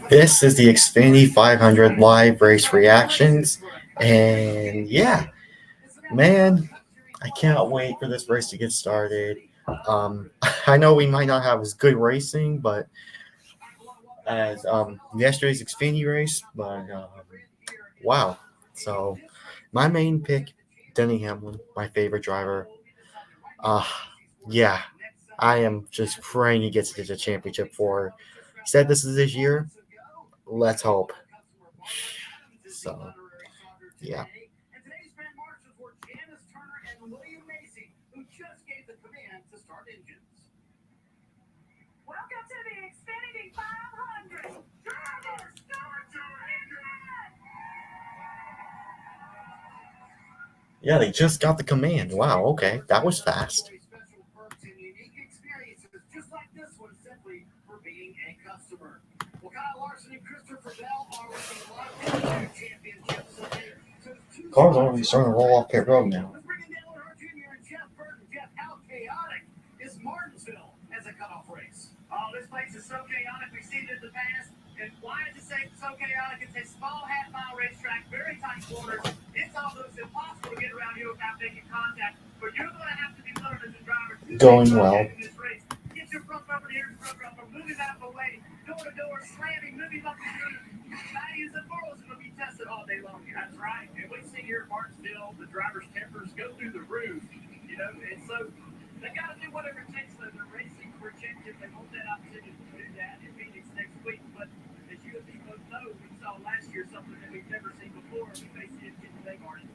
This is the Xfinity 500 live race reactions, and yeah, man, I can't wait for this race to get started. I know we might not have as good racing, but as yesterday's Xfinity race, but wow. So my main pick, Denny Hamlin, my favorite driver. Uh yeah, I am just praying he gets to the championship for. Said this is his year. Let's hope. So yeah. Welcome to the Xfinity 500. Drivers, start to Yeah, they just got the command. Wow, okay. That was fast. Cars are already starting to roll off pit road now. Oh, this place is so chaotic. We've seen it in the past. And why is it so chaotic? It's a small half-mile racetrack, very tight quarters. It's almost impossible to get around here without making contact. But you're going to have to be learned as a driver. Going well. Get your front rubber here, front rubber, moving out of the way, door to door, slamming, moving up the street. Values and morals are going to be tested all day long. That's right. And we see here at Martinsville, the drivers' tempers go through the roof. You know, and so they got to do whatever it takes. So they're racing for a championship. They want that opportunity to do that in Phoenix next week. But as you and me both know, we saw last year something that we've never seen before. We may see it again today, Martin.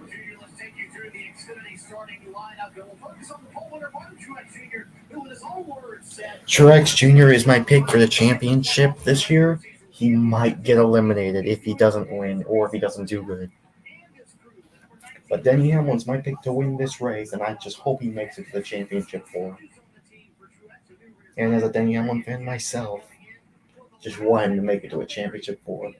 Junior, let's take you through the Xfinity starting lineup. We'll focus on the pole winner, Martin Truex Jr., who in his own words said, Truex Jr. is my pick for the championship this year. He might get eliminated if he doesn't win or if he doesn't do good. But Denny Hamlin's my pick to win this race, and I just hope he makes it to the championship for him. And as a Denny Hamlin fan myself, just want him to make it to a championship for him.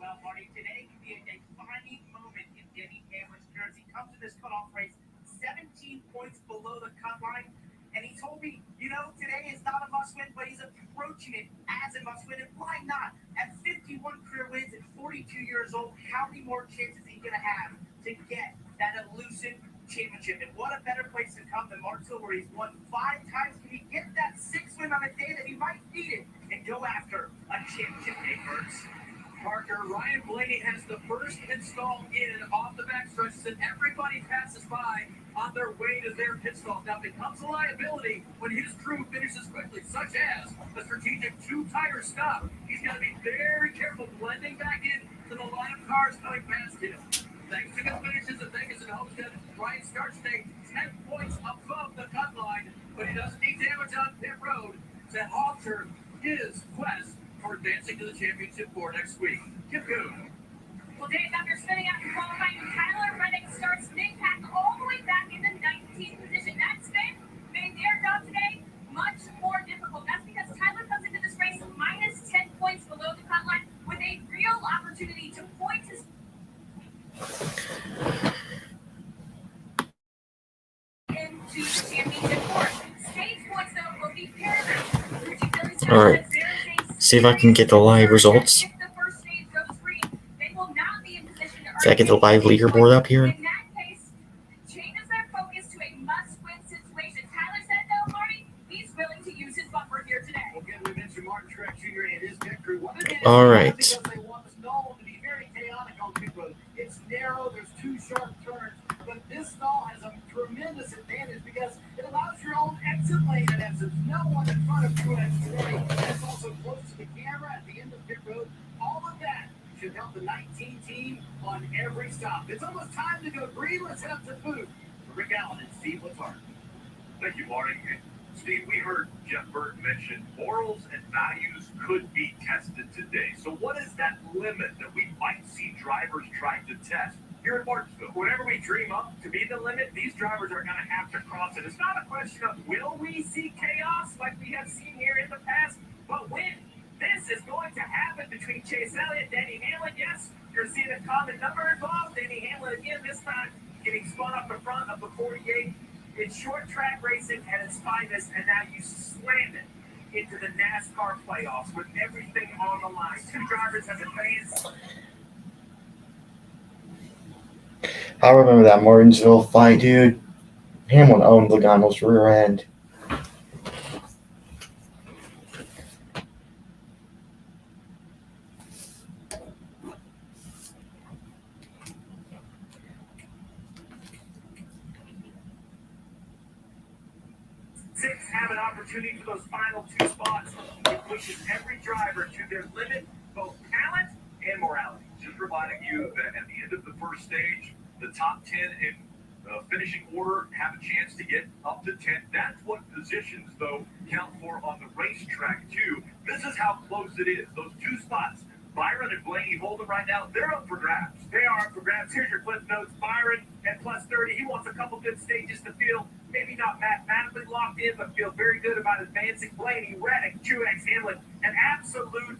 Well, Marty, today could be a defining moment in Denny Hamlin's jersey. He comes to this cutoff race 17 points below the cut line. And he told me, you know, today is not a must-win, but he's approaching it as a must-win. And why not? At 51 career wins at 42 years old, how many more chances is he going to have to get that elusive championship? And what a better place to come than Martinsville, where he's won 5 times. Can he get that 6th win on a day that he might need it and go after a championship day first? Parker, Ryan Blaney has the first install in off the backstretch that everybody passes by on their way to their pit stop. Now becomes a liability when his crew finishes quickly, such as a strategic 2-tire stop. He's got to be very careful blending back in to the line of cars coming past him. Thanks to good finishes at Vegas and Homestead, Ryan starts today 10 points above the cut line, but he doesn't need damage on pit road to alter his quest for advancing to the championship for next week. Kip Coon. Well, Dave, after spinning out in qualifying, Tyler Reddick starts Nick Pack all the way back in the 19th position. That spin made their job today much more difficult. That's because Tyler comes into this race minus 10 points below the cut line with a real opportunity to point his into the championship course. Stage points, though, will be paramount. All right. See if I can get the live results. Did I get the live leaderboard up here? In that case, changes their focus to a must-win situation. Tyler said, though, Marty, he's willing to use his bumper here today. Again, we mentioned Martin Truex Jr. and his pit crew. All right. Because they want the stall to be very chaotic on pit road. It's narrow, there's 2 sharp turns, but this stall has a tremendous advantage because it allows your own exit lane in essence. No one in front of Truex today. It's also close to the camera at the end of pit road. All of that should help the 19 team on every stop. It's almost time to go green. Let's head up to food. Rick Allen and Steve Letarte. Thank you, Marty. Steve, we heard Jeff Burton mention morals and values could be tested today. So what is that limit that we might see drivers trying to test here in Martinsville? Whatever we dream up to be the limit, these drivers are going to have to cross it. It's not a question of will we see chaos like we have seen here in the past, but when. This is going to happen between Chase Elliott, Denny Hamlin. Yes, You're seeing a common number off. Danny Hamlin again, this time getting spun up in front of the 48. It's short track racing at its finest, and now you slam it into the NASCAR playoffs with everything on the line. Two drivers have advanced. I remember that Martinsville fight, dude. Hamlin owned Logano's rear end. Six have an opportunity for those final two spots. It pushes every driver to their limit, both talent and morality. Just reminding you that at the end of the first stage, the top 10 in finishing order have a chance to get up to 10. That's what positions, though, count for on the racetrack, too. This is how close it is. Those two spots, Byron and Blaney Holden right now, they're up for grabs. They are up for grabs. Here's your clip notes. Byron at plus 30. He wants a couple good stages to feel maybe not mathematically locked in, but feel very good about advancing. Blaney, Reddick, Truex, Hamlin, an absolute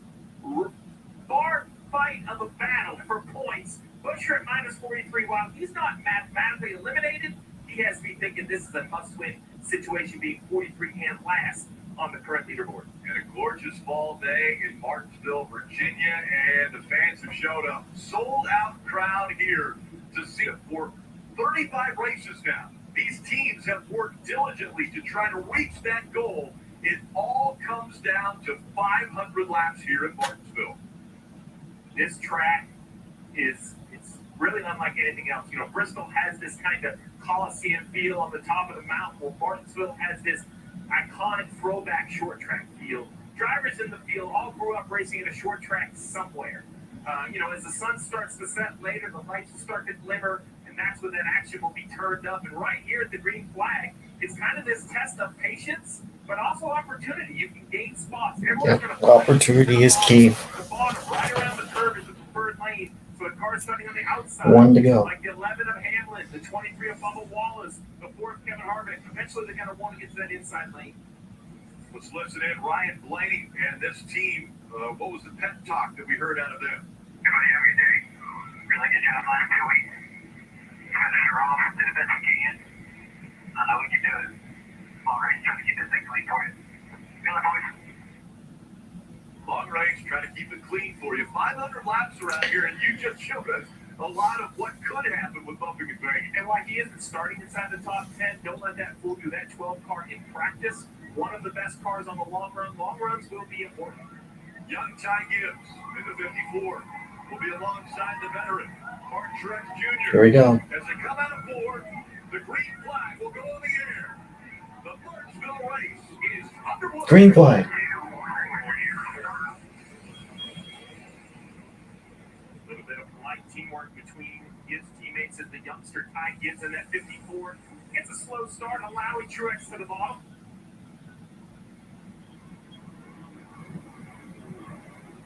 bar fight of a battle for points. Busher at minus 43. While he's not mathematically eliminated, he has to be thinking this is a must-win situation, being 43 and last on the current leaderboard. And a gorgeous fall day in Martinsville, Virginia, and the fans have showed up. Sold-out crowd here to see it for 35 races now. These teams have worked diligently to try to reach that goal. It all comes down to 500 laps here in Martinsville. This track it's really unlike anything else. You know, Bristol has this kind of Coliseum feel on the top of the mountain, while Martinsville has this iconic throwback short track feel. Drivers in the field all grew up racing in a short track somewhere. You know, as the sun starts to set later, the lights will start to glimmer, and that's when that action will be turned up. And right here at the green flag, it's kind of this test of patience, but also opportunity. You can gain spots. Yep, opportunity is key. The bottom, right around the curve, is the preferred lane. So a car starting on the outside. One to go. Like the 11 of Hamlin, the 23 of Bubba Wallace, the 4 of Kevin Harvick. Eventually, they're going to want to get to that inside lane. Let's listen in. Ryan Blaney and this team. What was the pep talk that we heard out of them? Everybody have a good day. Really good job last 2 weeks. Finish her off, did the best we can. I know we can do it. Long range, trying to keep this thing clean for you. Feel it, boys. Long range, trying to keep it clean for you. 500 laps around here, and you just showed us a lot of what could happen with bumping and banging. And like he isn't starting inside the top 10, don't let that fool you. That 12 car in practice, one of the best cars on the long run. Long runs will be important. Young Ty Gibbs in the 54 will be alongside the veteran, Martin Truex Jr. Here we go. As they come out of board, the green flag will go in the air. The Martinsville race is underway. Green flag. A little bit of polite teamwork between his teammates as the youngster Ty Gibbs in that 54. Gets a slow start, allowing Truex to the bottom.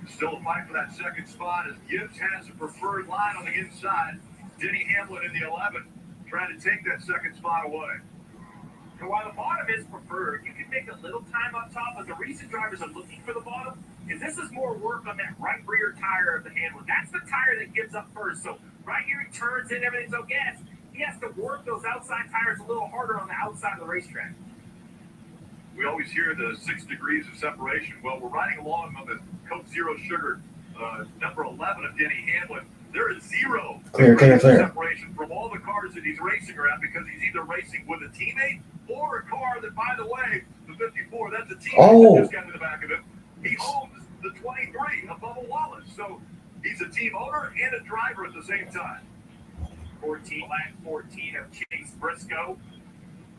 Still a fight for that second spot as Gibbs has a preferred line on the inside. Denny Hamlin in the 11 trying to take that second spot away. And while the bottom is preferred, you can make a little time up top, but the reason drivers are looking for the bottom is this is more work on that right rear tire of the Hamlin. That's the tire that gives up first. So right here he turns in, everything's okay. He has to work those outside tires a little harder on the outside of the racetrack. We always hear the 6 degrees of separation. Well, we're riding along on the Coke Zero Sugar number 11 of Denny Hamlin. There is 0 Clear. separation from all the cars that he's racing around because he's either racing with a teammate or a car that, by the way, the 54, that's a teammate that just got to the back of it. He owns the 23 of Bubba Wallace. So he's a team owner and a driver at the same time. 14 of Chase Briscoe.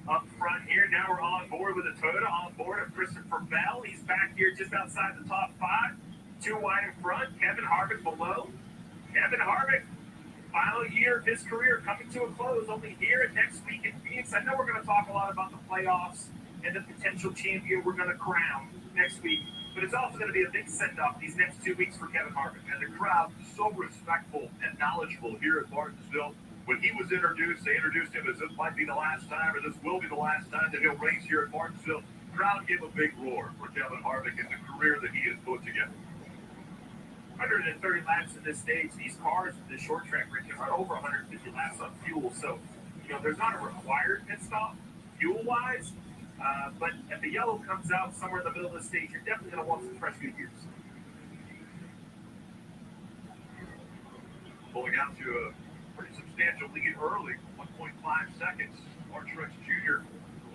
Up front here, now we're on board with a Toyota, on board of Christopher Bell. He's back here just outside the top 5. 2 wide in front, Kevin Harvick below. Kevin Harvick, final year of his career coming to a close, only here and next week in Phoenix. I know we're going to talk a lot about the playoffs and the potential champion we're going to crown next week, but it's also going to be a big send-off these next 2 weeks for Kevin Harvick. And the crowd so respectful and knowledgeable here at Martinsville. When he was introduced, they introduced him as this might be the last time, or this will be the last time that he'll race here at Martinsville. The crowd gave a big roar for Kevin Harvick and the career that he has put together. 130 laps in this stage. These cars, the short track race, run over 150 laps on fuel. So, there's not a required pit stop fuel-wise. But if the yellow comes out somewhere in the middle of the stage, you're definitely going to want some fresh good gears. Pulling out to a pretty substantial lead early, 1.5 seconds. Mark Truex Jr.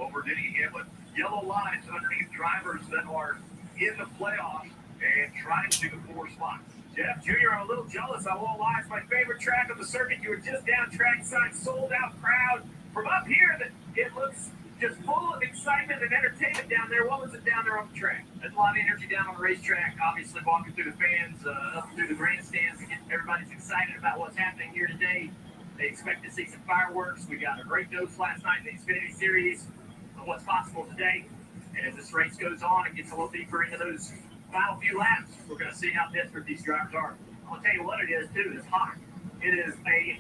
over Denny Hamlin. Yellow lines underneath drivers that are in the playoffs and trying to get the 4 spots. Jeff Jr., I'm a little jealous. I won't lie. It's my favorite track of the circuit. You were just down trackside, sold out crowd. From up here, it looks just full of excitement and entertainment down there. What was it down there on the track? There's a lot of energy down on the racetrack. Obviously, walking through the fans, up through the grandstands, to get everybody's excited about what's happening here today. They expect to see some fireworks. We got a great dose last night in the Xfinity Series of what's possible today. And as this race goes on and gets a little deeper into those final few laps, we're going to see how desperate these drivers are. I'll tell you what it is, too. It's hot. It is a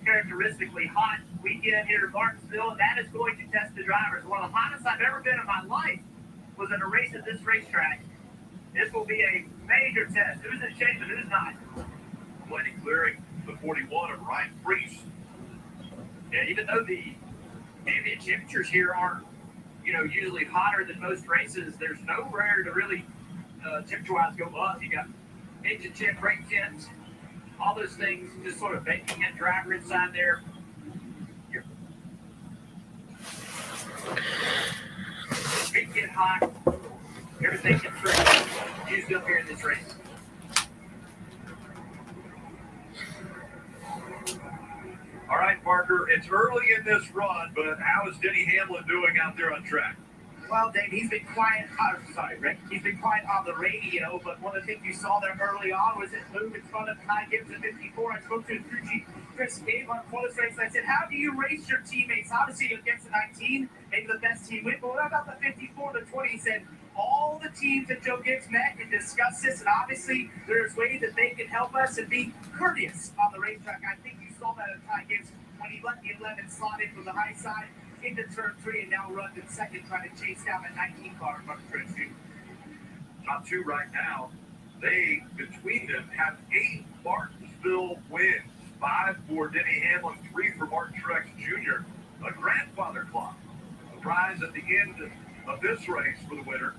uncharacteristically hot weekend here in Martinsville, and that is going to test the drivers. One of the hottest I've ever been in my life was in a race at this racetrack. This will be a major test. Who's in shape and who's not? Plenty clearing the 41 of Ryan Preece. Yeah, even though the ambient temperatures here aren't, usually hotter than most races, there's nowhere to really temperature-wise go up. You got engine temp, brake temps, all those things just sort of baking that driver inside there. It get hot. Everything gets used up here in this race. All right, Parker, it's early in this run, but how is Denny Hamlin doing out there on track? Well, Dave, he's been quiet. Rick. He's been quiet on the radio, but one of the things you saw there early on was his move in front of Ty Gibbs at 54. I spoke to crew chief Chris Gabe on this race, and I said, how do you race your teammates? Obviously, against the 19, maybe the best team win, but what about the 54 to 20? He said, all the teams that Joe Gibbs met and discussed this, and obviously there's ways that they can help us and be courteous on the racetrack. I think you saw that at Ty Gibbs when he let the 11 slot in from the high side into turn 3 and now runs in second, trying to chase down that 19 car in front of turn 2. Top 2 right now. They, between them, have 8 Martinsville wins. 5 for Denny Hamlin, 3 for Mark Truex Jr. A grandfather clock. A prize at the end of this race for the winner.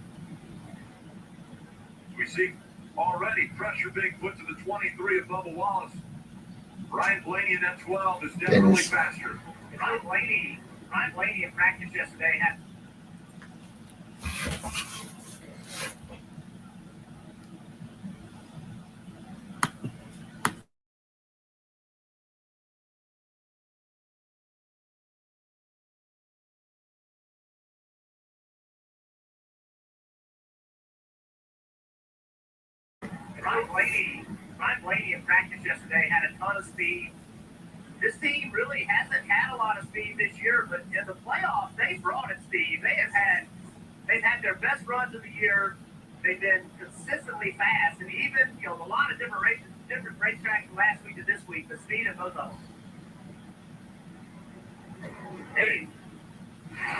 We see already pressure being put to the 23 of Bubba Wallace. Ryan Blaney in that 12 is definitely faster. Ryan Blaney in practice yesterday had Ryan Blaney in practice yesterday had a ton of speed. This team really hasn't had a lot of speed this year, but in the playoffs, they brought it speed. They've had their best runs of the year. They've been consistently fast, and even a lot of different racetracks from last week to this week. The speed of both of them. Hey,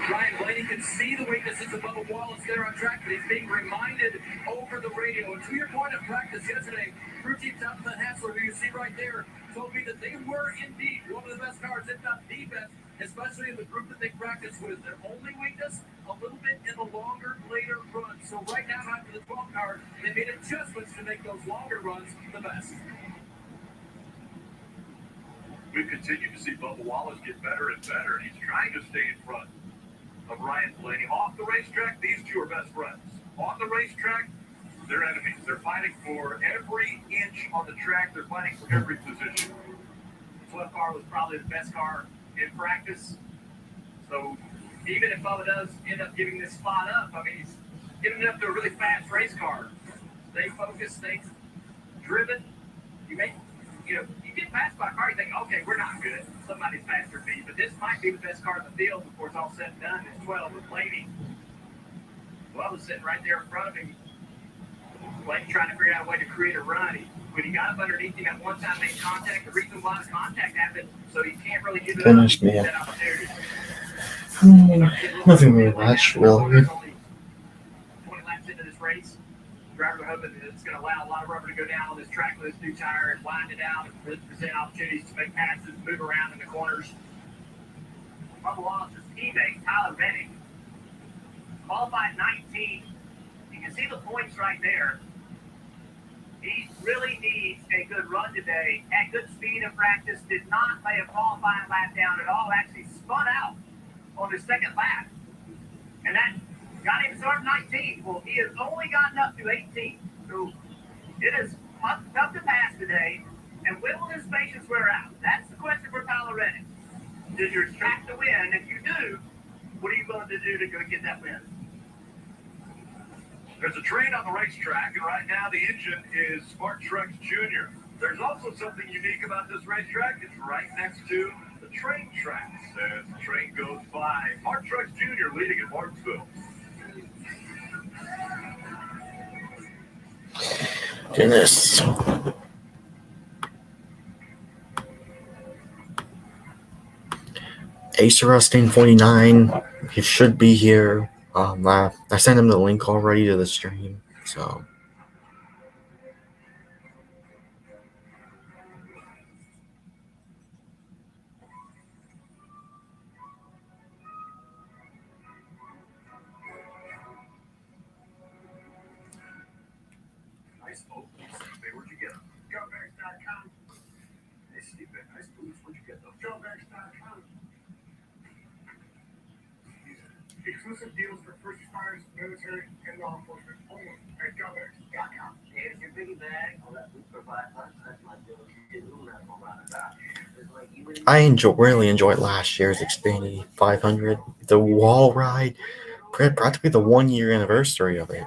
Ryan Blaney can see the weaknesses of Bubba Wallace there on track, but he's being reminded over the radio. And to your point of practice yesterday, crew chief Jonathan Hassler, who you see right there, told me that they were indeed one of the best cars, if not the best, especially in the group that they practice with. Their only weakness, a little bit in the longer, later runs. So right now, after the 12 car, they made adjustments to make those longer runs the best. We've continued to see Bubba Wallace get better and better, and he's trying to stay in front of Ryan Blaney. Off the racetrack, these two are best friends. On the racetrack, they're enemies. They're fighting for every inch on the track. They're fighting for every position. The 12 car was probably the best car in practice. So even if Bubba does end up giving this spot up, he's giving it up to a really fast race car. Stay focused, stay driven. You get passed by a car, you think, okay, we're not good. Somebody's faster than me. But this might be the best car in the field before it's all said and done. It's 12 with Blaney. Bubba's sitting right there in front of him. Blaney trying to figure out a way to create a run. When he got up underneath him at one time, made contact. The reason why the contact happened, so he can't really give it Finished up. me. That opportunity. Nothing really much, really. 20 laps into this race. Drivers are hoping that it's going to allow a lot of rubber to go down on this track with this new tire and wind it out and really present opportunities to make passes, move around in the corners. Bubba Wallace's teammate, Tyler Reddick, qualified 19. You can see the points right there. He really needs a good run today. Had good speed in practice. Did not lay a qualifying lap down at all. Actually spun out on his second lap. And that got him started 19. Well, he has only gotten up to 18. So it is tough to pass today. And when will his patience wear out? That's the question for Tyler Reddick. Does your track to win? If you do, what are you going to do to go get that win? There's a train on the racetrack, and right now the engine is Smart Trucks Jr. There's also something unique about this racetrack. It's right next to the train tracks as the train goes by. Smart Trucks Jr. leading in Martinsville. Goodness. Ace Rusting 49. He should be here. I sent him the link already to the stream. So Nice boots. Hey, where'd you get them? GoBears.com. Hey, Steve, nice boots. Where'd you get those? GoBears.com. Exclusive deals for first responders, military, and law enforcement only at GoBears.com. Here's your biggie bag. All that food for $5. That's my deal. I really enjoyed last year's Xfinity 500. The wall ride, practically the 1 year anniversary of it.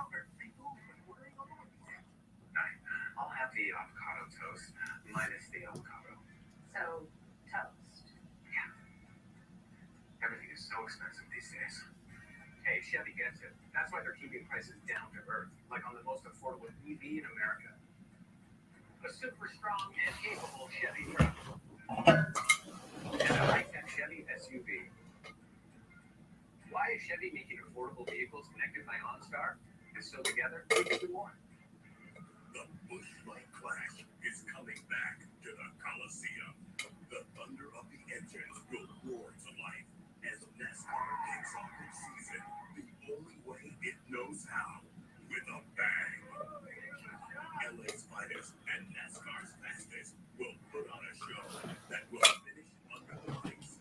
I'll have the avocado toast minus the avocado. So, toast. Everything is so expensive these days. Hey, Chevy gets it. That's why they're keeping prices down to earth, like on the most affordable EV in America. A super strong and capable Chevy truck. And a high-tech Chevy SUV. Why is Chevy making affordable vehicles connected by OnStar? And so together, we can do more. The Busch Light Clash is coming back to the Coliseum. The thunder of the engines will roar to life as NASCAR kicks off its season the only way it knows how, with a bang. LA's finest and NASCAR's fastest will put on a show that will finish under the lights.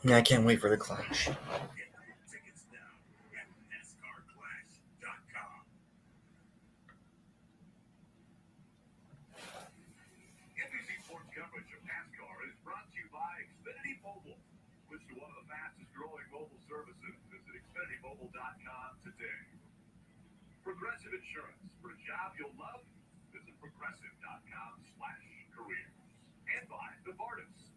Yeah, I can't wait for the Clash. Get your tickets now at NASCARClash.com. NBC Sports coverage of NASCAR is brought to you by Xfinity Mobile. Switch to one of the fastest growing mobile services. Visit XfinityMobile.com today. Progressive Insurance. For a job you'll love, visit Progressive.com/careers. And by Novartis.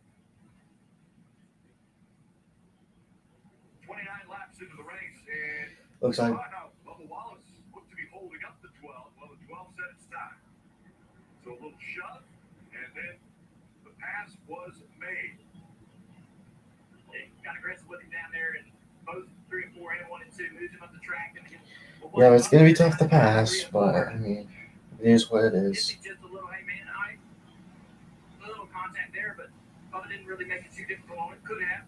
29 laps into the race, and Looks like Bubba Wallace looked to be holding up the 12. Well, the 12 said it's time. So a little shove, and then the pass was made. They got aggressive with him down there, and both 3 and 4 and 1 and 2 moved him up the track. And yeah, it's gonna be tough to pass, but I mean, it is what it is. Just a little, hey man, a little contact there, but Bubba didn't really make it too difficult on it. Could have.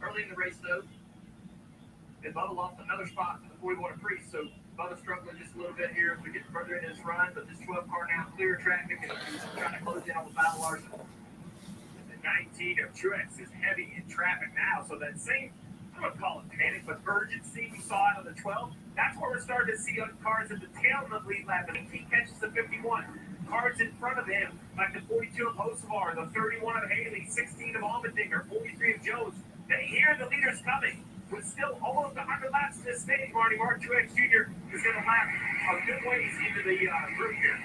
Early in the race, though, and Bubba lost another spot to the 41 Priest, so Bubba's struggling just a little bit here as we get further into this run, but this 12 car now clear traffic and he's trying to close in on the Battle Larson. The 19 of Truex is heavy in traffic now, so that same, I don't call it panic, but urgency we saw out of the 12, that's where we're starting to see cars at the tail of the lead lap, and he catches the 51. Cars in front of him, like the 42 of Hocevar, the 31 of Haley, 16 of Allmendinger, 43 of Jones. They hear the leaders coming. With still almost 100 laps to this stage, Marty, Mark Truex Jr. is going to lap a good ways into the group here.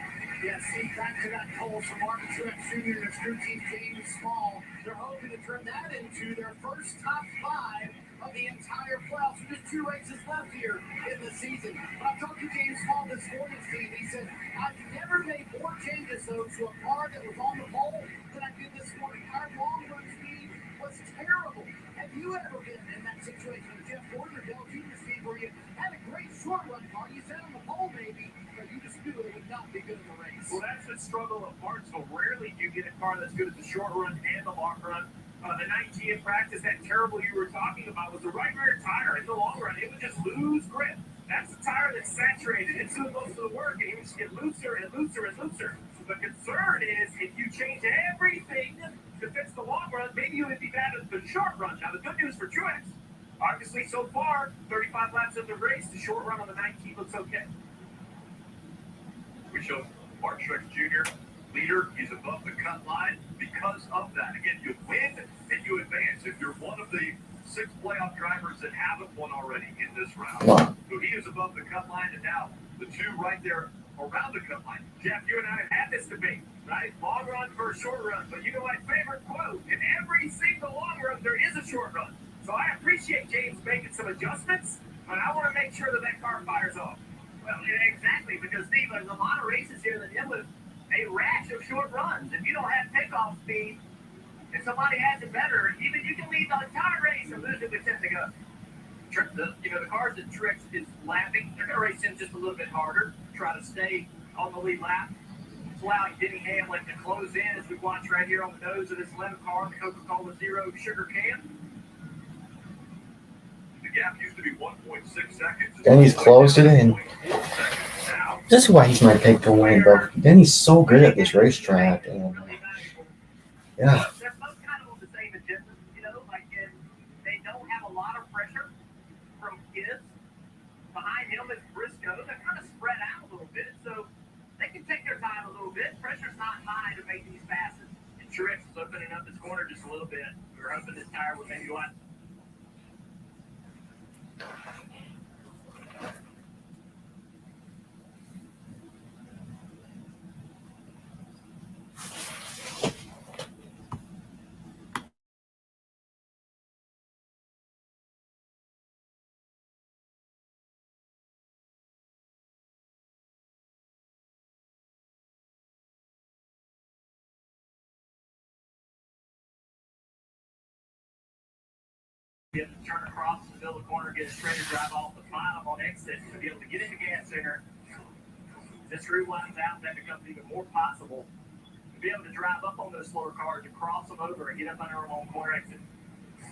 Yeah, see, back to that call from Martin Truex Jr. and his crew team, James Small. They're hoping to turn that into their first top 5 of the entire playoffs. There's 2 races left here in the season. But I talked to James Small this morning, Steve. He said, I've never made more changes, though, to a car that was on the pole than I did this morning. Our long run speed was terrible. Have you ever been in that situation with Jeff Gordon or Dale Jr., Steve, where you had a great short run car, you sat on the pole maybe, you just knew it would not be good in the race. Well, that's the struggle of Barnesville. Rarely do you get a car that's good at the short run and the long run. The 19 in practice, that terrible you were talking about was the right rear tire. In the long run, it would just lose grip. That's the tire that's saturated. It's doing most of the work, and it would just get looser and looser and looser. The concern is if you change everything to fix the long run, maybe you would be bad at the short run. Now, the good news for Truex, obviously so far, 35 laps of the race, the short run on the 19 looks okay. We show Mark Truex Jr., leader. He's above the cut line because of that. Again, you win and you advance. If you're one of the 6 playoff drivers that haven't won already in this round. Wow. So he is above the cut line, and now the 2 right there around the cut line. Jeff, you and I have had this debate, right? Long run versus short run. But you know my favorite quote? In every single long run, there is a short run. So I appreciate James making some adjustments, but I want to make sure that car fires off. Well, yeah, exactly, because Steve, there's a lot of races here that deal with a rash of short runs. If you don't have takeoff speed, if somebody has it better, even you can lead the entire race and lose it with 10 to go. The cars that Truex is lapping, they're going to race in just a little bit harder, try to stay on the lead lap. It's allowing Denny Hamlin to close in as we watch right here on the nose of this 11 car, the Coca-Cola Zero sugar can. The gap used to be 1.6 seconds. Denny's closed it in. This is why he's my pick to win, bro. Denny's so good at this racetrack, and yeah. They're both kind of on the same agenda, they don't have a lot of pressure from kids. Behind him is Briscoe. They're kind of spread out a little bit, so they can take their time a little bit. Pressure's not high to make these passes. And Truex is opening up his corner just a little bit. We were hoping this tire would maybe line. Be able to turn across the middle of the corner, get a straighter drive off the bottom on exit to be able to get in the gas center. This route lines out, that becomes even more possible to be able to drive up on those slower cars and cross them over and get up under them on corner exit.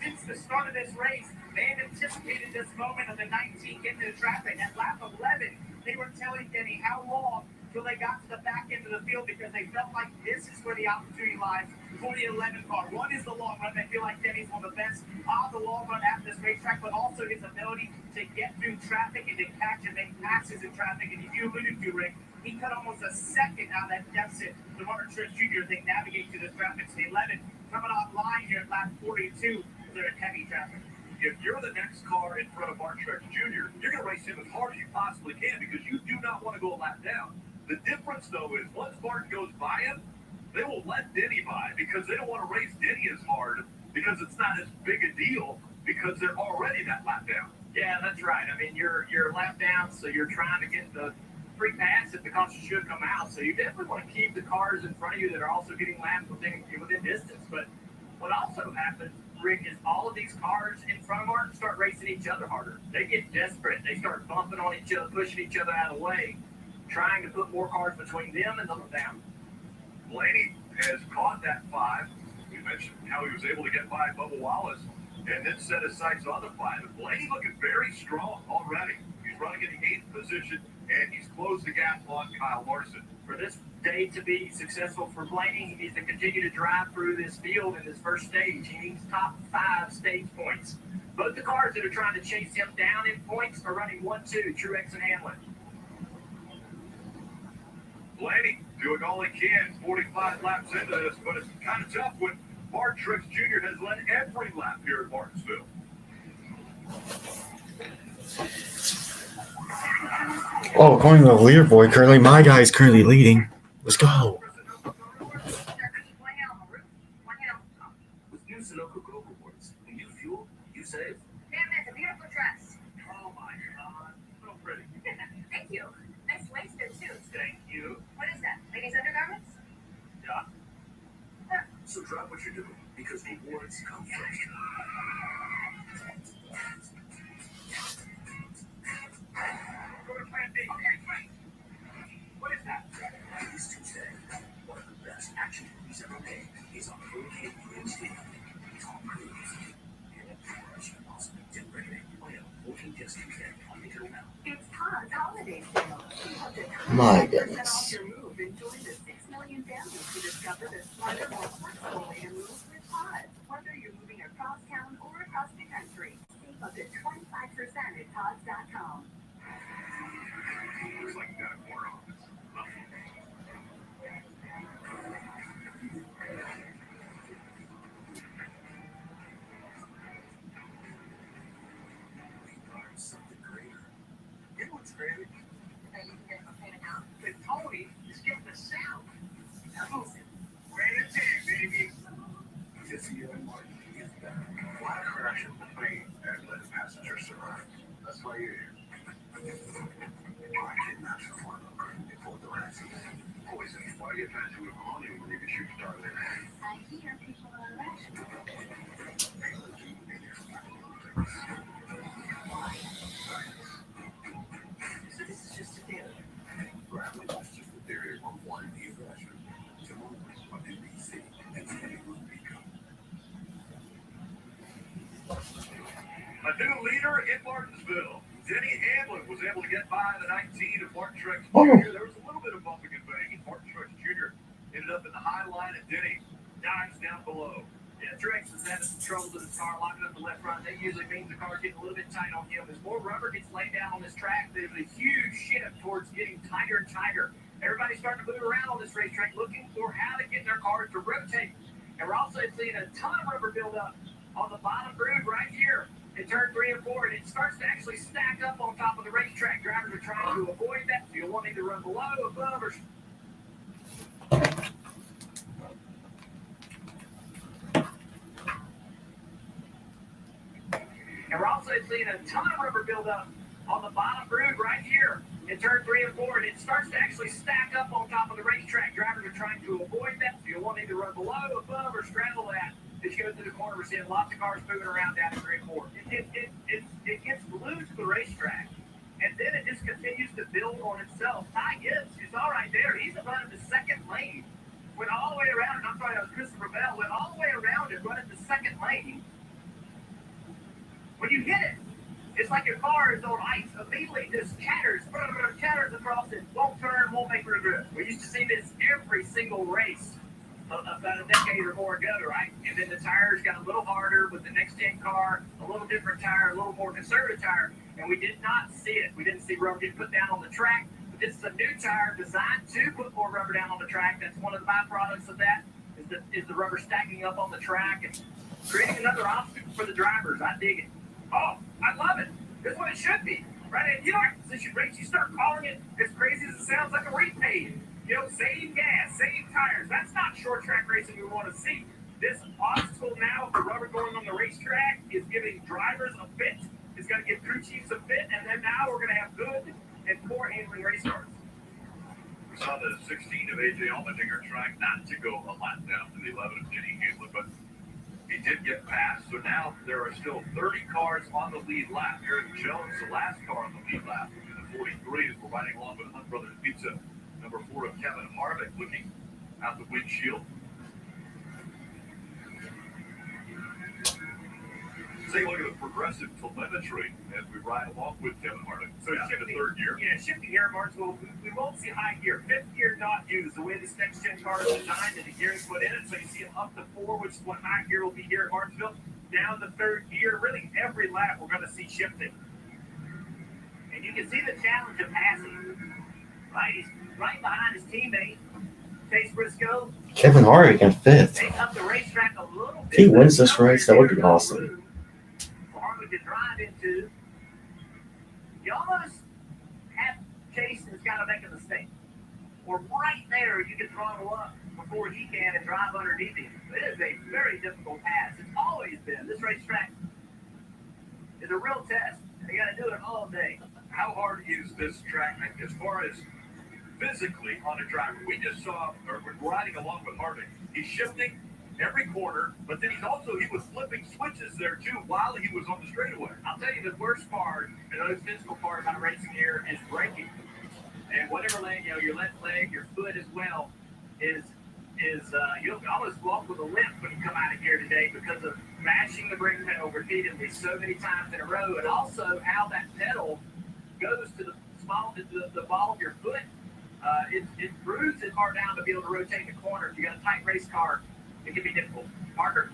Since the start of this race, they had anticipated this moment of the 19 getting into traffic. At lap 11, they were telling Denny how long till they got to the back end of the field because they felt like this is where the opportunity lies for the 11 car. One is the long run. They feel like Denny's one of the best on the long run at this racetrack, but also his ability to get through traffic and to catch and make passes in traffic. And you alluded to, Rick, he cut almost a second out of that deficit to Martin Truex Jr. as they navigate through the traffic. The 11 coming online here at lap 42. They're in heavy traffic. If you're the next car in front of Martin Truex Jr., you're going to race him as hard as you possibly can because you do not want to go a lap down. The difference, though, is once Martin goes by him, they will let Denny by because they don't want to race Denny as hard because it's not as big a deal because they're already that lap down. Yeah, that's right. I mean, you're lap down, so you're trying to get the free pass if the caution should come out. So you definitely want to keep the cars in front of you that are also getting lapped within distance. But what also happens, Rick, is all of these cars in front of Martin start racing each other harder. They get desperate. They start bumping on each other, pushing each other out of the way, trying to put more cars between them and them down. Blaney has caught that 5. We mentioned how he was able to get by Bubba Wallace and then set his sights on the 5. And Blaney looking very strong already. He's running in the 8th position, and he's closed the gap on Kyle Larson. For this day to be successful for Blaney, he needs to continue to drive through this field in this first stage. He needs top 5 stage points. Both the cars that are trying to chase him down in points are running 1-2, Truex and Hamlin. Blaney doing all he can, 45 laps into this, but it's kind of tough when Martin Truex Jr. has led every lap here at Martinsville. Oh, according to the leaderboard, currently my guy is currently leading. Let's go. With new Sunoco Go rewards, when you fuel, you save. Damn, that's a beautiful dress. Oh my God, so pretty. Thank you. Nice waistcoat, too. Thank you. What is that? Ladies' undergarments? Yeah. So drop what you're doing because rewards come first. Go to plan B. Okay, great. holiday sale. My goodness. Your move. Enjoy the 6 million families who discover the smarter, more flexible way to move with pods. Whether you're moving across town or across the country, save up to 25% at pods.com. Looks like you got a corner office. Something greater. You know what's greater? That you can get from Payment Out. That Tony is getting the South. Greater tag, baby. Jesse and Martin is back. Why crash in the plane and let the passenger survive? That's why you're here. Why kidnap someone before the ransom? Poison. Why get fancy with money when you can shoot Starling? I hear people are irrational. So this is just a theory. Bradley was just a theory of one irrational. Tomorrow on NBC and today will become. A new leader in Martinsville. Denny Hamlin was able to get by the 19 of Martin Truex Jr. There was a little bit of bumping and banging. Martin Truex Jr. ended up in the high line, and Denny dives down below. Yeah, Truex is having some trouble with his car, locking up the left front. That usually means the car's getting a little bit tight on him. As more rubber gets laid down on this track, there's a huge shift towards getting tighter and tighter. Everybody's starting to move around on this racetrack, looking for how to get their cars to rotate. And we're also seeing a ton of rubber build up on the bottom groove right here in turn 3 and 4, and it starts to actually stack up on top of the racetrack. Drivers are trying to avoid that. So you'll want to either run below, above, or and we're also seeing a ton of rubber build up on the bottom groove right here in turn 3 and 4, and it starts to actually stack up on top of the racetrack. Drivers are trying to avoid that. So you'll want to either run below, above, or straddle that. As you go through the corner, we're seeing lots of cars moving around down in 3 and 4. It gets glued to the racetrack, and then it just continues to build on itself. Ty Gibbs is all right there. He's running the second lane. Went all the way around, and I'm sorry, that was Christopher Bell. Went all the way around and running the second lane. When you hit it, it's like your car is on ice. Immediately, just chatters across it. Won't turn, won't make regret. We used to see this every single race about a decade or more ago, right? And then the tires got a little harder with the next-gen car, a little different tire, a little more conservative tire, and we did not see it. We didn't see rubber get put down on the track. But this is a new tire designed to put more rubber down on the track. That's one of the byproducts of that, is the rubber stacking up on the track and creating another obstacle for the drivers. I dig it. Oh, I love it. That's what it should be, right? And you know, since you race, you start calling it, as crazy as it sounds, like a repave. You know, save gas, save tires. That's not short track racing we want to see. This obstacle now, the rubber going on the racetrack, is giving drivers a fit. It's going to give crew chiefs a fit, and then now we're going to have good and poor handling race cars. We saw the 16 of AJ Allmendinger trying not to go a lap down to the 11 of Denny Hamlin, but he did get past. So now there are still 30 cars on the lead lap. Eric Jones, the last car on the lead lap, in the 43, as we're riding along with Hunt Brothers Pizza. Number 4 of Kevin Harvick looking out the windshield. Take a look at the progressive telemetry as we ride along with Kevin Harvick. So he's in the third gear. Yeah, shifting gear, Martinsville, we won't see high gear. Fifth gear not used. The way this next-gen car is designed and the gearing put in it, so you see them up to 4, which is what high gear will be here at Martinsville. Down the third gear, really every lap we're going to see shifting. And you can see the challenge of passing. Right, he's right behind his teammate, Chase Briscoe. Kevin Harvick in 5th. They up the racetrack a little bit. If he wins this race, that would be awesome. For Harvick to drive into. You almost have Chase has got to make a mistake. Or right there, you can throttle up before he can and drive underneath him. It is a very difficult pass. It's always been. This racetrack is a real test. They got to do it all day. How hard is this track as far as physically on a driver? We just saw, or we're riding along with Harvick. He's shifting every corner, but then he was flipping switches there too while he was on the straightaway. I'll tell you the worst part, and the most physical part about racing here is braking. And whatever leg, your left leg, your foot as well, is you'll almost walk with a limp when you come out of here today because of mashing the brake pedal repeatedly so many times in a row, and also how that pedal goes to the the ball of your foot. It's bruised as far down to be able to rotate the corner. If you got a tight race car, it can be difficult. Parker.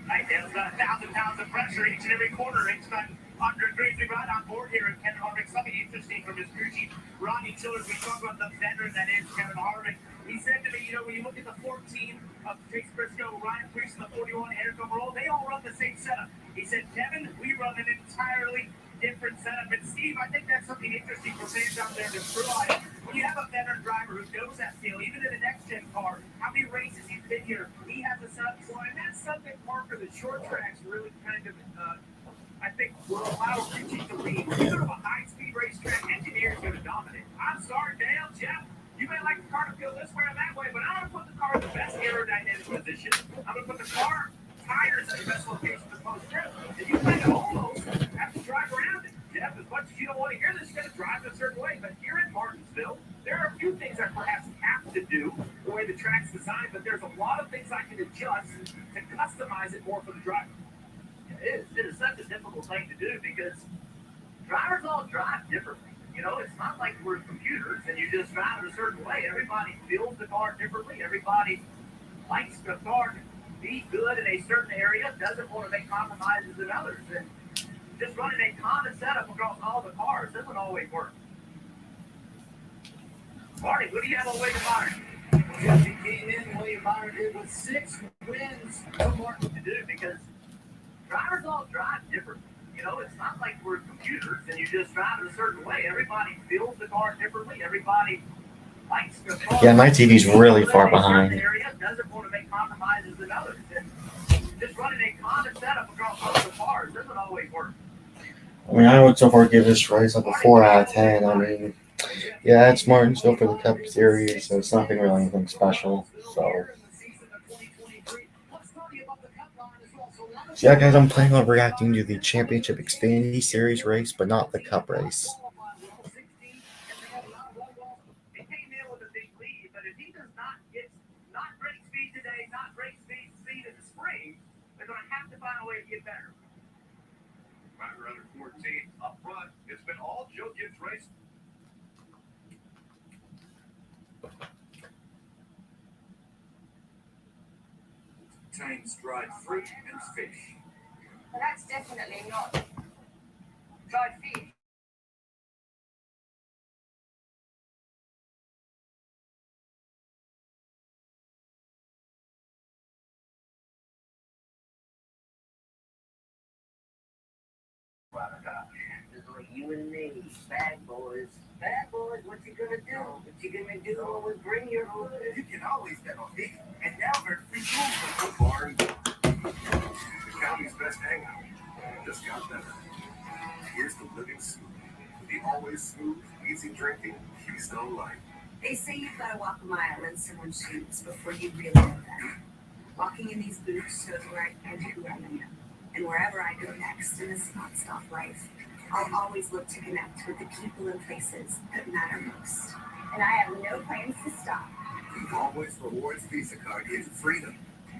Tight Dale's got 1,000 pounds of pressure each and every quarter. Each time Andre Grizzly right on board here at Kevin Harvick. Something interesting from his crew chief, Ronnie Childers. We talk about the veteran that is Kevin Harvick. He said to me, when you look at the 14 of Chase Briscoe, Ryan Preece, and the 41 Eric Overall, they all run the same setup. He said, Kevin, we run an entirely different setup. And Steve, I think that's something interesting for fans out there to realize. When you have a veteran driver who knows that feel, even in a next-gen car, how many races he's been here, he has a setup for, and that's something, Parker, the short tracks really kind of, I think, will allow a crew chief to lead. When you go to a high-speed racetrack, engineer's going to dominate. I'm sorry, Dale, Jeff. You may like the car to feel this way or that way, but I'm going to put the car in the best aerodynamic position. I'm going to put the car tires at the best location for post-trip. And you kind of almost have to drive around it. Jeff, as much as you don't want to hear this, you got to drive it a certain way. But here in Martinsville, there are a few things I perhaps have to do the way the track's designed, but there's a lot of things I can adjust to customize it more for the driver. It is such a difficult thing to do because drivers all drive differently. It's not like we're computers and you just drive it a certain way. Everybody feels the car differently. Everybody likes the car to be good in a certain area, doesn't want to make compromises in others. And just running a common setup across all the cars doesn't always work. Marty, what do you have on William Byron? Jeff, he came in, William Byron did with 6 wins. No Martin to do because drivers all drive differently. It's not like we're computers and you just drive it a certain way. Everybody feels the car differently. Everybody likes the car. Yeah, my TV's really far behind. Area doesn't want to make compromises in others. And just running a common setup across all the cars doesn't always work. I mean, I would so far give this race like a 4 out of 10. I mean, yeah, it's Martinsville for the Cup Series, so it's nothing really anything special. So yeah, guys, I'm planning on reacting to the Championship Xfinity Series race, but not the Cup race. Driver under 14 up front. It's been all Joe Gibbs race. Tanks dried fruit and fish. Well, that's definitely not dried fish. You and me, bad boys. Bad boys, what you gonna do? What you gonna do when we bring your food? You can always bet on me. And now there's free food for the barn. The county's best hangout. Just got better. Here's the living scoop. The always smooth, easy drinking Keystone Light. They say you've got to walk a mile in someone's shoes before you really know them. Walking in these boots shows where I am who I am. And wherever I go next in this non-stop life, I'll always look to connect with the people and places that matter most. And I have no plans to stop. The Always Rewards Visa card gives freedom.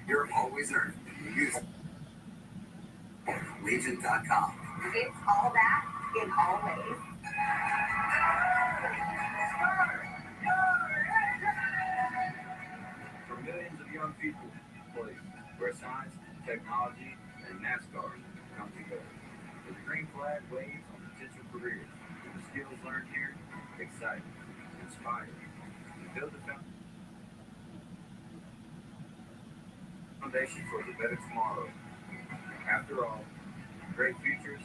You're always earning. Use it. Legion.com. It's all that in all ways. For millions of young people, place where science, technology, and NASCAR come together. The green flag waves on potential careers. The skills learned here, excite, inspire, and build the foundation for the better tomorrow. After all, great futures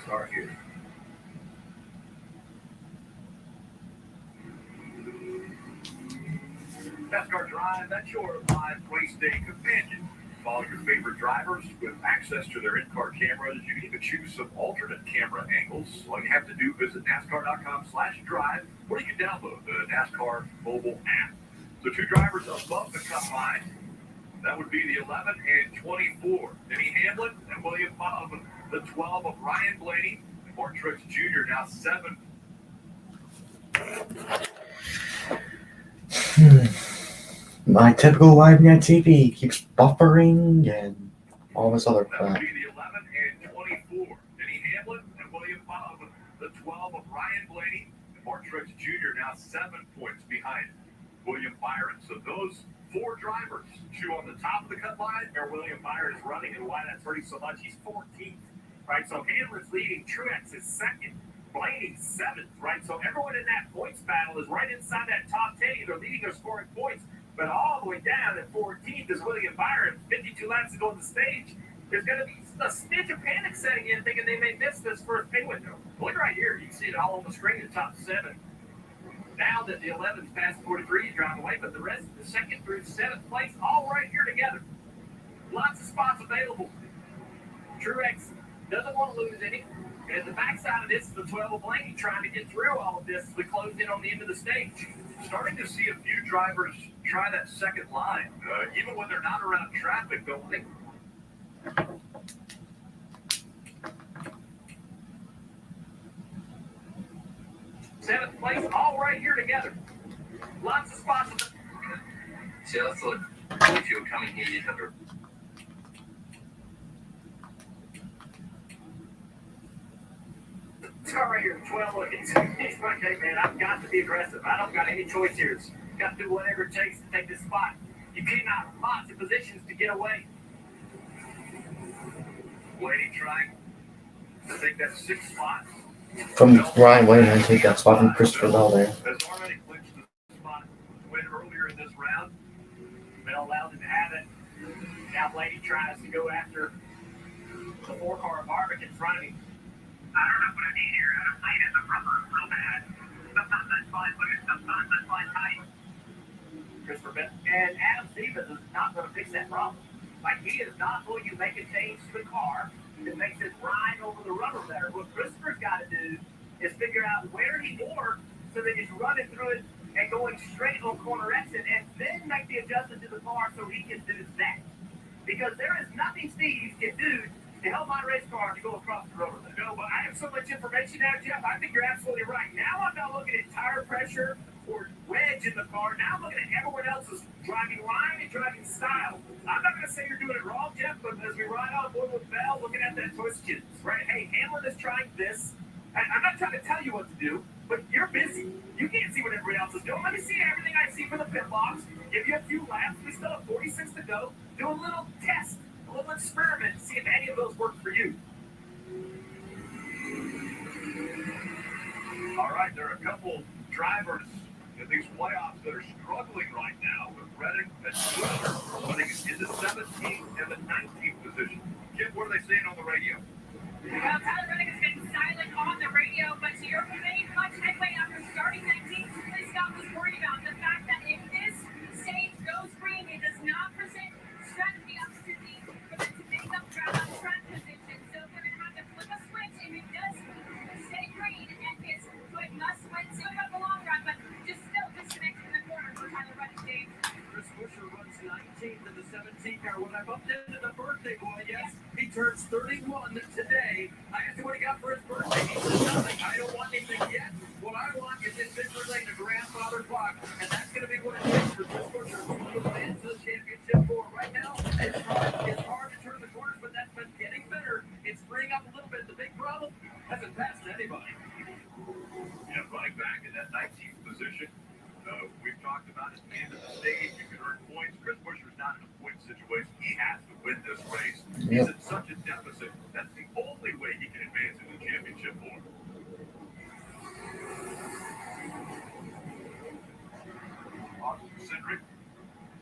start here. NASCAR Drive, that's your live race day companion. Follow your favorite drivers with access to their in-car cameras. You can even choose some alternate camera angles. All you have to do is visit NASCAR.com/drive, or you can download the NASCAR mobile app. So 2 drivers above the cut line. That would be the 11 and 24. Denny Hamlin and William Bob. The 12 of Ryan Blaney and Martin Truex Jr. Now 7. My typical LiveNet TV keeps buffering and all this other That would crap. be the 11 and 24. Denny Hamlin and William Bob. The 12 of Ryan Blaney. And Mark Truex Jr. now 7 points behind William Byron. So those 4 drivers, 2 on the top of the cut line, Where William Byron is running and why that's hurting so much. He's 14th, right? So Hamlin's leading. Truex is second. Blaney 7th, right? So everyone in that points battle is right inside that top 10, either leading or scoring points. But all the way down at 14th is William Byron. 52 laps to go on the stage. There's going to be a stitch of panic setting in, thinking they may miss this first pay window. Look right here. You can see it all on the screen, the top 7. Now that the 11th past 43 is driving away, but the rest of the 2nd through 7th place, all right here together. Lots of spots available. Truex doesn't want to lose any. And the backside of this is the 12 of Blaney trying to get through all of this as we close in on the end of the stage. starting to see a few drivers try that second line, even when they're not around traffic. They'll think. 7th place, all right here together. Lots of spots. See, that's like if you're coming here, you have to. Car right here, 12 looking. He's like, hey man, I've got to be aggressive. I don't got any choice here. Got to do whatever it takes to take this spot. You cannot lots of positions to get away. Blaney trying to take that 6th spot. From Ryan Blaney, I take that spot from Christopher Bell there. Has already clinched the spot to win earlier in this round. Bell allowed him to have it. Now Blaney tries to go after the 4-car Harvick in front of him. I don't know what I need here. I'm playing in the rubber real bad. Sometimes that's fine, but sometimes that's fine tight. Christopher Bell. And Adam Stevens is not going to fix that problem. Like, he is not going to make a change to the car that makes it ride over the rubber better. What Christopher's got to do is figure out where he worked so that he's running through it and going straight on corner exit and then make the adjustment to the car so he can do that. Because there is nothing Steve can do to help my race car to go across the rubber. No, but I have so much information now, Jeff. I think you're absolutely right. Now I'm not looking at tire pressure or wedge in the car. Now I'm looking at everyone else's driving line and driving style. I'm not going to say you're doing it wrong, Jeff, but as we ride on board with Bell, looking at that twist, right? Hey, Hamlin is trying this. I'm not trying to tell you what to do, but you're busy. You can't see what everybody else is doing. Let me see everything I see for the pit box. Give you a few laps. We still have 46 to go. Do a little test, a little experiment, see if any of those work for you. All right, there are a couple drivers in these playoffs that are struggling right now with Reddick and Swisher running in the 17th and the 19th position. Kip, what are they saying on the radio? Well, Tyler Reddick has been silent on the radio, but to your made much headway after starting 19th. Scott was worried about the fact that if this stage goes green, it does not present strategy opportunity for them to make up track position. So they're going to have to flip a switch if it does stay green, and it's good must win. Still got the long run, but just still disconnected in the corner for Tyler Reddick, Dave. Chris Buescher runs 19th in the 17th car. When I bumped into the birthday boy, yes, he turns 31 today. I asked him what he got for his birthday. He said nothing. I don't want anything yet. What I want is this Victor Lane, a grandfather clock, and that's going to be what it takes for Chris Buescher to advance to the championship four. Right now, it's hard to turn the corners, but that's been getting better. It's freeing up a little bit. The big problem hasn't passed anybody. Yeah, running back in that 19th position. We've talked about at the end of the stage, you can earn points. Chris Buescher's not in a point situation. He has to win this race. He's in such a deficit. That's the only way he can advance in the championship four. Austin Cindric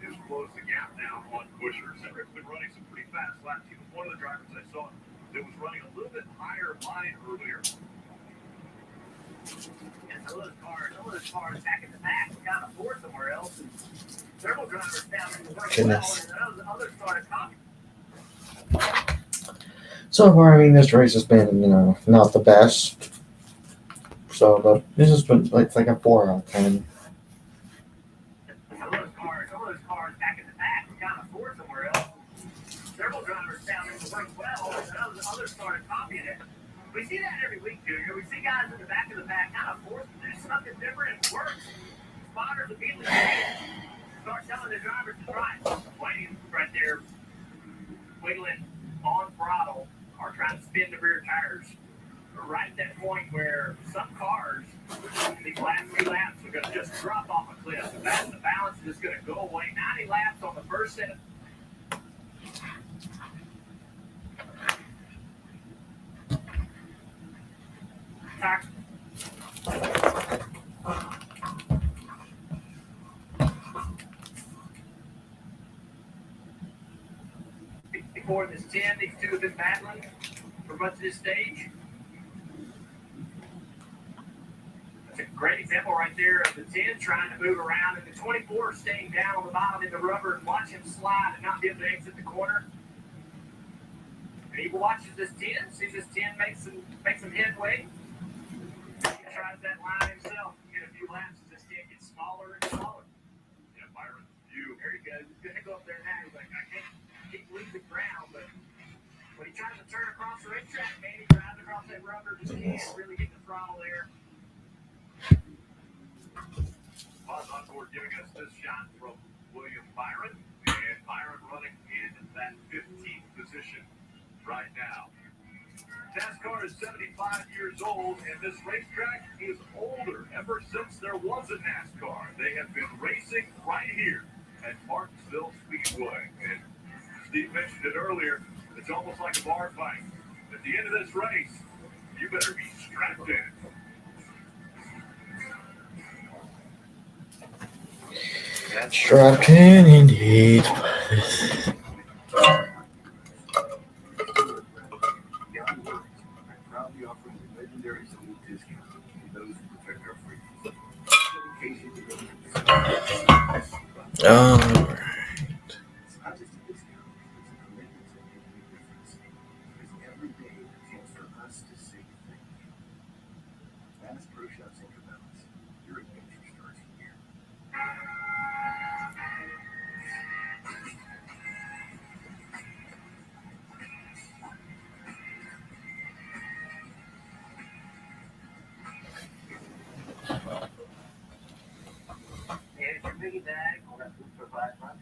has closed the gap now on Buescher. Cindric's been running some pretty fast laps. He was one of the drivers I saw that was running a little bit higher line earlier. And some of those cars back in the back were kind of forward somewhere else. And several drivers down in the work well, and others started talking. So far, I mean, this race has been, not the best. So, but this has been like a 4 out of 10. Some of those cars back in the back were kind of forward somewhere else. Several drivers down in the work well, and others started copying it. We see that every week, Junior. We see guys in the back of the pack kind of forced to do something different and it works. Spotters immediately start telling the drivers to try it. Waiting right there, wiggling on throttle, or trying to spin the rear tires. right at that point where some cars, these last 3 laps, are going to just drop off a cliff. The balance is just going to go away. 90 laps on the first set of tires. Before this 10, these two have been battling for much of this stage. That's a great example right there of the 10 trying to move around and the 24 staying down on the bottom in the rubber and watch him slide and not be able to exit the corner. And he watches this 10, sees this 10 make some headway. He tries that line himself. Get a few laps as this 10 gets smaller and smaller. Yeah, Byron, there he goes. He's going to go up there now. He's like, I can't keep losing ground, but when he tries to turn across the racetrack, man, he drives across that rubber, just can't really get the throttle there. Buzz on board giving us this shot from William Byron, and Byron running in that 15th position right now. NASCAR is 75 years old, and this racetrack is older. Ever since there was a NASCAR, they have been racing right here at Martinsville Speedway. And Steve mentioned it earlier, it's almost like a bar fight. At the end of this race, you better be strapped in. Strapped in indeed. Proudly offering the legendary salute discount to those who protect our freedoms. All right. It's not just a discount, it's a commitment to making a difference. Because every day is a chance for us to say thank you. Bass Pro Shops and Cabela's, your adventure starts here. Here's your biggie bag. All that food for $5.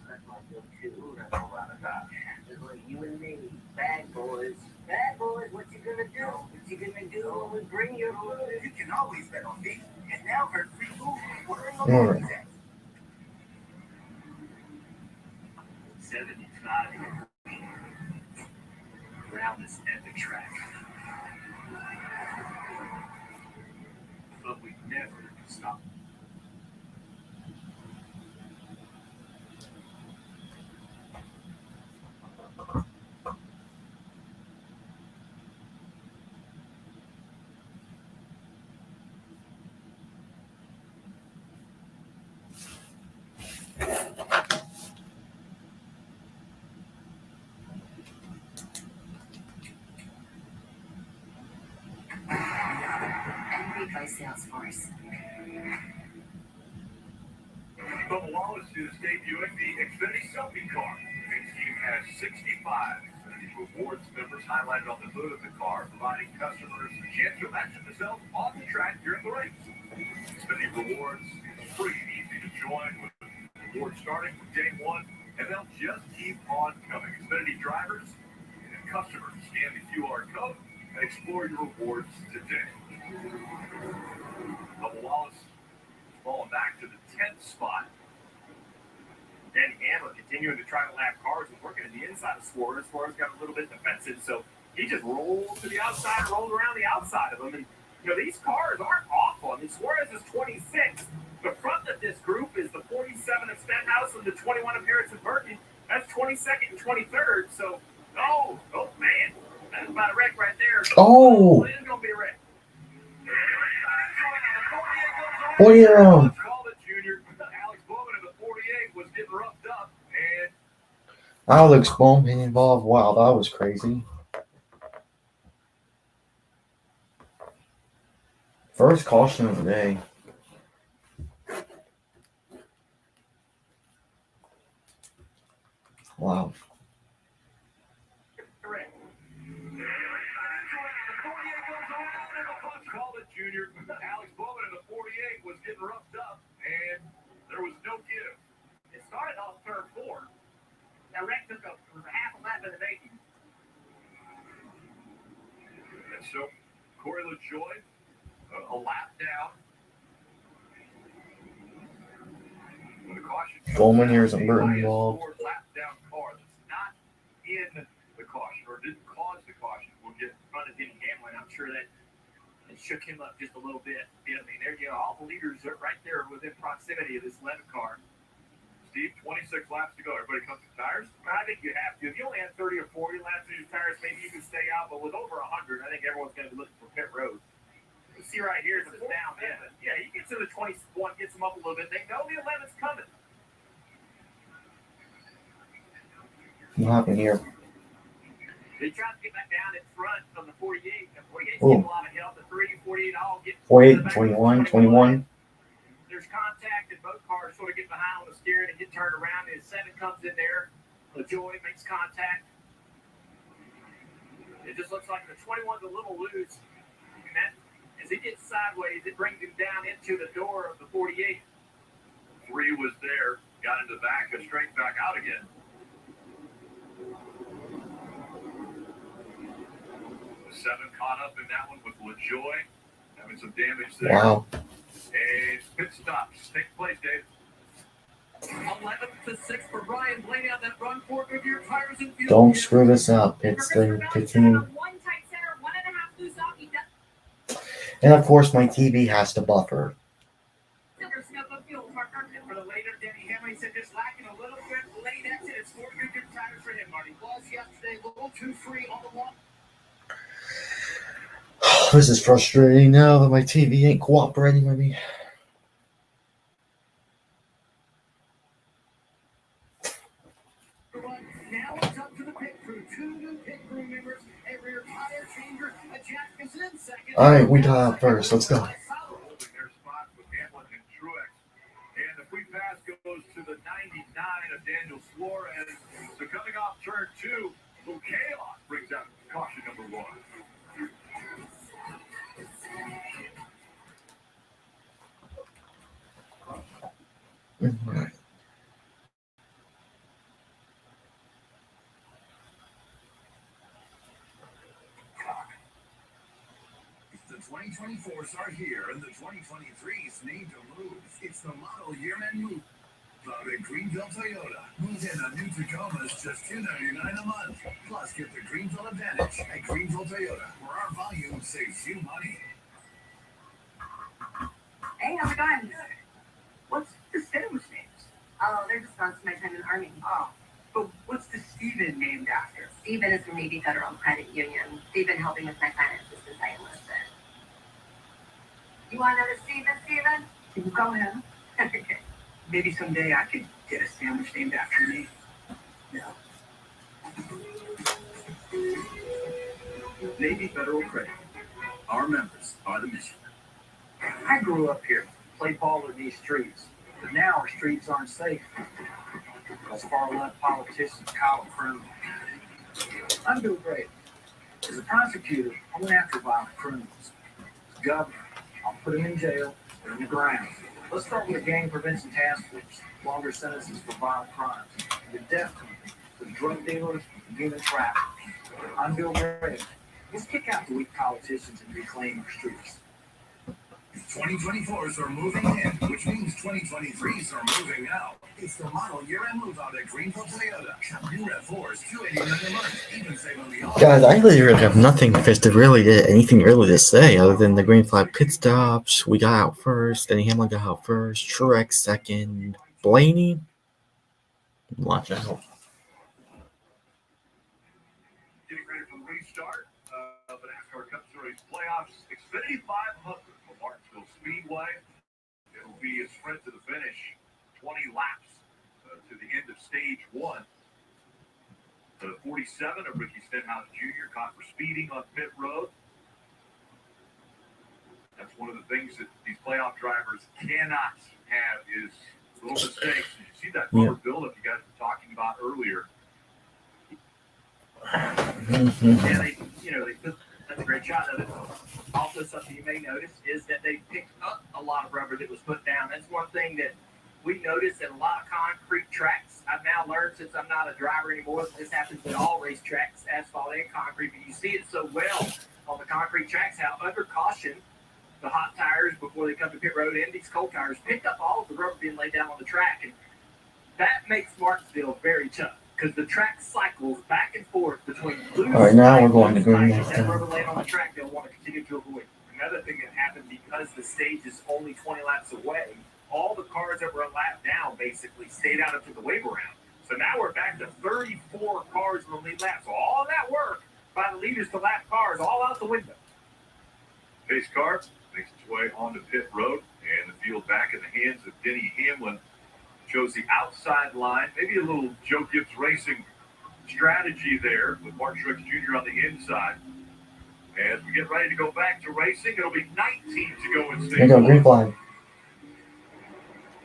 That's my go-to. That's a lot of that. Just like you and me, bad boys. Bad boys, what you gonna do? What you gonna do when we bring your food? You can always bet on me. And now for free food, ordering a All right. Morgan's Act. 75 around this epic track. But we never stop. And by Salesforce. Bubba Wallace is debuting the Xfinity selfie car. His team has 65 Xfinity Rewards members highlighted on the hood of the car, providing customers a chance to imagine themselves on the track during the race. Xfinity Rewards is free and easy to join, with rewards starting from day one, and they'll just keep on coming. Xfinity drivers and customers scan the QR code and explore your rewards today. Bubba Wallace falling back to the 10th spot. Danny Hamlin continuing to try to lap cars and working in the inside of Suarez. Suarez got a little bit defensive, so he just rolled to the outside, rolled around the outside of him. And, these cars aren't awful. I mean, Suarez is 26. The front of this group is the 47 of Stenhouse and the 21 of Harrison Burton. That's 22nd and 23rd. So, oh, man. That's about a wreck right there. Oh. It is going to be a wreck. Oh, yeah. Alex Bowman in the 48 was getting roughed up, and Alex Bowman involved. Wow, that was crazy. First caution of the day. Wow. correct. Called it, Junior. Alex Bowman in the 48 was getting roughed up, and there was no give. It started off third four. That wreck took half a lap in the making. And so, Corey LaJoy, a lap down. When the caution comes Bowman out, here isn't the Burton highest involved. scored lap down car that's not in the caution or didn't cause the caution will get in front of Denny Hamlin. I'm sure that it shook him up just a little bit. I mean, there you know, all the leaders are right there within proximity of this 11 car. Steve, 26 laps to go. Everybody comes to tires? I think you have to. If you only had 30 or 40 laps to your tires, maybe you can stay out. But with over 100, I think everyone's going to be looking for pit road. You see right here, it's down. Yeah, you get to the 21, gets them up a little bit. They know the 11's coming. What happened here? They try to get back down in front of the 48. The 48's Ooh. getting a lot of help. The 3, 48 all get 48, 21, 21. There's contact, and both cars sort of get behind on the steering and get turned around. And 7 comes in there. LaJoy makes contact. It just looks like the 21's a little loose. And that, as he gets sideways, it brings him down into the door of the 48. 3 was there, got into the back, and straight back out again. The 7 caught up in that one with LaJoy, having some damage there. Wow. And pit stops take place, Dave. 11-6 for Ryan Blaney on that run for Goodyear tires and fuel. Don't screw this up. It's the team. One tight center, 1.5 loose off. He does And of course, my TV has to buffer. silver snow of fuel partner. And for the later, Denny Hamlin said just lacking a little bit late exit. It's for Goodyear tires for him, Marty. Was yesterday a little too free on the wall. This is frustrating now that my TV ain't cooperating with me. Now it's up to the pit crew. 2 new pit crew members, a rear tire changer, a Jack is in second. All right, we got out first. Let's go. Holding their spots with Hamlin and Truex. And the free pass goes to the 99 of Daniel Suarez. So coming off turn 2, little chaos brings out caution number 1. The 2024s are here, and the 2023s need to move. It's the model year-end move. Found at Greenville Toyota. Move in a new Tacoma is just $299 a month. Plus, get the Greenville Advantage at Greenville Toyota, where our volume saves you money. Hey, how's it going? What's the sandwich names? Oh, they're just gone to my time in the Army. Oh, but what's the Steven named after? Stephen is from Navy Federal Credit Union. They've been helping with my finances since I enlisted. You want another Steven? Go ahead. Okay. Maybe someday I could get a sandwich named after me. No. Navy Federal Credit. Our members are the mission. I grew up here, played ball in these streets, but now our streets aren't safe because far-left politicians coddle criminals. I'm Bill Gray. As a prosecutor, I went after violent criminals. As governor, I'll put them in jail or in the ground. Let's start with the Gang Prevention Task Force, longer sentences for violent crimes, the death penalty for drug dealers and human traffickers. I'm Bill Gray. Let's kick out the weak politicians and reclaim our streets. 2024s are moving in, which means 2023s are moving out. It's the model year-end move out at Greenville Toyota. Shop new RAV4s, $289 a month. Even save on the Guys, I really have nothing anything really to say other than the green flag pit stops. We got out first. Denny Hamlin got out first. Truex second. Blaney, watch out. Getting ready for the restart of the NASCAR Cup Series playoffs. Xfinity 500 from Martinsville Speedway. It'll be a sprint to the finish. 20 laps to the end of stage 1. The 47 of Ricky Stenhouse Jr. caught for speeding on pit road. That's one of the things that these playoff drivers cannot have is little mistakes. Did you see that rubber buildup you guys were talking about earlier? Yeah, they put that's a great shot of it. Also, something you may notice is that they picked up a lot of rubber that was put down. That's one thing that we noticed at a lot of concrete tracks. I've now learned since I'm not a driver anymore that this happens at all racetracks, asphalt and concrete, but you see it so well on the concrete tracks how under caution the hot tires before they come to pit road and these cold tires picked up all of the rubber being laid down on the track. And that makes Martinsville very tough because the track cycles back and forth between loose. All right, now we're going to green tires next and time. rubber laying on the track they'll want to continue to avoid. Another thing that happened because the stage is only 20 laps away, all the cars that were a lap down basically stayed out up to the wave around. So now we're back to 34 cars in the lead lap. So all that work by the leaders to lap cars all out the window. Pace car makes its way onto pit road, and the field back in the hands of Denny Hamlin. Shows the outside line, maybe a little Joe Gibbs Racing strategy there with Mark Truex Jr. on the inside. As we get ready to go back to racing, it'll be 19 to go in There stage you go, one. green flag.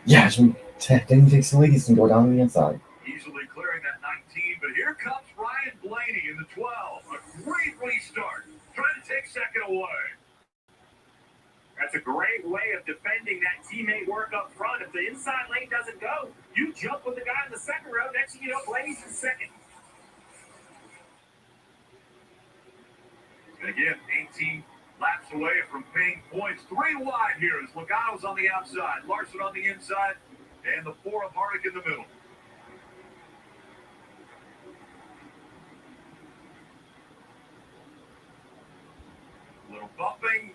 Yeah, Denny takes the lead and go down the inside. Easily clearing that 19, but here comes Ryan Blaney in the 12. A great restart, trying to take second away. That's a great way of defending that teammate work up front. If the inside lane doesn't go, you jump with the guy in the second row. Next thing you know, Blaney's in second. And again, 18 laps away from paying points. 3 wide here as Logano's on the outside, Larson on the inside, and the 4 of Harvick in the middle. A little bumping,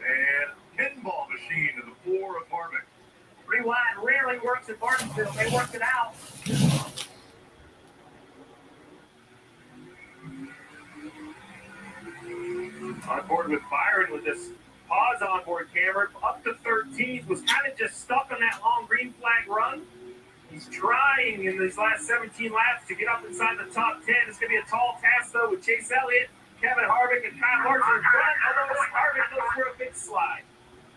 and pinball machine to the 4 of Harvick. 3 wide rarely works at Martinsville. They worked it out. On board with Byron with this pause onboard camera. Up to 13th. Was kind of just stuck on that long green flag run. He's trying in these last 17 laps to get up inside the top 10. It's going to be a tall task, though, with Chase Elliott, Kevin Harvick, and Kyle Larson in front. Although Harvick goes for a big slide.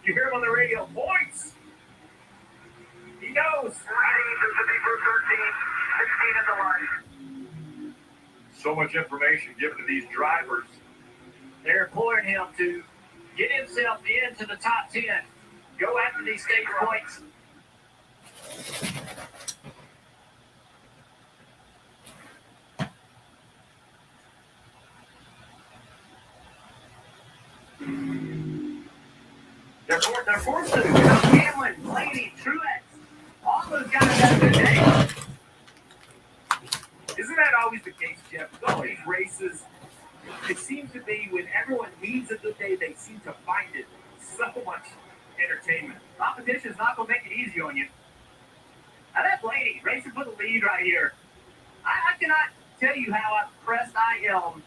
You hear him on the radio. Points! He goes. 13, 16 at the line. So much information given to these drivers. They're imploring him to get himself into the top 10. Go after these stage points. They're forced to. Hamlin, Blaney, Truex. All those guys have a good day. Isn't that always the case, Jeff? All these races, it seems to be when everyone needs a good day, they seem to find it so much entertainment. Competition is not going to make it easy on you. Now that Blaney racing for the lead right here. I cannot tell you how impressed I am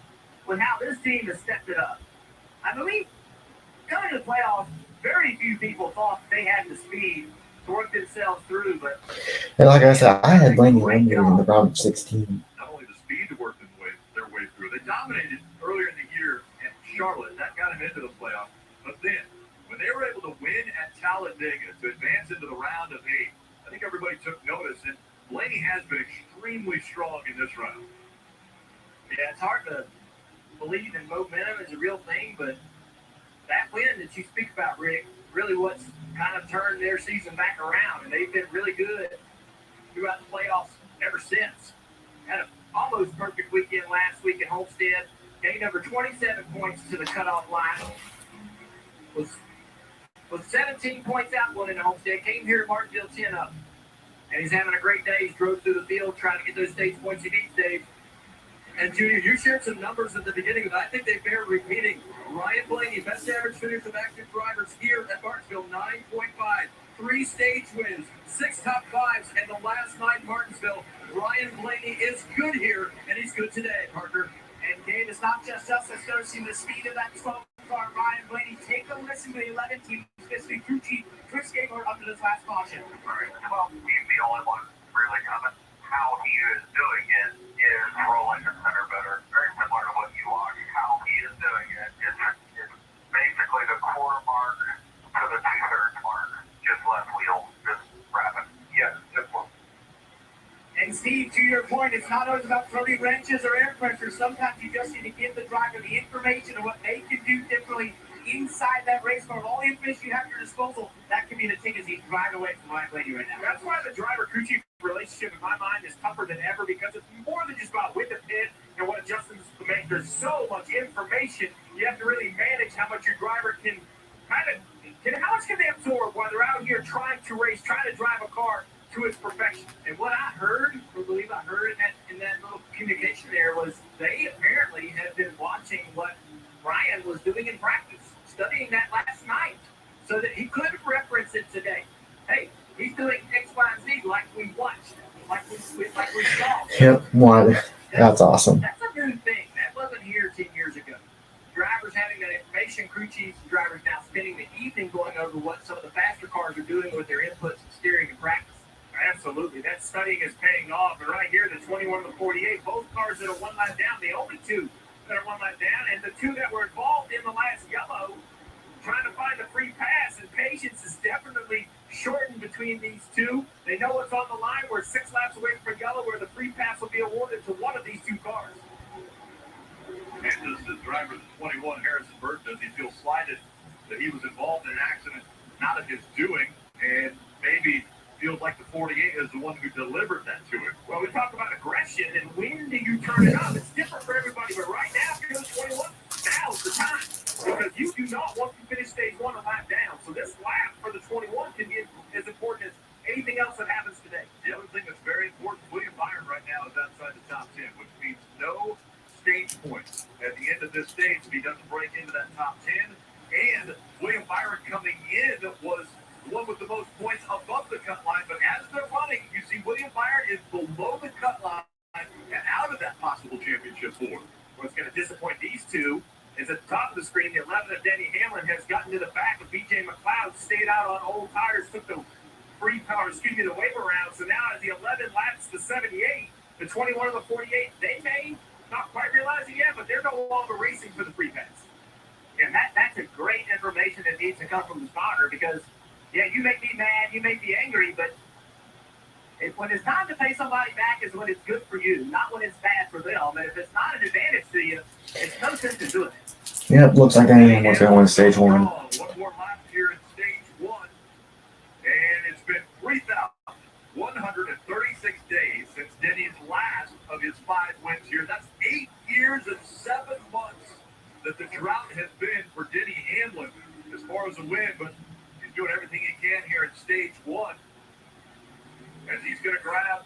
with how this team has stepped it up. I believe coming to the playoffs, very few people thought they had the speed to work themselves through, but And like I said, I had Blaney eliminated in the round of 16. Not only the speed to work their way through, they dominated earlier in the year at Charlotte. That got them into the playoffs. But then, when they were able to win at Talladega to advance into the round of 8, I think everybody took notice, and Blaney has been extremely strong in this round. yeah, it's hard to believe in momentum is a real thing, but that win that you speak about, Rick, really what's kind of turned their season back around, and they've been really good throughout the playoffs ever since. Had an almost perfect weekend last week at Homestead. Gained over 27 points to the cutoff line. Was 17 points out going into Homestead. Came here to Martinsville 10 up. And he's having a great day. He's drove through the field trying to get those stage points he needs, Dave. And Junior, you shared some numbers at the beginning, but I think they bear repeating. Ryan Blaney, best average finish of active drivers here at Martinsville, 9.5. 3 stage wins, 6 top 5s, and the last 9 Martinsville. Ryan Blaney is good here, and he's good today, partner. And Dave, it's not just us that's noticing the speed of that 12 car. Ryan Blaney, take a listen to the 11 teams, especially crew chief Chris Gabler up to this last caution. Right. Well, he's the only one really coming. How he is doing it is rolling the center better. Very similar to what you watch. How he is doing it is basically the quarter mark to the 2/3 mark. Just left wheel, just rapid. Yes, just one. And Steve, to your point, it's not always about throwing wrenches or air pressure. Sometimes you just need to give the driver the information of what they can do differently inside that race car. All the information you have at your disposal, that can be the thing as he's driving away from Ryan Blaney right now. That's why the driver-crew chief relationship, in my mind, is tougher than ever because it's more than just about with the pit and what adjustments to make. There's so much information You have to really manage how much your driver can how much can they absorb while they're out here trying to race, trying to drive a car to its perfection. And what I heard, I believe I heard in that little communication there was they apparently had been watching what Ryan was doing in practice, studying that last night, so that he could reference it today. Hey, he's doing X, Y, and Z like we watched, like we saw. Yep, one. That's awesome. That's a new thing. That wasn't here 10 years ago. Drivers having that information, crew chiefs and drivers now spending the evening going over what some of the faster cars are doing with their inputs and steering and practice. Absolutely. That studying is paying off. And right here, the 21 and the 48, both cars that are one lap down, the only two that are one lap down, and the two that were involved in the last yellow, trying to find the free pass, and patience is definitely shortened between these two. They know what's on the line. We're 6 laps away from yellow, where the free pass will be awarded to one of these two cars. And does the driver, the 21, Harrison Burton, does he feel slighted that he was involved in an accident not of his doing, and maybe feels like the 48 is the one who delivered that to him? Well, we talk about aggression, and when do you turn it up? It's different for everybody, but right now, if you're the 21, now's the time. Because you do not want to finish stage 1 a lap down. So this lap for the 21 can be as important as anything else that happens today. The other thing that's very important, William Byron right now is outside the top 10, which means no stage points at the end of this stage if he doesn't break into that top 10. And William Byron coming in was the one with the most points above the cut line, but as they're running, you see William Byron is below the cut line and out of that possible championship four. What's going to disappoint these two is at the top of the screen, the 11 of Denny Hamlin has gotten to the back of BJ McLeod, stayed out on old tires, took the the waiver round. So now as the 11 laps the 78, the 21 of the 48, they may not quite realize it yet, but they're no longer racing for the free pass. And that's a great information that needs to come from the spotter, because, yeah, you may be mad, you may be angry, but when it's time to pay somebody back is when it's good for you, not when it's bad for them. And if it's not an advantage to you, it's no sense in doing it. Yep, looks like anyone's going to win stage 1. One more lap here in stage 1. And it's been 3,136 days since Denny's last of his 5 wins here. That's 8 years and 7 months that the drought has been for Denny Hamlin as far as a win, but he's doing everything he can here in stage 1. As he's going to grab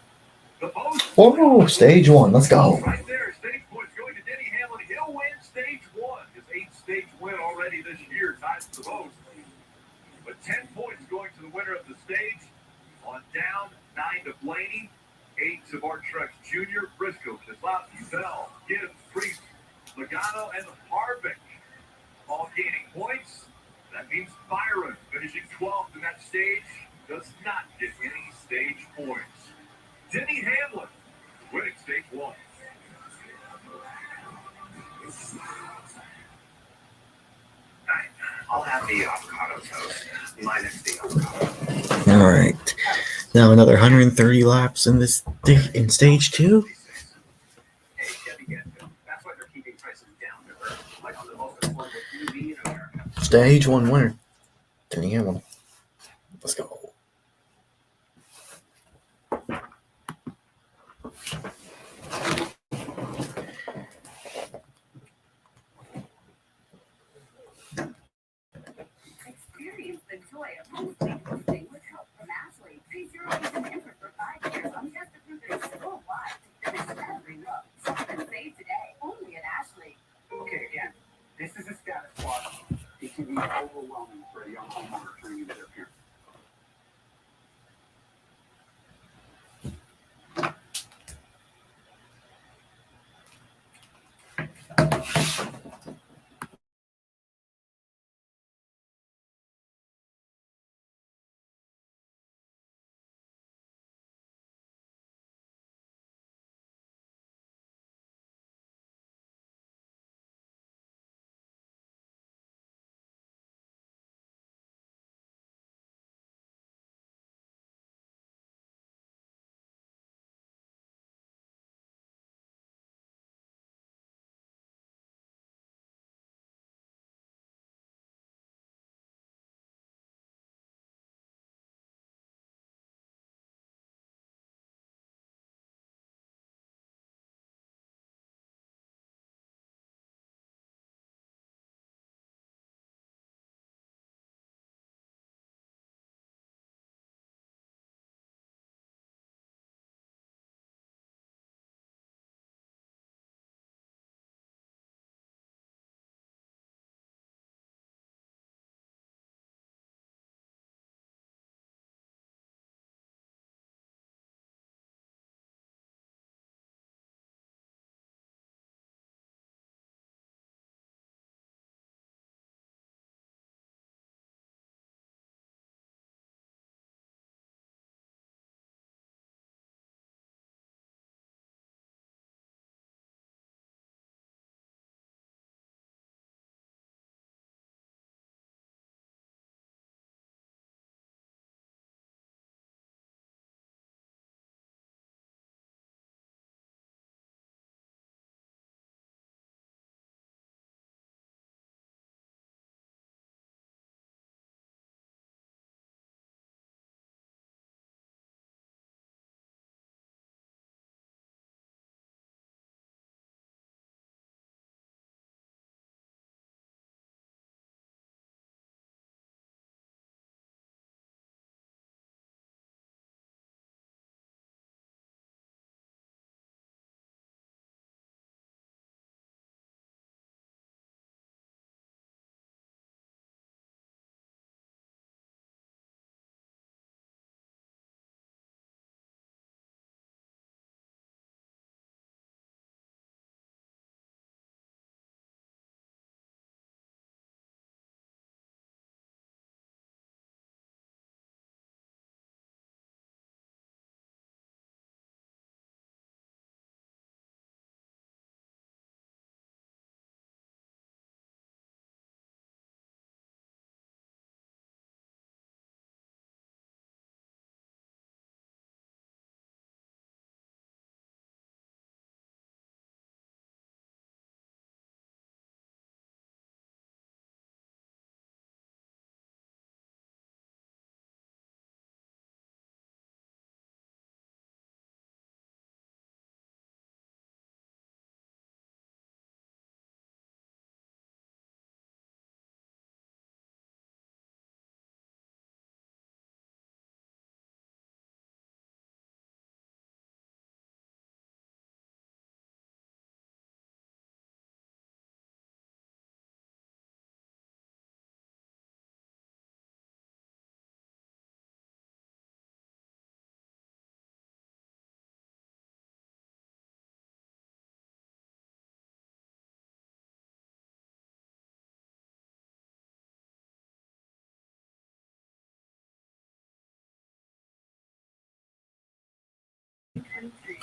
the most. Whoa, stage 1, let's go. Right there, stage points going to Denny Hamlin. He'll win stage 1. His 8th stage win already this year, ties the most. But 10 points going to the winner of the stage. On down, 9 to Blaney, 8 to Mark Truex Jr., Briscoe, Keselowski, Bell, Gibbs, Priest, Logano, and Harvick all gaining points. That means Byron finishing 12th in that stage does not get any stage points. Denny Hamlin winning stage 1. I'll have the avocado toast minus the avocado. All right. Now another 130 laps in stage 2. Hey, Chevy gets it. That's why they're keeping prices down to earth, like on the most affordable UV in America. Stage 1 winner, Denny Hamlin. Let's go. Experience the joy of hosting with help from Ashley. Pay 0% interest for 5 years on just approved worldwide to finish every look. Shop and save today, only at Ashley. Okay, again, this is a status watch. It can be overwhelming for a young homeowner turning into their parents.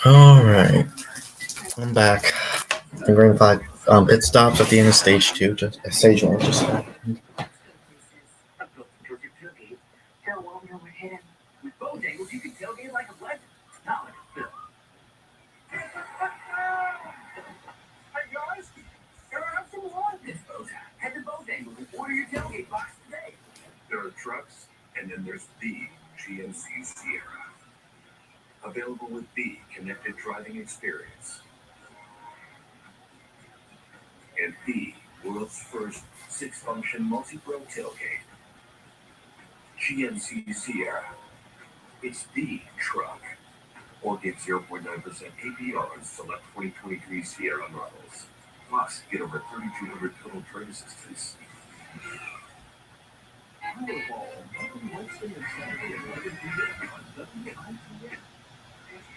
All right, I'm back. The green flag pit stops at the end of stage 2. Just stage 1 just happened. Phil Waldner would hit him. With Bojangles, you can tailgate like a legend, not like a Phil. Hey guys, can I have some lunch? It's Bojangles. Head to Bojangles and order your tailgate box today. There are trucks, and then there's the GMC Sierra. Available with the connected driving experience. And the world's first 6-function multi-pro tailgate. GMC Sierra. It's the truck. Or get 0.9% APR on select 2023 Sierra models. Plus, get over 3,200 total trade assistance.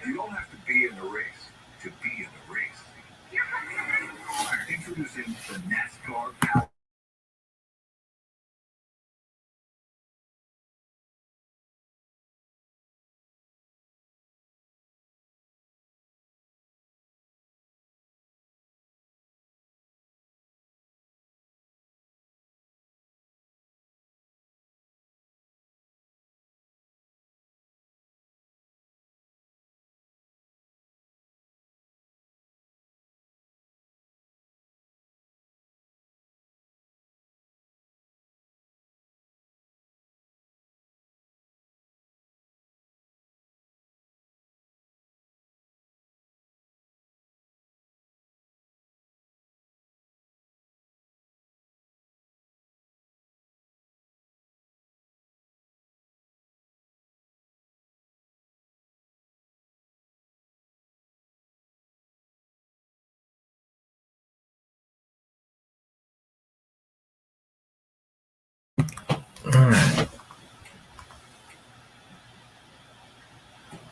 You don't have to be in the race to be in the race. Introducing the NASCAR Power. All right.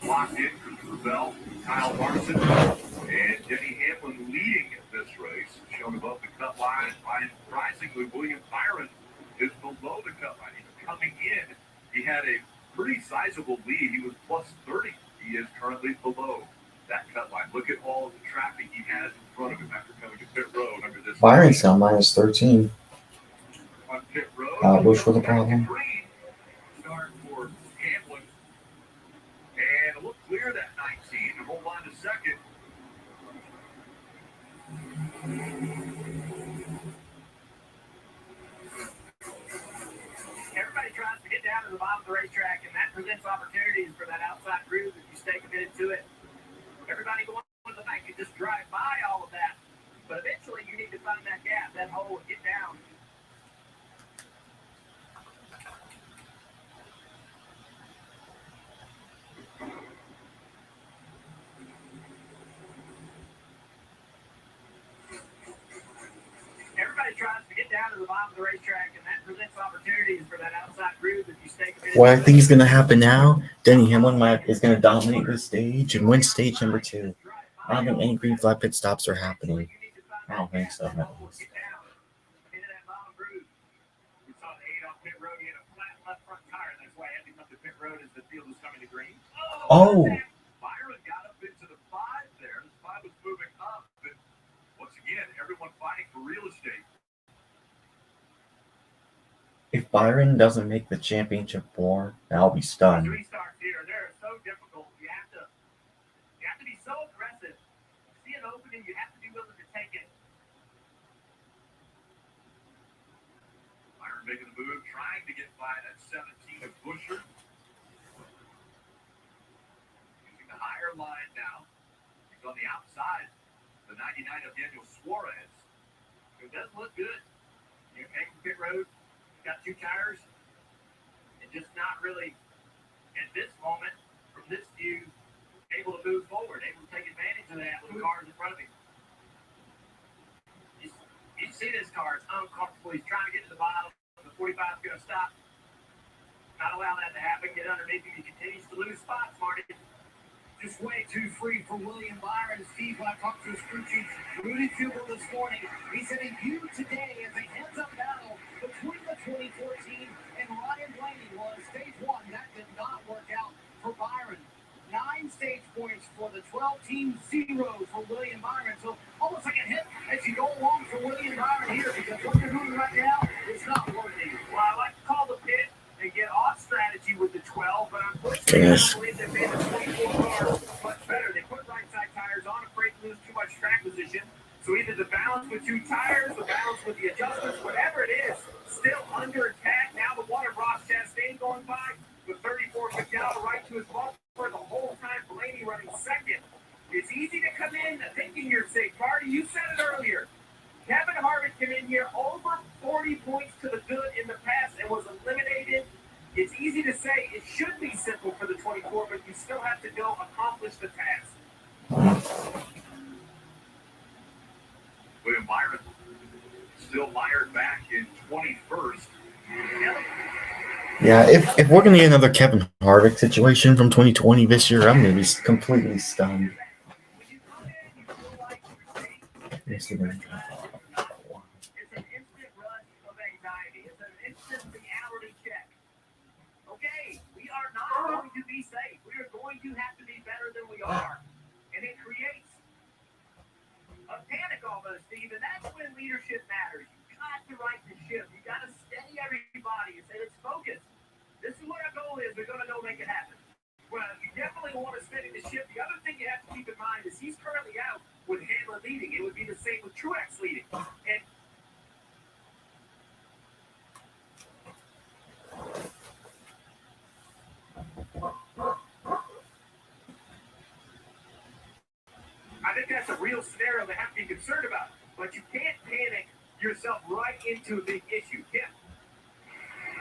Locked in for Bell, Kyle Larson, and Denny Hamlin leading this race, shown above the cut line. By surprisingly, William Byron is below the cut line. He's coming in. He had a pretty sizable lead. He was plus 30. He is currently below that cut line. Look at all of the traffic he has in front of him after coming to pit road under this. Byron's now minus 13. On pit road. Bush with a problem. Start for Hamlin. And look clear that 19 and hold on to second. Everybody tries to get down to the bottom of the racetrack, and that presents opportunities for that outside groove if you stay committed to it. Everybody going to the back, you just drive by all of that. But eventually you need to find that gap, that hole, and get down. Everybody tries to get down to the bottom of the racetrack, and that presents opportunities for that outside groove if you stay committed. What I think is going to happen now, Denny Hamlin is going to dominate this stage and win stage number 2. I don't think any green flag pit stops are happening. I don't think so. No. Oh, Byron got up into the 5 there. The 5 was moving up. And once again, everyone fighting for real estate. if Byron doesn't make the championship 4, I'll be stunned. 3 starts here, they're so difficult. You have to be so aggressive. See an opening, you have to be willing to take it. Byron making the move, trying to get by that 17 of Busher. Using the higher line now. He's on the outside. The 99 of Daniel Suarez. It does look good. You came from pit road, got 2 tires, and just not really, at this moment, from this view, able to move forward, able to take advantage of that with the cars in front of him. You see this car, it's uncomfortable. He's trying to get to the bottom. The 45 is going to stop. Not allow that to happen. Get underneath him. He continues to lose spots, Marty. Just way too free for William Byron. Steve, when I talked to his crew chief, Rudy Kubel this morning, he said he viewed today as a heads-up battle between the 2014 and Ryan Blaney was stage 1. That did not work out for Byron. 9 stage points for the 12-team zeros for William Byron. So almost like a hit as you go along for William Byron here, because what they're doing right now is not working. Well, I like to call the pit and get off strategy with the 12, but unfortunately, I don't believe they made the 24 car much better. They put right side tires on, afraid to lose too much track position. So either the balance with two tires, the balance with the adjustments, whatever it is, still under attack. Now the one of Ross Chastain going by with 34 McDowell right to his bumper the whole time. Blaney running second. It's easy to come in thinking you're safe. Marty, you said it earlier. Kevin Harvick came in here over 40 points to the good in the past and was eliminated. It's easy to say it should be simple for the 24, but you still have to go accomplish the task. William Byron still mired back in 21st. Yeah, if we're gonna get another Kevin Harvick situation from 2020 this year, I'm gonna be completely stunned. It's an instant rush of anxiety. It's an instant reality check. Okay, we are not going to be safe. We are going to have to be better than we are. And it creates a panic almost, Steve, and that's when leadership matters. You got to right the ship. You got to steady everybody and say, let's focus. This is what our goal is. We're going to go make it happen. Well, you definitely want to steady the ship. The other thing you have to keep in mind is he's currently out with Hamlin leading. It would be the same with Truex leading. And I think that's a real scenario they have to be concerned about. But you can't panic yourself right into a big issue. Yeah.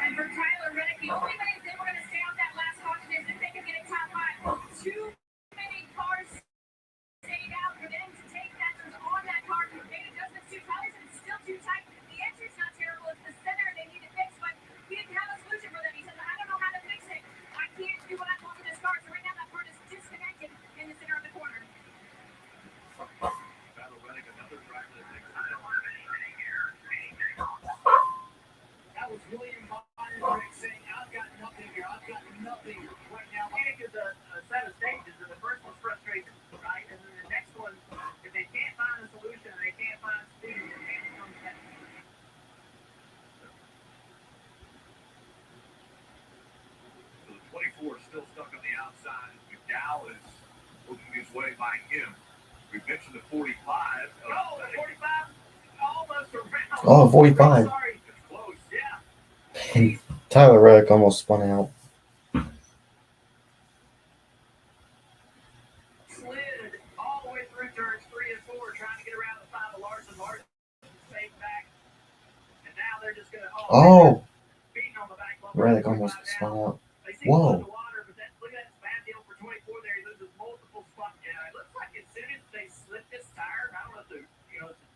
And for Tyler Reddick, the only way they were going to stay out that last caution is if they could get a top five. Too many cars stayed out for them to take actions on that car. Made adjustments to tires, and it's still too tight. The engine's not terrible. It's the center they need to fix, but he didn't have a solution for them. He said, I don't know how to fix it. I can't do what I want with this car. So right now that part is disconnected in the center of the corner. Tyler Reddick, another driver that takes time. That was William Byron saying, I've got nothing here. I've got nothing right now. Panic is a set of stages, and the first one's frustration, right? And then the next one, if they can't find a solution and they can't find speed, the panic comes back. So the 24 is still stuck on the outside. McDowell is working his way by him. We mentioned the 45. Oh, the 45, almost around. Oh, 45. Sorry. It's close. Yeah. And Tyler Reddick almost spun out. Slid all the way through turns 3 and 4, trying to get around the final Larson. Larson stayed back. And now they're just going to, Oh, beating on the back bumper. Reddick almost spun out. They see Whoa. the water, but then look at that bad deal for 24 there. He loses multiple spots. Yeah, it looks like as soon as they slip this tire, I don't know if the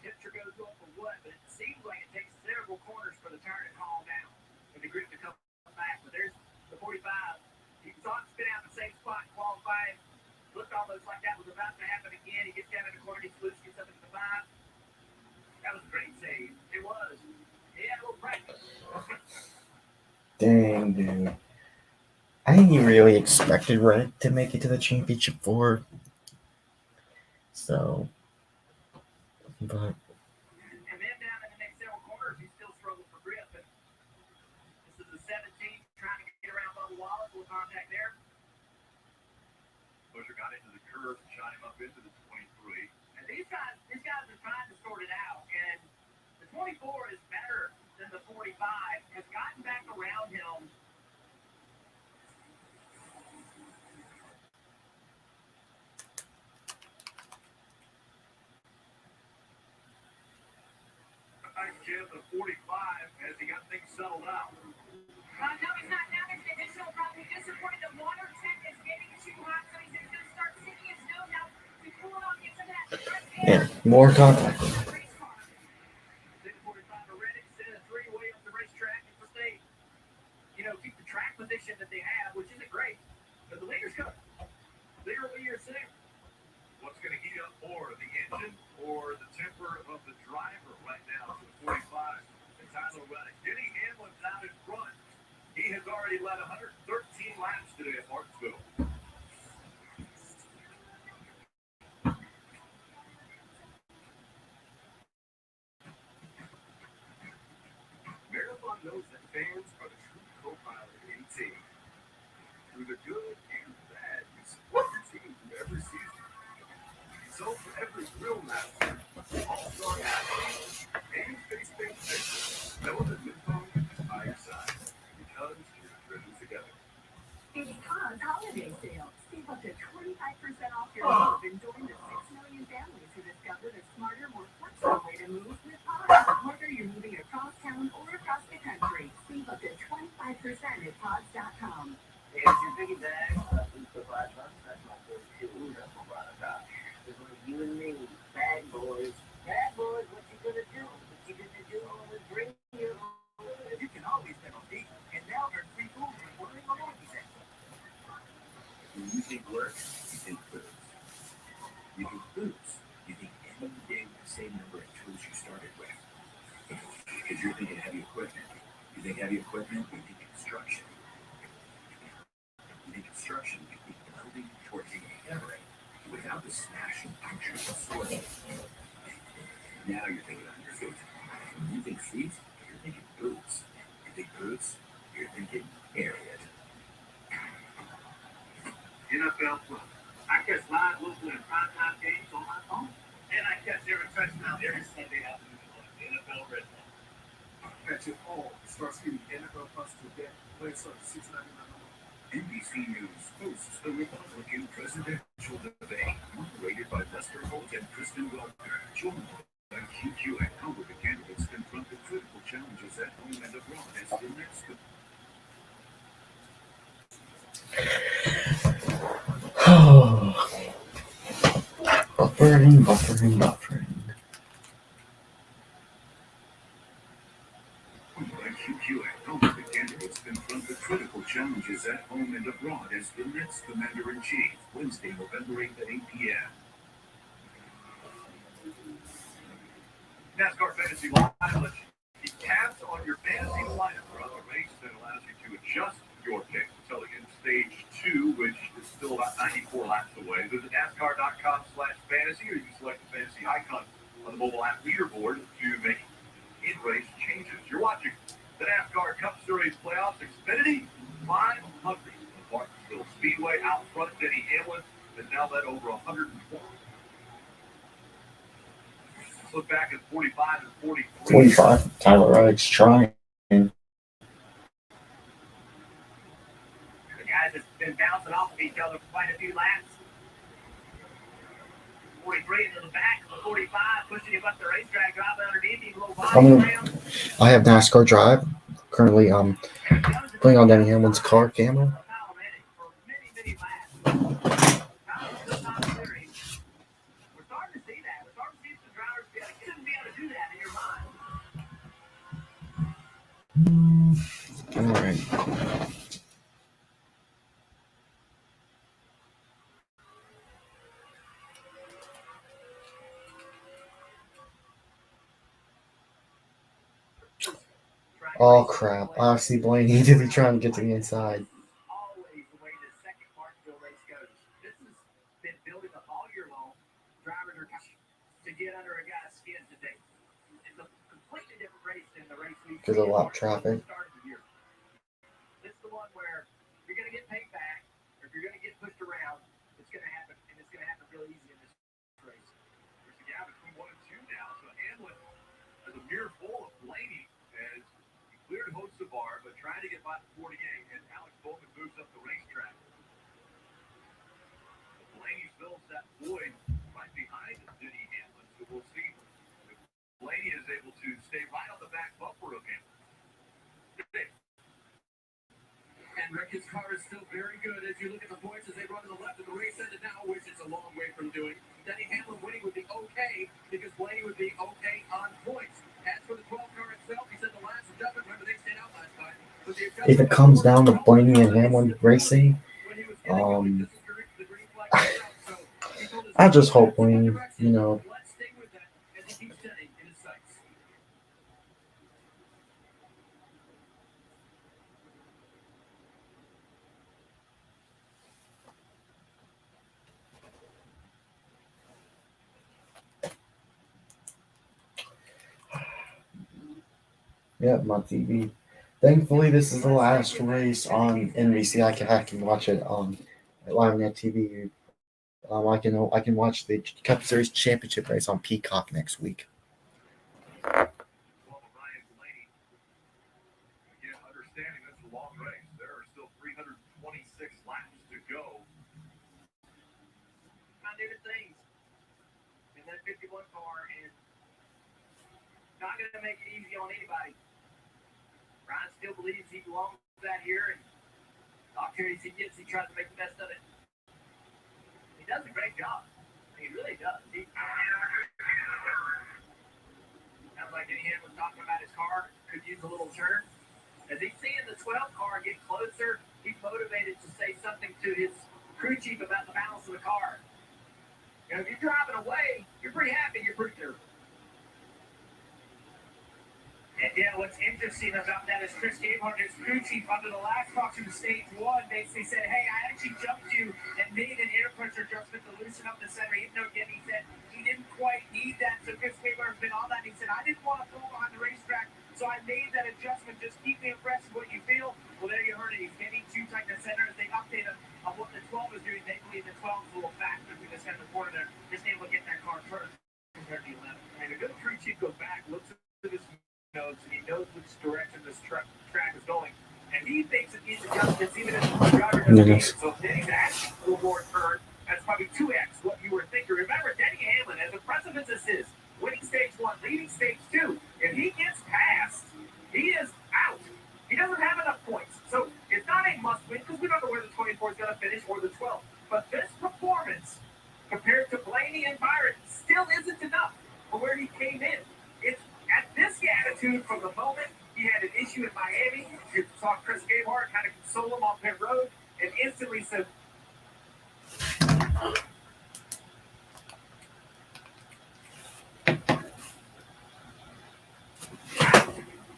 temperature goes up or what, but it seems like it takes several corners for the tire to calm down and the grip to come back. But there's the 45. You saw it spin out in the same spot, qualifying. Looked almost like that was about to happen again. He gets down in the corner, gets loose, gets up into the 5. That was a great save. It was. He had a little practice. Dang, dude. I think he really expected Reddick to make it to the championship 4. So, but And then down in the next several corners, he still struggled for grip. But this is a 17 trying to get around Bubba Wallace with contact there. Busher got into the curve and shot him up into the 23. And these guys are trying to sort it out. And the 24 is better than the 45. Has gotten back around him. Jim, the 45, as he got things settled out. No, he's not. Now there's an additional problem. He just reported the water temp is getting too hot, so he's going to start sitting his nose now to cool it off, get some of that. yeah, more contact. 45 to Reddick, send a 3 away up the racetrack and for state. Keep the track position that they have, which isn't great. But the leader's coming. Leader soon. What's going to heat up more, the engine or the temper of the driver right now for the 45? And Tyler Reddick. Denny Hamlin's out in front. He has already led 113 laps today at Martinsville. that fans are the true co-pilot of any team. Through the good and the bad, you support your team through every season. So for every real master, all-star athlete, and face-to-face victor, know that Midphone is by your side because you're driven together. It's Todd's holiday sale. Save up to 25% off your move and join the 6 million families who discovered a smarter, more flexible way to move with Todd. Whether you're moving across town or across the country, save up to 25% at Tods.com. If you're big bag, $3 to $5, that's my go-to. That's my product. It's like you and me, bad boys. Bad boys, what you gonna do? What you gonna do is bring your own. You can always bet on me, and now earn free food when ordering a Loyalty Set. When you think work, you think boots. You think boots, you think any day with the same number of tools you started with. Because you're thinking heavy equipment. You think heavy equipment, you think construction. You think construction, you think building or thinking hammering without the smash and puncture of soil. Now you're thinking on your feet. When you think feet, you're thinking boots. You think boots, you're thinking Harriet. NFL Plus. I catch live local and primetime games on my phone. And I catch every touchdown every Sunday afternoon on the NFL Red Zone. Catch it all. Start streaming NFL Plus today. Play starts $6.99. NBC News hosts the Republican presidential debate, moderated by Lester Holt and Kristen Welker. Join by QQ and how the candidates confront the critical challenges at home and abroad as the next. Buffering. By QQ and how the candidates confront the critical challenges at home and abroad as the next Commander-in-Chief, Wednesday, November 8th at 8 p.m. NASCAR Fantasy Live lets you keep tabs on your fantasy lineup throughout the race that allows you to adjust your picks until again stage 2, which is still about 94 laps away. Visit NASCAR.com/fantasy, or you can select the fantasy icon on the mobile app leaderboard to make in-race changes. You're watching the NASCAR Cup Series playoffs. Xfinity 500 of Martinsville Speedway out front. Denny Hamlin has now led over 104. Let's look back at 45 and 43. 45. Tyler Reddick's trying. The guys have been bouncing off of each other for quite a few laps. 43 into the back of the 45, pushing him up the racetrack, driving underneath him, a little body slam. I have NASCAR Drive. Currently, putting on Danny Hamlin's car camera. For many laps. We're starting to see that. We're starting to see some drivers shouldn't be able to do that in your mind. All right. Oh crap! I see Blaney to be trying to get to the inside. Always the way the second Martinsville race goes. This has been building up all year long. Drivers are to get under a guy's skin today. It's a completely different race than the race we There's a lot of traffic. started the year. This is the one where you're going to get paid back, or if you're going to get pushed around, it's going to happen, and it's going to happen real easy in this race. There's a gap between 1 and 2 now. So Hamlin has a mirror full of Blaney as he cleared Host Savar, but trying to get by the 48, and Alex Bowman moves up the racetrack. Blaney fills that void right behind Denny Hamlin, so we'll see if Blaney is able to stay right on the back bumper of Hamlin. And Ricketts' car is still very good as you look at the points as they run to the left of the race ended now, which it's a long way from doing. Denny Hamlin winning would be okay because Blaney would be okay on points. As for the 12 car itself, he said the last adjustment, remember they stayed out last time. But the adjustment If it comes down to Blaney and Hamlin racing, I just hope Blaney, let's stay with that as he keeps setting in his sights. yeah, my TV Thankfully, this is the last race on NBC. I can watch it live on TV. I can watch the Cup Series championship race on Peacock next week. Well, Ryan Blaney, again, understanding this is a long race. There are still 326 laps to go. I did things in that 51 car and not going to make it easy on anybody. Ryan still believes he belongs out here, and the opportunities he gets, he tries to make the best of it. He does a great job. He really does. Sounds like Eddie Ham was talking about his car, could use a little turn. As he's seeing the 12 car get closer, he's motivated to say something to his crew chief about the balance of the car. You know, if you're driving away, you're pretty happy, you're pretty nervous. And yeah, what's interesting about that is Chris Gabehart, his crew chief, under the last caution of stage one, basically said, hey, I actually jumped you and made an air pressure adjustment to loosen up the center. Even though, again, he said he didn't quite need that. So Chris Gabehart's been on that. He said, I didn't want to pull behind the racetrack, so I made that adjustment. Just keep me abreast of what you feel. Well, there you heard it. He's getting too tight in the center. As they update him on what the 12 is doing, they believe the 12 is a little faster through this kind of corner there. Just able to get that car first compared to the 11. And a good crew chief goes back, looks at his notes, and he knows which direction this track is going. And he thinks that these adjustments, even if the driver doesn't need it. So if Denny's adding a little more turn, that's probably 2x what you were thinking. Remember, Denny Hamlin, as impressive as this is, winning stage one, leading stage two, if he gets past, he is out. He doesn't have enough points. So it's not a must win because we don't know where the 24 is going to finish or the 12. But this performance, compared to Blaney and Byron, still isn't enough for where he came in. It's at this attitude from the moment he had an issue in Miami. You saw Chris Gabehart kind of console him on pit road and instantly said,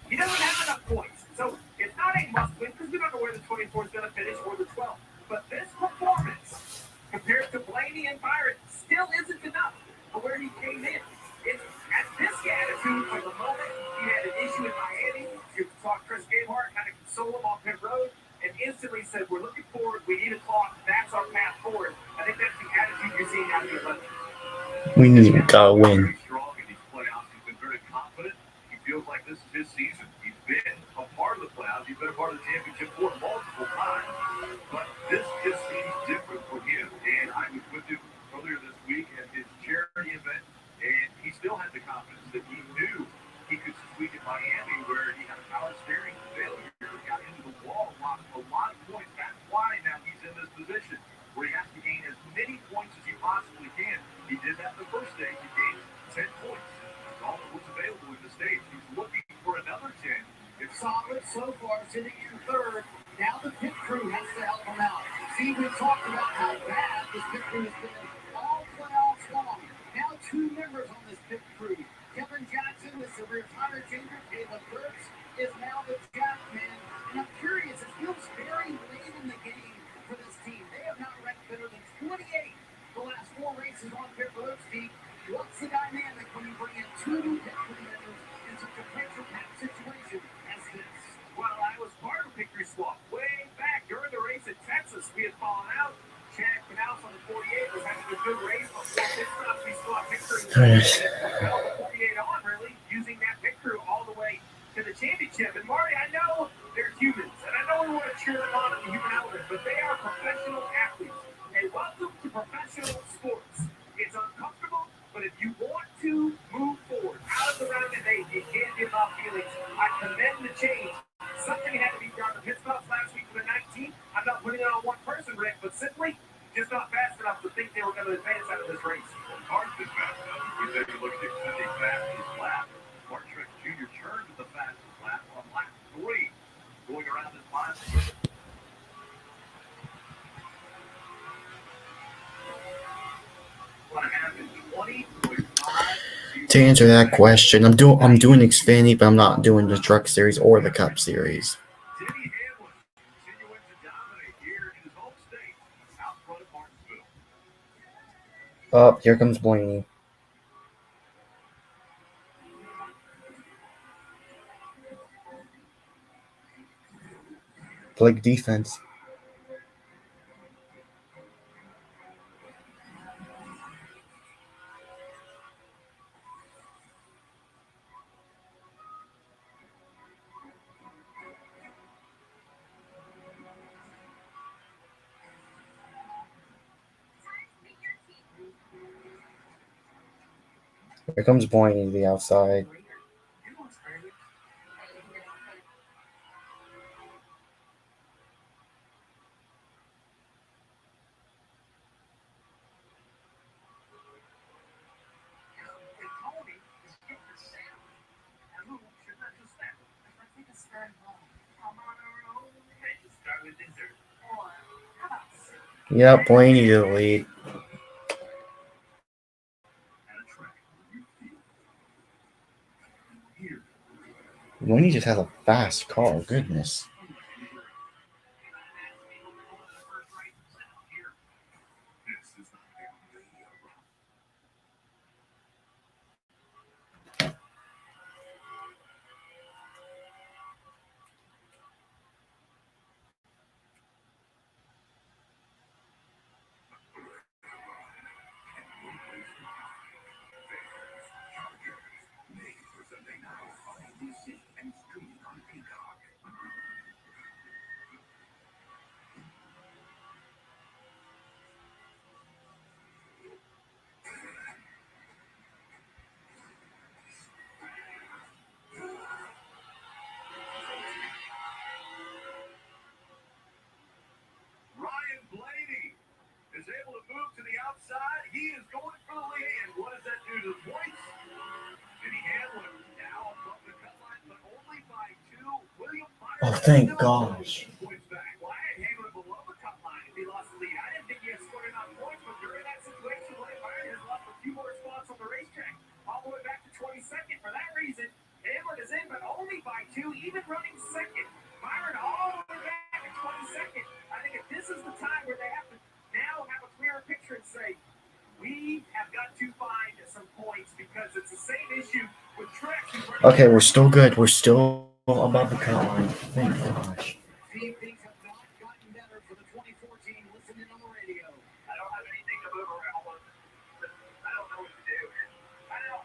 he doesn't have enough points. So it's not a must win because we don't know where the 24 is going to finish or the 12. But this performance, compared to Blaney and Byron, still isn't enough for where he came in. It's at this attitude from the moment he had an issue in Miami. You saw Chris Gabehart kind of console him on pit road and instantly said, we're looking forward. We need a clock. That's our path forward. I think that's the attitude you're seeing out of the 11. We need to win. Very strong in these playoffs. He's been very confident. He feels like this is his season. He's been a part of the playoffs. He's been a part of the championship for multiple times. But this just seems different for him. And I was with him earlier this week at his charity event, and he still had the confidence that he knew he could succeed in Miami, where he had a power steering failure, got into the wall, lost a lot of points. That's why now he's in this position where he has to gain as many points as he possibly can. He did that the first stage. He gained 10 points. That's all that was available in the stage. He's looking for another 10. It's solid so far, sitting in third. Now the pit crew has to help him out. See, we talked about how bad this pit crew has been all playoffs long. Now two members on this pit crew. Kevin Jackson is the rear tire changer. Caleb Burks is now the jack man. And I'm curious, it feels very late in the game for this team. They have not ranked better than 28 the last 4 races on pit road, Steve. What's the dynamic when you bring in two new pit crew members in such a pressure-packed situation as this? Well, I was part of a victory swap way back during the race at Texas. We had fallen out. Chad Knaus on the 48 was having a good race before pit stops. We swapped victory. Well, the 48 on, really, using that pit crew all the way to the championship. And Marty, I know they're humans, and I know we want to cheer them on at the human element, but they are professional athletes. Hey, welcome to professional sports. It's uncomfortable, but if you want to move forward out of the round of 8, you can't give up feelings. I commend the change. Something had to be done. The pit stops last week for the 19th. I'm not putting it on one person, Rick, but simply just not fast enough to think they were going to advance out of this race. Hard's been fast enough. We take a look at Xfinity fastest lap. Mark Truex Jr. turned with the fastest lap on lap 3, going around this line. To answer that question, I'm doing Xfinity, but I'm not doing the Truck Series or the Cup Series. Denny Hamlin continuing to dominate here in his home state, out front of Martinsville. Oh, here comes Blaney. Play defense. Here comes Blaney to the outside. Yep, Blaney to the lead. Blaney just has a fast car. Goodness. Ryan Blaney is able to move to the outside. He is going for the lead. And what does that do to the points? Did he handle it now above the cut line, but only by 2? William Myers. Oh, thank gosh. Points back. Well, I had Hamlin below the cut line if he lost the lead. I didn't think he had scored enough points, but during that situation, William Myers has lost a few more spots on the racetrack, all the way back to 22nd. For that reason, Hamlin is in, but only by 2, even running second. Myron all the way back to 22nd. I think if this is the time where they have to now have a clearer picture and say, we have got to find some points, because it's the same issue with Trex. Okay, we're still good. We're still above the cut line. Thank gosh. Team things have not gotten better for the 2014. Listen in on the radio. I don't have anything to move around with. I don't know what to do. I know.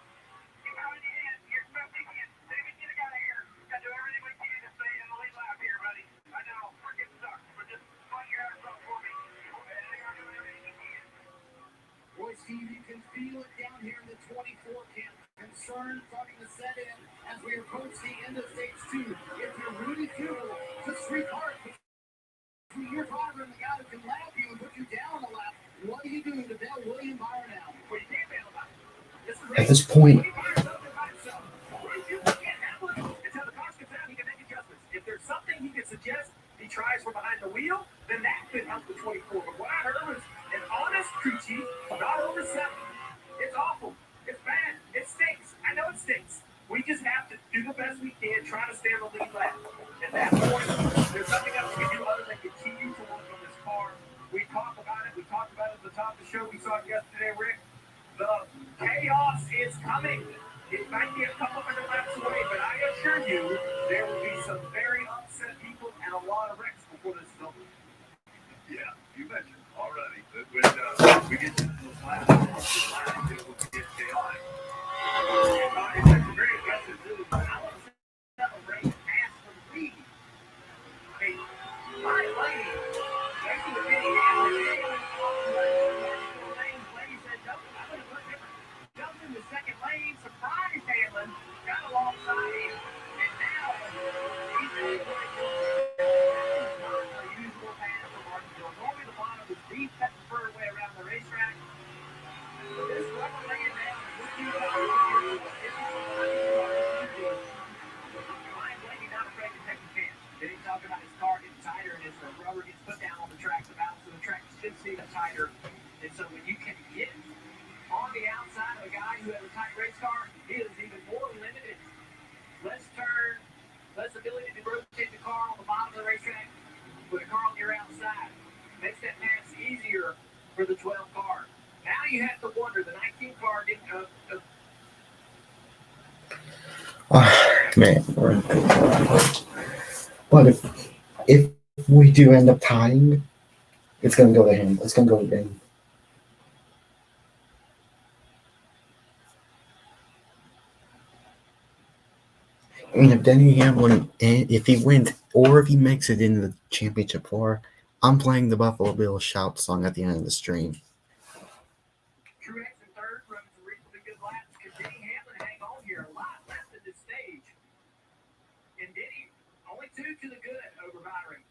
Keep going in. You're supposed to get. David, get a guy here. Got to do everything we can to stay in the lead lap here, buddy. I know. We're getting stuck. But just fight your ass off for me. They are doing everything they can. Boy, Steve, you can feel it down here in the 24 camp. Concern starting to set in as we approach the end of stage 2. If you're Rudy Fugle, just 3 cars between your driver and the guy who can lap you and put you down a lap, what do you do to bail William Byron out? Well, you can't bail him out. This is At this point, William Byron's up there by himself. Rudy Fugle can't handle it. Until the cars get down, he can make adjustments. If there's something he can suggest, he tries from behind the wheel, then that could help the 24. But what I heard was an honest crew chief, not over 7. It's awful. It's bad. It stinks. I know it stinks. We just have to do the best we can, try to stay on the lead lap. At that point, there's nothing else we can do other than continue to work on this car. We talked about it. We talked about it at the top of the show. We saw it yesterday, Rick. The chaos is coming. It might be a couple hundred laps away, but I assure you, there will be some very upset people and a lot of wrecks before this is over. Yeah, you mentioned already that when we get to those laps, it will get chaotic. It's a very aggressive move, but I want to celebrate past the lead. I mean, my lady, making the video, lady said, "Nope, I'm going to put different." Jumped in the second lane, surprised Hamlin, got alongside him, and now he's able to not a usual path for Martinsville. Normally the bottom is deep, that's the preferred way around the racetrack. This rubber laying down, this new Ryan Blaney not afraid to take a chance. Then he talked about his car getting tighter, and as the rubber gets put down on the track, the balance of the track should seem tighter. And so when you can get on the outside of a guy who has a tight race car, he is even more limited. Less turn, less ability to rotate the car on the bottom of the racetrack with a car on your outside. Makes that pass easier for the 12 car. Now you have to wonder, the 19 car didn't man, but if we do end up tying, it's going to go to him. It's going to go to Denny. And if Denny Hamlin, if he wins or if he makes it into the championship four, I'm playing the Buffalo Bills shout song at the end of the stream. Truex in third, running some reasonably good laps. Can Denny Hamlin hang on here? A lot left at this stage. And Denny, only two to the good over Byron.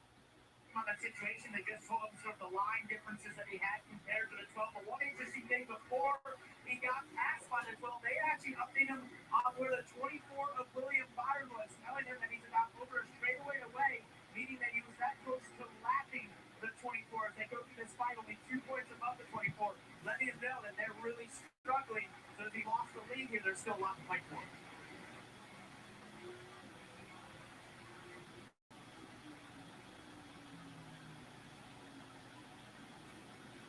On that situation, they just told him sort of the line differences that he had compared to the 12. But one interesting thing before he got passed by the 12, they actually updated him on where the 24 of William Byron was, telling him that he's about over a straightaway away, meaning that he was that close to lapping the 24 as they go through this fight, only 2 points above the 24, letting him know that they're really struggling. So if he lost the lead here, there's still a lot to fight for.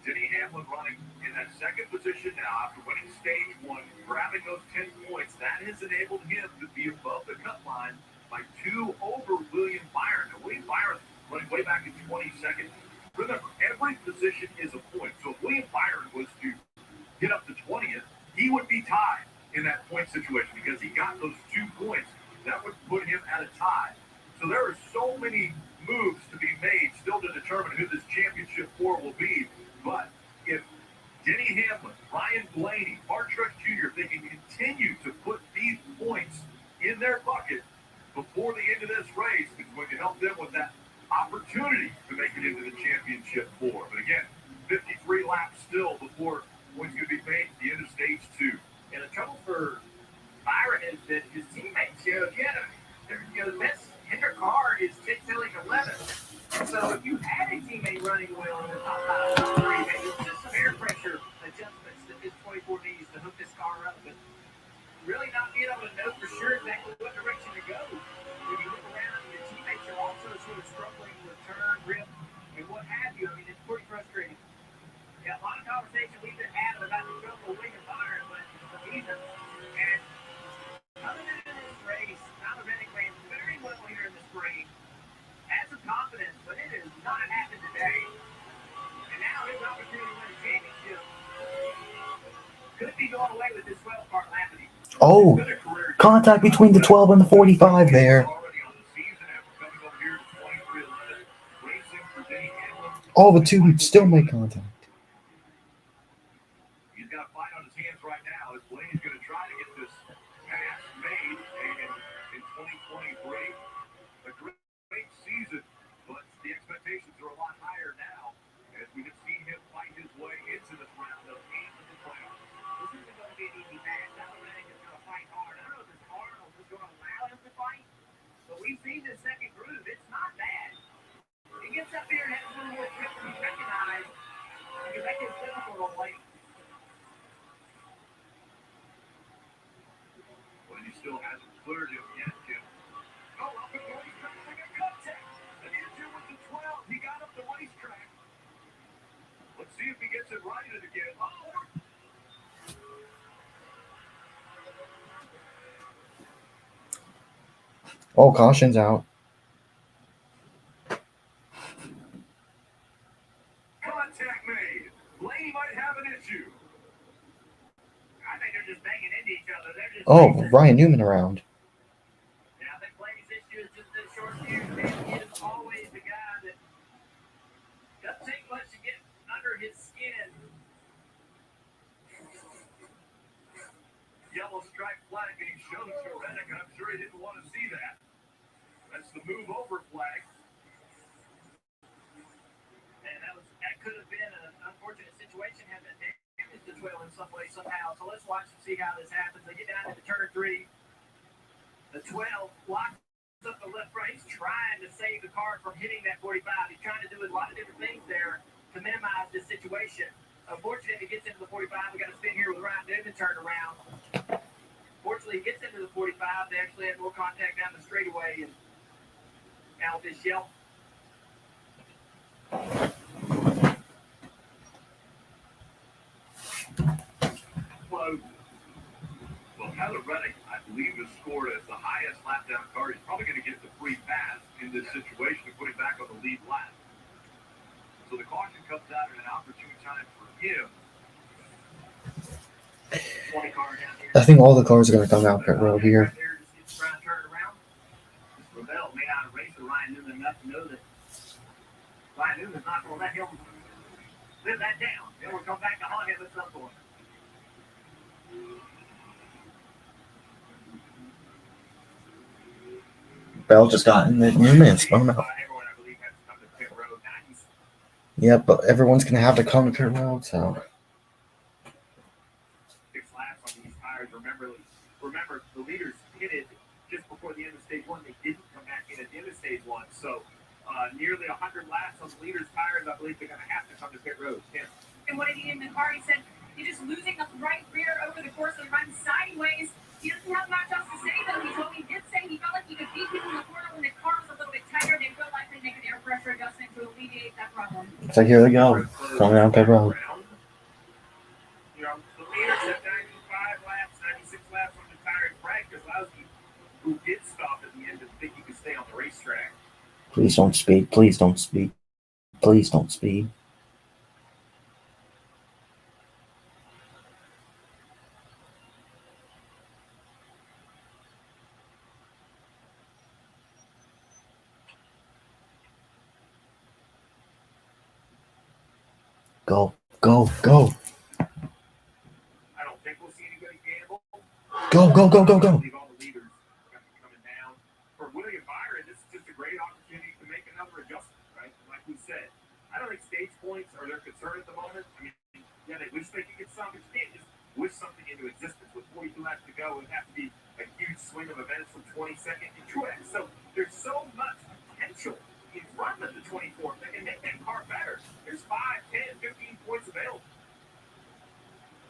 Denny Hamlin running in that second position now after winning stage one, grabbing those 10 points. That has enabled him to be above the cut line by 2 over William Byron. Now, William Byron running way back in 22nd. Remember, every position is a point. So if William Byron was to get up to 20th, he would be tied in that point situation because he got those 2 points. That would put him at a tie. So there are so many moves to be made still to determine who this championship four will be. But if Denny Hamlin, Ryan Blaney, Mark Truex Jr., they can continue to put these points in their bucket before the end of this race, it's going to help them with that opportunity to make it into the championship four. But again, 53 laps still before points going to be made at the end of stage 2. And the trouble for Byron is that his teammates, the best hitter car is Chip Filling 11. So if you had a teammate running well in the top 5, maybe it's just some air pressure adjustments that this 24 needs to hook this car up. But really not being able to know for sure exactly what direction to go. When you look around, your teammates are also sort of struggling with turn, grip, and what have you. I mean, it's pretty frustrating. Yeah, a lot of conversation we've been having about the trouble with William Byron, but he's and other than in this race, Tyler Reddick ran very well here in the spring. Had some confidence, but it has not happened today. And now his opportunity to win a championship could be going away with this 12 car lapping. Oh, contact between the 12 and the 45 there. All the two still make contact. He's got a fight on his hands right now as Blaney's going to try to get this pass made in 2023. A great season, but the expectations are a lot higher now as we have seen him fight his way into this round of 8 of the playoffs. This isn't going to be an easy match. Tyler Reddick is going to fight hard. I don't know if this Arnold is going to allow him to fight, but we've seen this second groove. It's not bad. He gets up here and has a little more grip than he's recognized because that gets difficult on late. But he still hasn't cleared him yet, Jim. Oh, up at the racetrack, we got contact. An injury with the 12. He got up the racetrack. Let's see if he gets it righted again. Oh, caution's out. Contact made. Blaney might have an issue. I think they're just banging into each other. They're just Oh, Ryan Newman around. Yeah, I think Blaney's issue is just this short fuse. He is always the guy that doesn't take much to get under his skin. Yellow stripe flag being shown to Reddick, and I'm sure he didn't want to see that. That's the move over flag. And that could have been an unfortunate situation had that damaged the 12 in some way, somehow. So let's watch and see how this happens. They get down into turn 3. The 12 blocks up the left front. He's trying to save the car from hitting that 45. He's trying to do a lot of different things there to minimize this situation. Unfortunately, he gets into the 45. We got to spin here with Ryan Newman turned around. Fortunately, he gets into the 45. They actually had more contact down the straightaway, and now with this yelp. Well, Tyler Reddick, I believe, is scored as the highest lap down car. He's probably going to get the free pass. in this situation to put him back on the lead lap. So the caution comes out at an opportune time for him. 20 car down here. I think all the cars are going to come out pit road here. Right there, just trying to turn it around. Ravel may not have raced with Ryan Newman enough to know that Ryan Newman's not going to let him live that down. Then we'll come back to haunt him at some point. Bell just got in the Newman and spun out. Everyone, I believe, has to come to pit road. Yeah, but everyone's going to have to come to pit road, so. 6 laps on these tires. Remember, the leaders pitted just before the end of stage 1. They didn't come back in at the end of stage 1. So nearly 100 laps on the leaders' tires. I believe they're going to have to come to pit road. Tim. And what did he in the car? He said you're just losing the right rear over the course of the run sideways. He doesn't have much else to say, though. He did say he felt like he could beat people in the corner when the car was a little bit tighter. They will likely make an air pressure adjustment to alleviate that problem. So here they go, coming down pit road. You know, the leaders have 95 laps, 96 laps on the tires. Brad Keselowski, who did stop at the end, didn't think he could stay on the racetrack. Please don't speed. Please don't speed. Please don't speed. Go, go, go. I don't think we'll see anybody gamble. Go, go, go, go, go. I believe all the leaders are going to be coming down. For William Byron, this is just a great opportunity to make another adjustment, right? Like we said, I don't think stage points are their concern at the moment. I mean, yeah, they wish they could get some, but you can't just wish something into existence. With 42 laps to go, it would have to be a huge swing of events from 22nd to Truex. So there's so much potential in front of the 24th that can make that car better. There's 5, 10, 15 points available.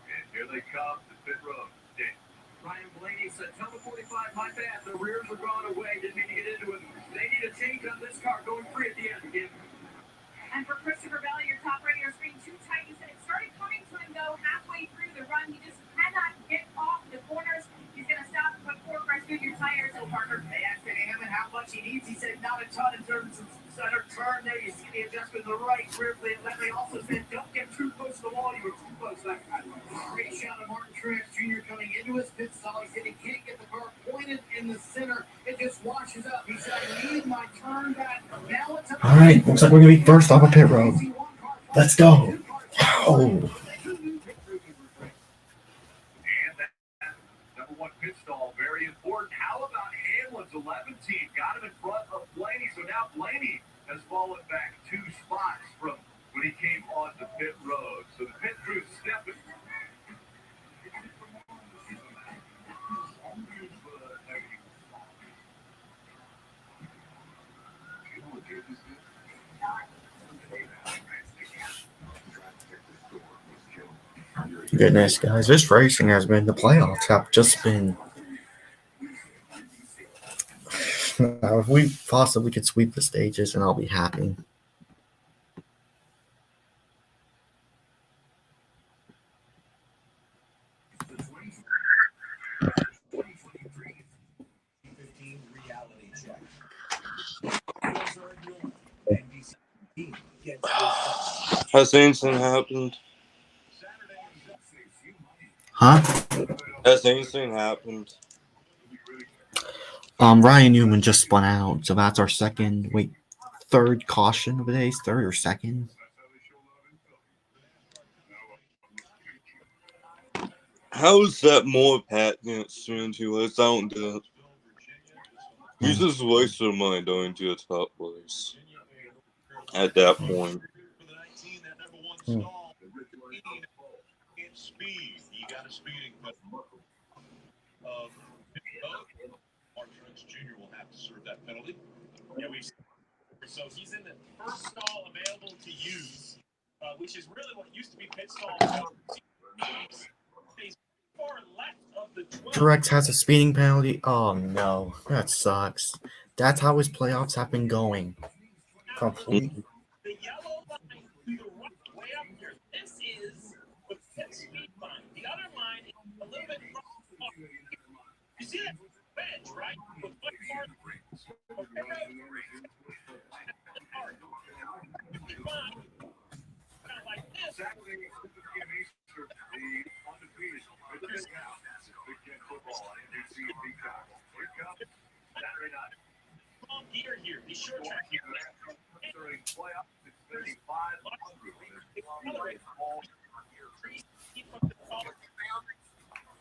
And here they come to pit road. Ryan Blaney said, "Tell the 45 my bad. The rears were gone away. Didn't mean to get into it. They need a change on this car going free at the end again." And for Christopher Bell, your top radio screen too tight. He said it started coming to him, though, halfway through the run. He just cannot get off the corners. He's going to stop and put 4 fresh junior tires. So Parker, They asked him and how much he needs. He said, "Not a ton in terms of center turn there. You see the adjustment in the right rear plate. They also said, "Don't get too close to the wall. You were too close last time." Great shot of Martin Truex Jr. coming into his pit stall. He said he can't get the car pointed in the center. It just washes up. He said, "I need my turn back." Now it's All right, looks like we're going to be first off a pit road. Let's go. Oh. And that number 1 pit stall, very important. How about Hamlin's 11 team? Got him in front of Blaney. So now Blaney has fallen back 2 spots from when he came on the pit road. So the pit crew's stepping. Goodness, guys, this racing has been, the playoffs have just been, if we possibly could sweep the stages, and I'll be happy. Has anything happened? Huh? Has anything happened? Ryan Newman just spun out, so that's our third caution of the day. Third or second? How is that more patent at Xfinity? I don't get it. You just wasted money going to a top place at that point. Jr. will have to serve that penalty. Yeah, so he's in the first stall available to use, which is really what used to be pit stall. He's far left of the 12. Truex has a speeding penalty. Oh no, that sucks. That's how his playoffs have been going. Completely. The yellow line to the right, way up here. This is the pit speed line. The other line is a little bit. You see that? wedge, right? So it's much farther. Kind of like this. Saturday at 7 p.m. Eastern, the undefeated with the big house. Big Ten football on NBC and Peacock. Here comes Saturday night. Long gear here. These short track here. During playoffs, Xfinity 500.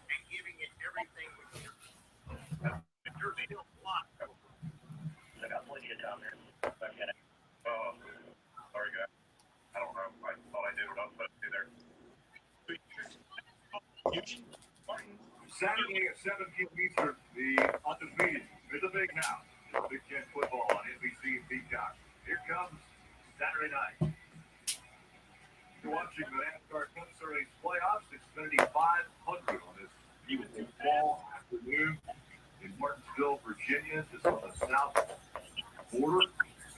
And giving it everything we can. You're still blocked. I got plenty of time there. Sorry, guys. I don't know. I thought I did what I was supposed to do there. Saturday at 7 p.m. Eastern, the undefeated with the big house. Big Ten football on NBC and Peacock. Here comes Saturday night. You're watching the NASCAR Cup Series playoffs. Xfinity 500 on this beautiful fall afternoon in Martinsville, Virginia, just on the south border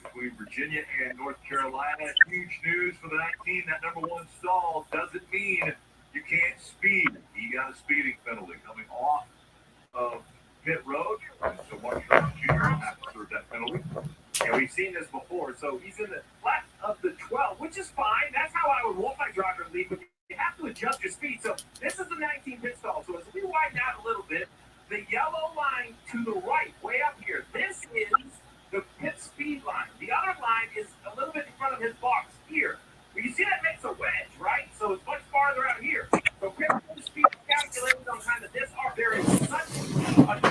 between Virginia and North Carolina. Huge news for the 19. That number one stall doesn't mean you can't speed. He got a speeding penalty coming off of pit road. So Marshall Jr. has to serve that penalty. And we've seen this before. So he's in the left of the 12, which is fine. That's how I would want my driver to lead. But you have to adjust your speed. So this is the 19 pit stall. So as we widen out a little bit, the yellow line to the right, way up here, this is the pit speed line. The other line is a little bit in front of his box here. But you see that makes a wedge, right? So it's much farther out here. So pit speed calculated on kind of this arc. There is such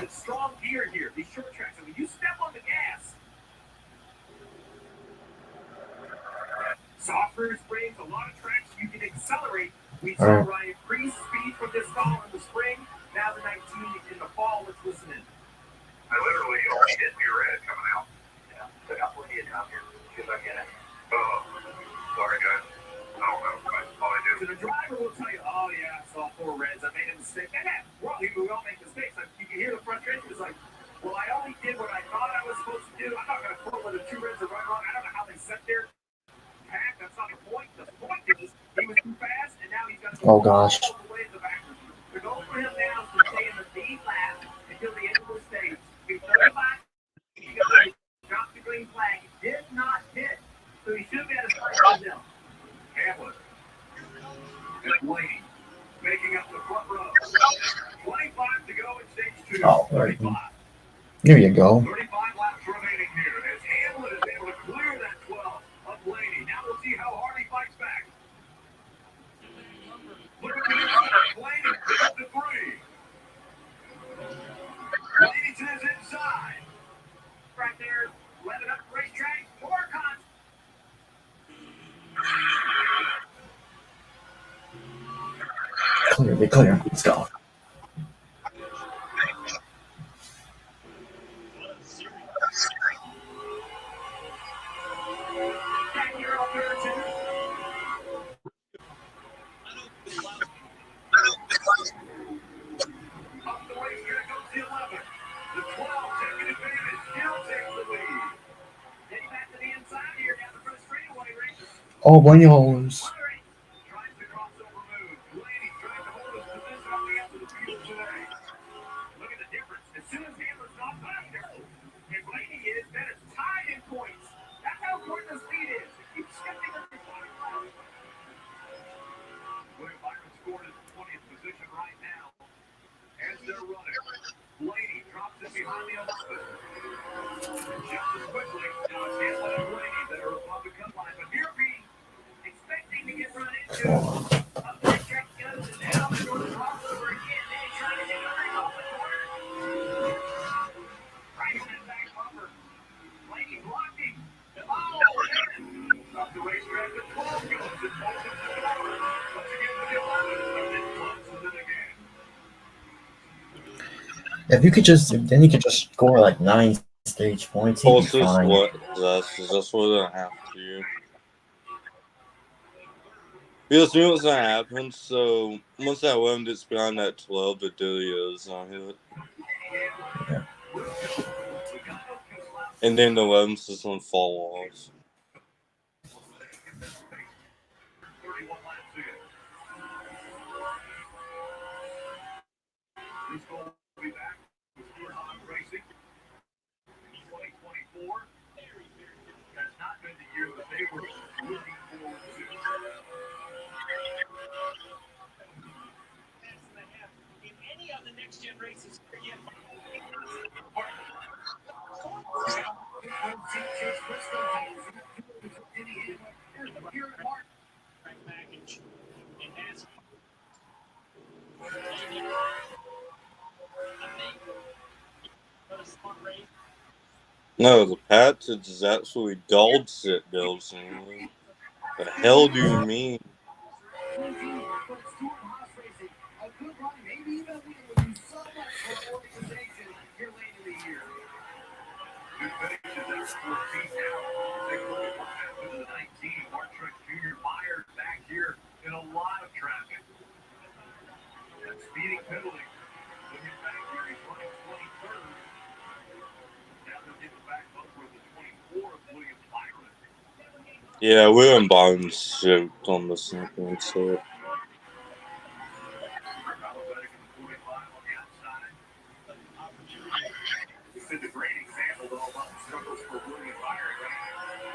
a strong gear here, these short tracks. And when you step on the gas, softer springs, a lot of tracks, you can accelerate. We saw Ryan increase speed from this stall in the spring. Now the 19 in the fall. Let's listen in. I literally only hit your head coming out. Yeah, so I got plenty of time here. See if I get it. Oh, sorry, guys. I don't know. All I do. So the driver will tell you, oh, yeah, I saw 4 reds. I made a mistake. And that, well, we all make mistakes. Like, you can hear the frustration. It's like, well, I only did what I thought I was supposed to do. I'm not going to quote whether 2 reds are right or wrong. I don't know how they set their pack. That's not the point. The point is he was too fast, and now he's got to go Oh, gosh. all the way to the back. The goal for him now is to stay in the lead lap until the end of the stage. He's 35. He dropped the green flag. He did not hit. So he should be at a start with them. Hamlin and Blaney making up the front row. 25 to go in stage 2. Oh, 35. There you go. 35 laps remaining here as Hamlin is able to clear that 12 of Blaney. Now we'll see how hard he fights back. Look at the inside. Blaney picks up the 3. Blaney to his inside. Right there, let it up the racetrack. More cons. Clear. Let's go. Back here on third two. Up the racetrack goes the 11. The 12 taking advantage. Still takes the lead. Getting back to the inside here down the first straightaway race. Oh, Buenos. Tries to crossover move. Blaney trying to hold his position on the end of the field today. Look at the difference. As soon as Hamlin's not faster, and Blaney is, then it's tied in points. That's how important this lead is. It keeps shifting on your bottom line. William Byron scored in 20th position right now. As they're running, Blaney drops it behind the 11. Just as quickly, now it's Hamlin and Blaney that are above the cut line. But here we Expecting to get run into. Up the track goes, and now they're going to crossover again. Then he's trying to get a ring off the corner. Right on that back bumper. Blaney blocking. Oh, man. up the racetrack. The 12 goes and points it to the corner. Once again to the 11. And then closes it again. If you could just, then you could just score like 9 stage points. He'd be Also, fine. that's what I have to. Because you know what's gonna happen, so once that one gets beyond that 12, the Dilly is on it. Yeah. And then the 11's just gonna fall off. 31 laps in. This goal will be back with Stewart on race package in NASCAR. But a smart race. No, the package is actually dog shit, Delson. The hell do you mean? Good finishes at 14 now. Take a look at what happened to the 19. Mark Truex Jr. Myers back here in a lot of traffic. That speeding penalty. Look at back here. He's running 23rd. Now they'll give it back over the 24 of William Byron. Yeah, William Byron's choked on the second set. Alphabetic in the 45 on the outside. This is a great example, though, about the struggles for William Byron.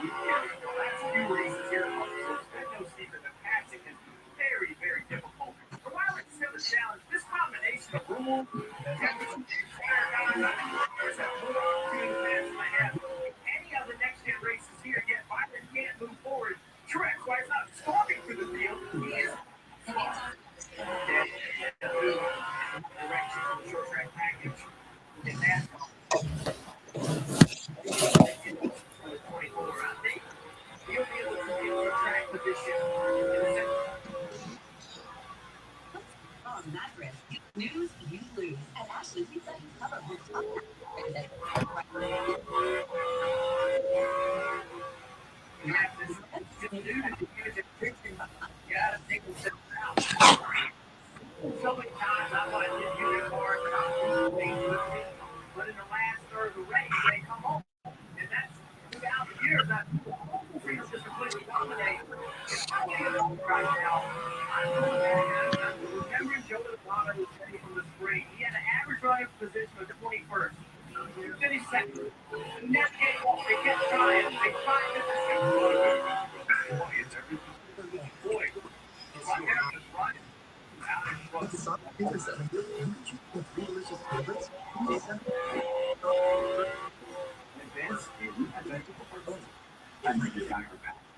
The last few races here, so spend no season, the passing is very, very difficult. But while it's still a challenge, this combination of rules, any of the next gen races here, yet Byron can't move forward. Truex, why he's not storming through the field, he is. Direction from the short track package in NASCAR. 24, I think he'll be able to get the track position in the On that risk, you snooze, you lose. At Ashley Pizza, you cover with top. So many times I want to give you a card, but in the last third of the race, they come home. And that's throughout the years that freedom just completely dominate. Right now, I'm remembering Joe Logano was ready from the spring. He had an average running position of 21st. He finished second. Never gave up. They kept trying. They tried to boy, right there, just running.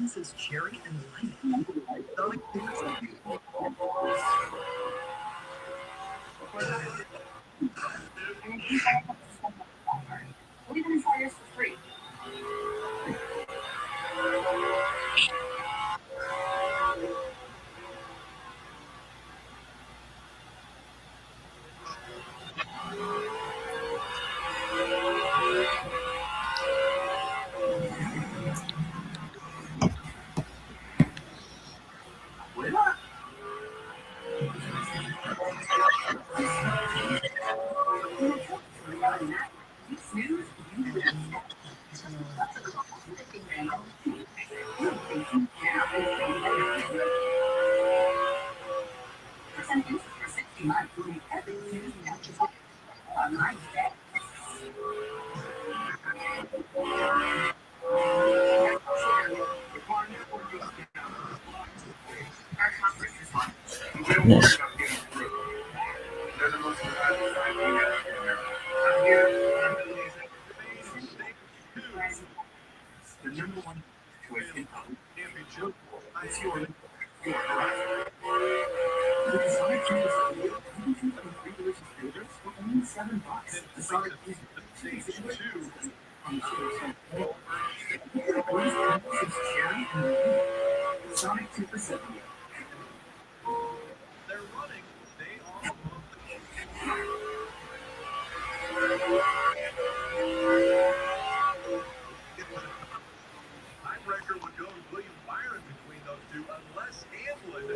This is cherry and lime. What even try yours for free? You snooze, you lose. Percentage for 60 months. Every snooze on my day. Our conference is on. Yes. The number one choice in college championship is your the Sonic Championship, you can choose from 3 delicious flavors for only $7. The Sonic is stage 2 on the Super cherry and lemon. Sonic 2 for $7. They're running. They are tiebreaker would go to William Byron between those two, unless Hamlin.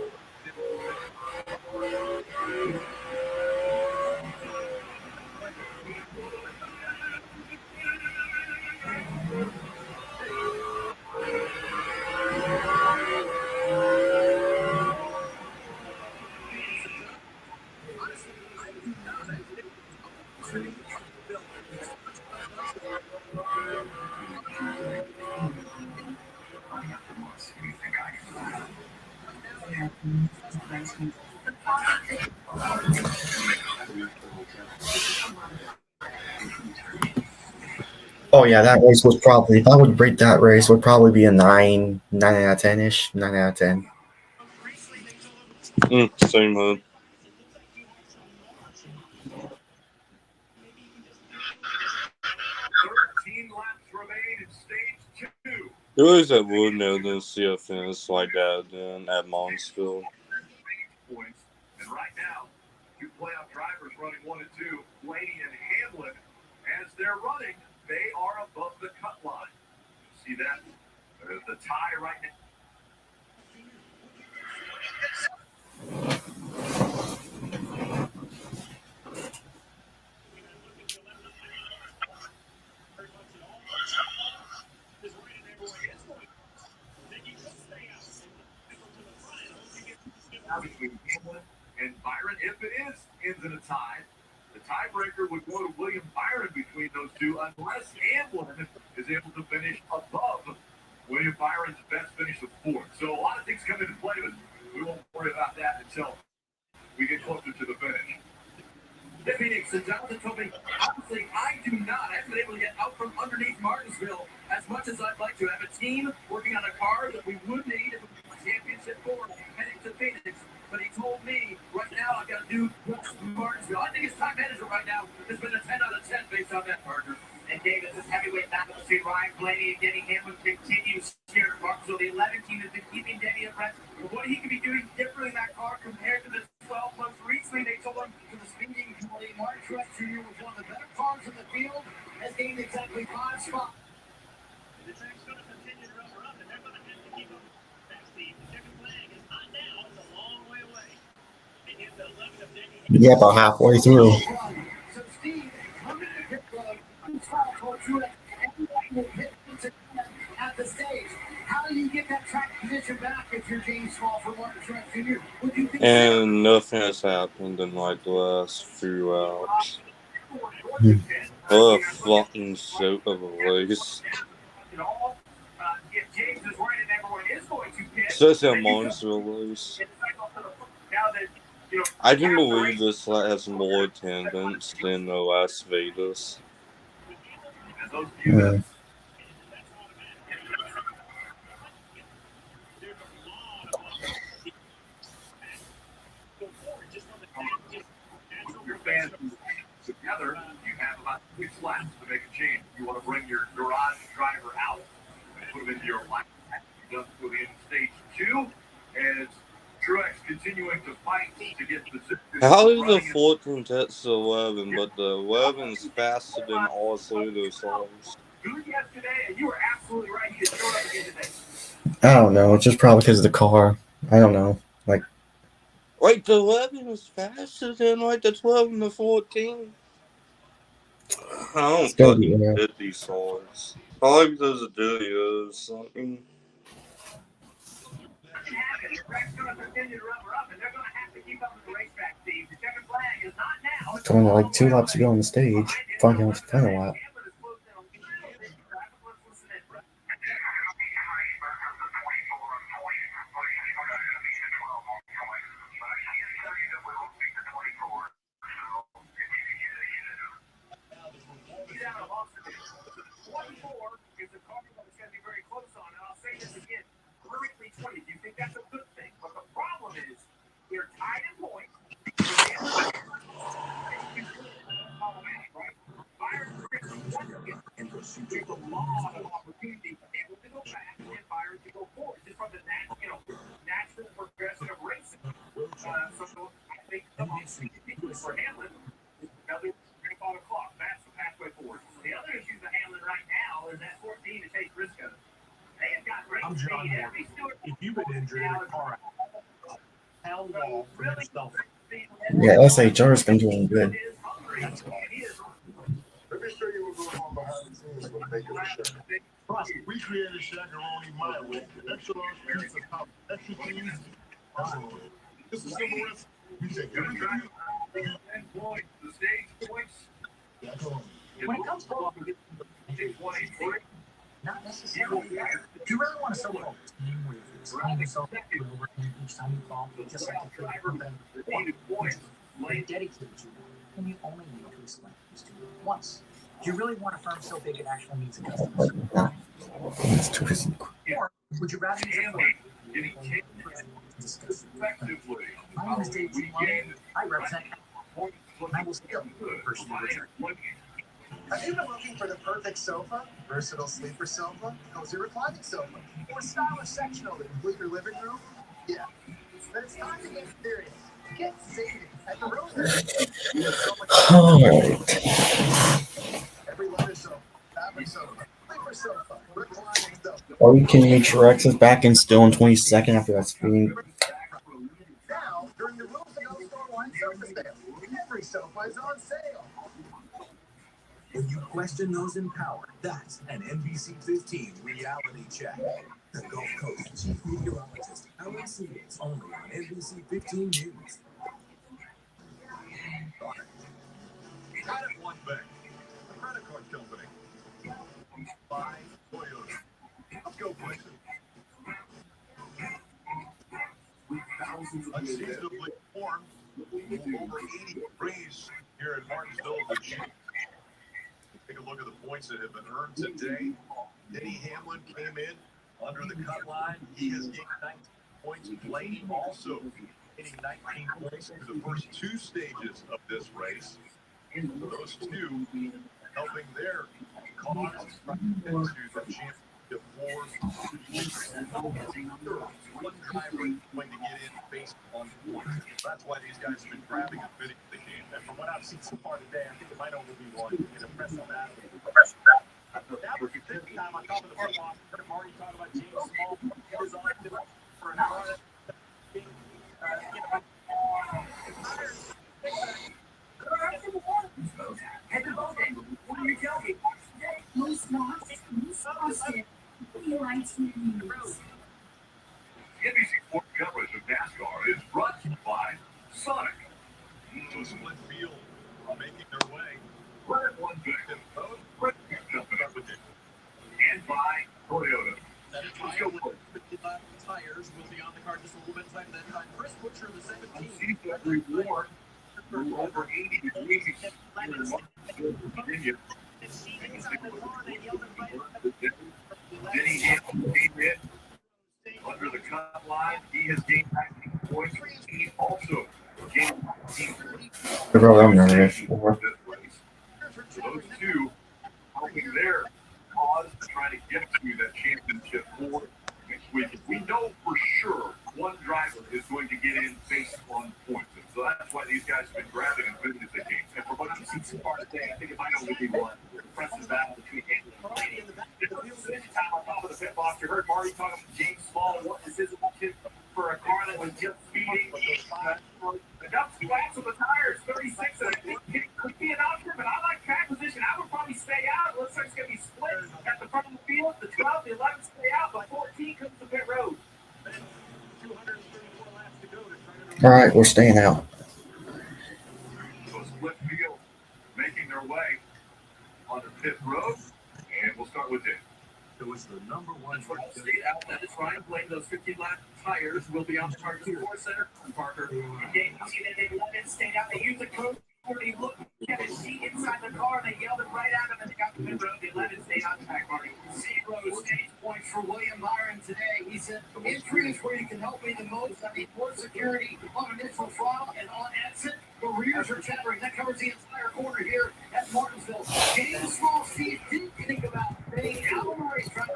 Oh yeah, that race was probably, if I would rate that race, would probably be a 9 out of 10 ish, 9 out of 10. Same hood. 13 laps remain in stage 2. There was that would never see a finish like that then at Monsfield. Points. And right now, two playoff drivers running 1 and 2, Blaney and Hamlin, as they're running, they are above the cut line. See that? There's the tie right now. Between Hamlin and Byron, if it ends in a tie, the tiebreaker would go to William Byron between those two, unless Hamlin is able to finish above William Byron's best finish of 4th. So a lot of things come into play, but we won't worry about that until we get closer to the finish. The Phoenix and Jonathan told me, honestly, I do not. I haven't been able to get out from underneath Martinsville as much as I'd like to. Have a team working on a car that we would need if we were championship for heading to Phoenix. But he told me right now I've got to do Martinsville. I think his time management right now has been a 10 out of 10 based on that, partner. And Davis, this heavyweight battle between Ryan Blaney and Denny Hamlin continues here at Martinsville. The 11 team has been keeping Denny abreast of what he could be doing differently in that car compared to the 12 months recently. They told him to the speeding committee, Mark Truex Jr. was one of the better cars in the field, has gained exactly 5 spots. The track's going to continue to rubber up, and they're going to have to keep up that speed. The checkered flag is not now. It's a long way away. They get the 11 of Denny. Yeah, about halfway through. So Steve, coming to pit road, told Truex, everybody will hit at the stage. How do you get that track position back if you're James Small for Martin Truex Jr.? Would you think And nothing has happened in like the last few hours. What a fucking joke of a race. If James is right and everyone is going to pit, Especially a Monster race. I can believe this has more attendance than the Las Vegas. Yeah. Your fans together, you have about 6 laps to make a change. You want to bring your garage driver out and put him into your lap. Just within stage 2, as Truex continuing to fight to get position. How is the 14 touch the 11, but the 11 is faster than all 3 of those cars? good yesterday, and you were absolutely right. He just showed up again today. I don't know. It's just probably because of the car. I don't know. Like, Wait, the 11 is faster than like the 12 and the 14? I don't gotta fucking be, yeah. get these cars. Probably because of videos or something. The track's going to continue to rubber up, and they're going to have to keep up with the racetrack, Steve. The checkered flag is not now. It's only like 2 laps to go on the stage. Fucking it's kind of lap. Do you think that's a good thing? But the problem is, they're tied in points. Byron there's a lot of opportunity for him to go back and Byron to go forward, just from the natural progression of racing. So I think the most ridiculous for Hamlin is another on the clock. That's the pathway forward. The other issue for Hamlin right now is that 14 to Chase Briscoe. They have got great speed. If you've been injured in a car, how long for yourself? Yeah, SHR has been doing good. Let me show you what's going on behind the scenes with making a shack. We created Shaq-a-Roni my way. Extra large pizza top, extra cheese. This is simple recipe. We take everything. The stage points. When it comes to not necessarily. Do you really want to sell a whole team with explaining yourself over each time you call, just like the driver then dedicated to them, and you only need to explain this to them once. Do you really want a firm so big it actually needs a customer service? It's too busy. Or would you rather use a firm Getting discuss it? effectively. My name is Dave Giuliani. I represent and I will still personally return. Have you been looking for the perfect sofa? Versatile sleeper sofa? Cozy reclining sofa? Or stylish sectional to complete your living room? Yeah. Then it's time to get serious. Get savings at the realtor. All right. Every leather sofa, fabric sofa, sleeper sofa, reclining sofa. Okay, T-Rex is back and still in 22nd after that speed. Now, during the Rules to Go Store One sofa sale, every sofa is on sale. When you question those in power, that's an NBC 15 reality check. The Gulf Coast chief meteorologist, Alan Seals, only on NBC 15 News. Credit One Bank, a credit card company. By Toyota. Let's go places. Unseasonably warm, over 80 degrees here in Martinsville, Virginia. Take a look at the points that have been earned today. Denny Hamlin came in under the cut line. He has gained 19 points. Blaney also getting 19 points through the first two stages of this race. Those two helping their cause into the championship war. One driver is going to get in based on points. That's why these guys have been grabbing and fitting the game. And from what I've seen so far today, I think it might only be one. You can impress on that. That was the fifth time on top of the football. I heard Marty talk about James Small. He was on for an hour. What are you telling me? Most lost, most busted. NBC Sports coverage of NASCAR is brought to you by Sonic. To split field, making their way. Credit One Bank, and by Toyota. Let's go with Tires will be on the car just a little bit later than time. Chris Butcher, the 17th. every war over 80 degrees. Virginia. Denny Hamlin came in under the cut line. He has gained 19 points. He also gained 19 points. I'm nervous. Those two helping their cause trying to get to that championship four next week. We know for sure one driver is going to get in based on points. And so that's why these guys have been grabbing and winning the game. And from what I've seen so far today, I think it might only be one. Impressive battle between Hamlin and Blaney. This time on top of the pit box, you heard Marty talking about James Small and what this is for a car that was just speeding. Enough splats with the tires, 36, and I think it could be an option, but I like track position. I would probably stay out. It looks like it's going to be split at the front of the field. The 12, the 11 stay out, but 14 comes to pit road. 234 laps to go to try to... All right, we're staying out. So split field making their way on the pit road, and we'll start with Dave. It was the number one. State outlet is Ryan Blaine. Those 15-lap tires will be on the car to center. Parker. Game they let it stay out. They used the code where he looked at his seat inside the car and they yelled it right at him and they got the pit road. They let it stay on track, Marty. 0 stage points for William Byron today. He said, entry is where you can help me the most. I need more security on initial throttle and on exit. The rears are chattering. That covers the entire corner here at Martinsville. James Small, Steve, didn't think about being out on the racetrack.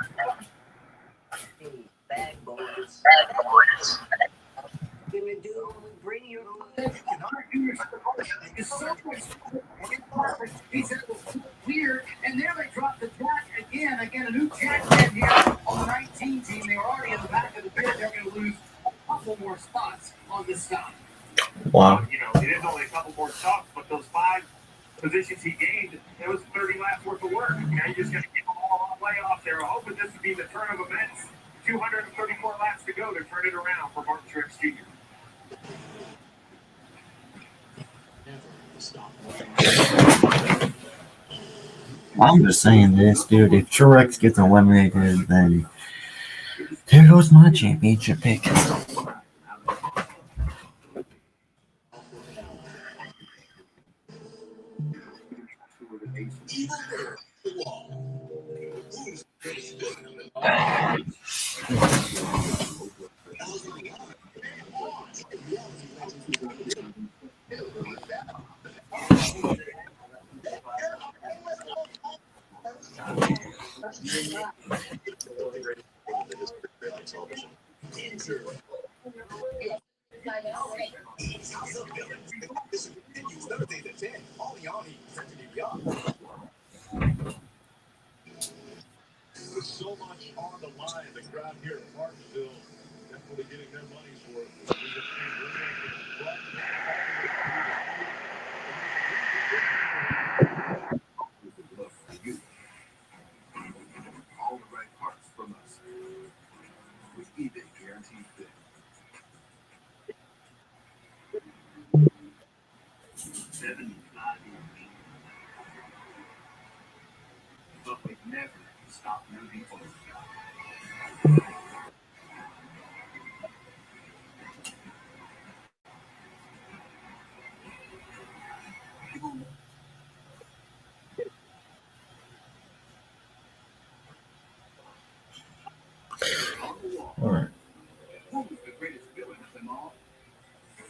Bad boys. Gonna do bring your He's clear, and there they drop the jack again. Again, a new jack in here on the 19 team. They were already in the back of the pit. They're going to lose a couple more spots on this stop. Wow. You know, it is only a couple more stops, but those 5 positions he gained, it was 30 laps worth of work. Now you just got to get them all on layoff there. Hoping this would be the turn of events. 234 laps to go to turn it around for Martin Truex Jr. I'm just saying this, dude. If Truex gets eliminated, then there goes my championship pick. Enter. East House of Villains. The competition continues Thursdays at 10. Only on Xfinity. With so much on the line, the crowd here at Martinsville definitely getting their money's worth. Look for you. All the right parts from us. With eBay Guaranteed Fit. 75 years. But we've never stopped moving forward. All right. Who's the greatest villain of them all? With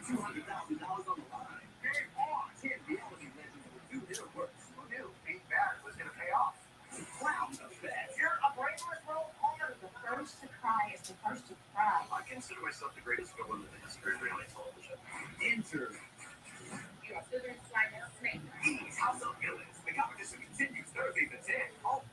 $200,000 on the line. Game on! 10 reality legends will do their work. Who knew being bad was going to pay off? Clown the best. You're a brainless little corner. The first to cry is the first to cry. I consider myself the greatest villain in the history of reality television. Enter. You are still going to slide that snake. East House of Villains. The competition continues Thursdays at 10. Oh.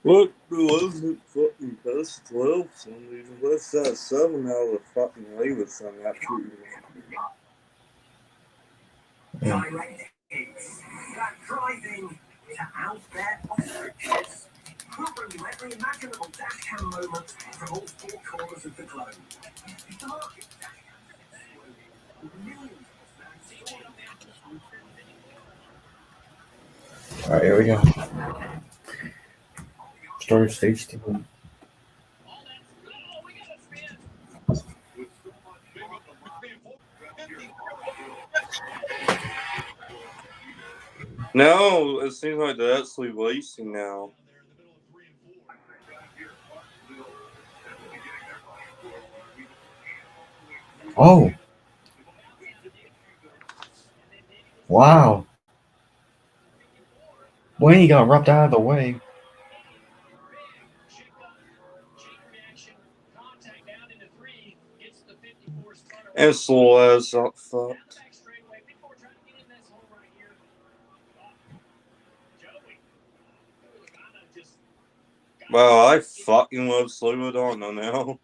Look, it wasn't fucking past 12 Sundays. What's that? 7 hour fucking labor on that shit. Direct hits. That driving to out there ostriches. We'll bring you every imaginable dash cam moment from all four corners of the globe. The market dash cam millions of fans. All right, here we go. Start stage 2. No, it seems like they're actually racing now. Oh. Wow. When he got rubbed out of the way. And slow as up fucked. Wow, I fucking love Slobodan now.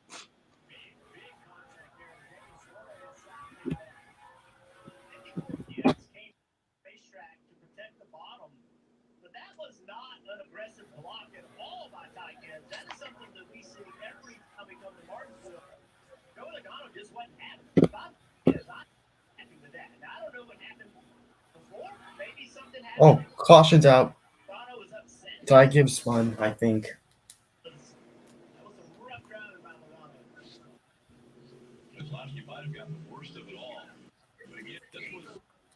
Oh, caution's out. Ty Gibbs won, I think. You might have gotten the worst of it all. But again, this was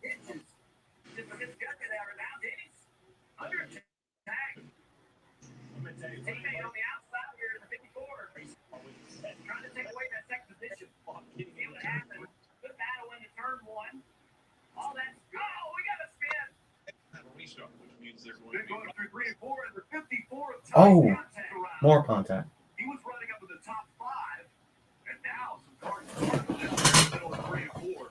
Just a discussion there now, Denny's under attack. Teammate on the outside here in the 54. Trying to take away that second position. See what happens. Good battle in the turn one. All that's oh, we got a spin. a restart, which means they're going They're to be going through 3 and 4 and the 54 of time Oh, contact around. more contact. He was running up in the top 5, and now some cars are in the middle of 3 and 4. And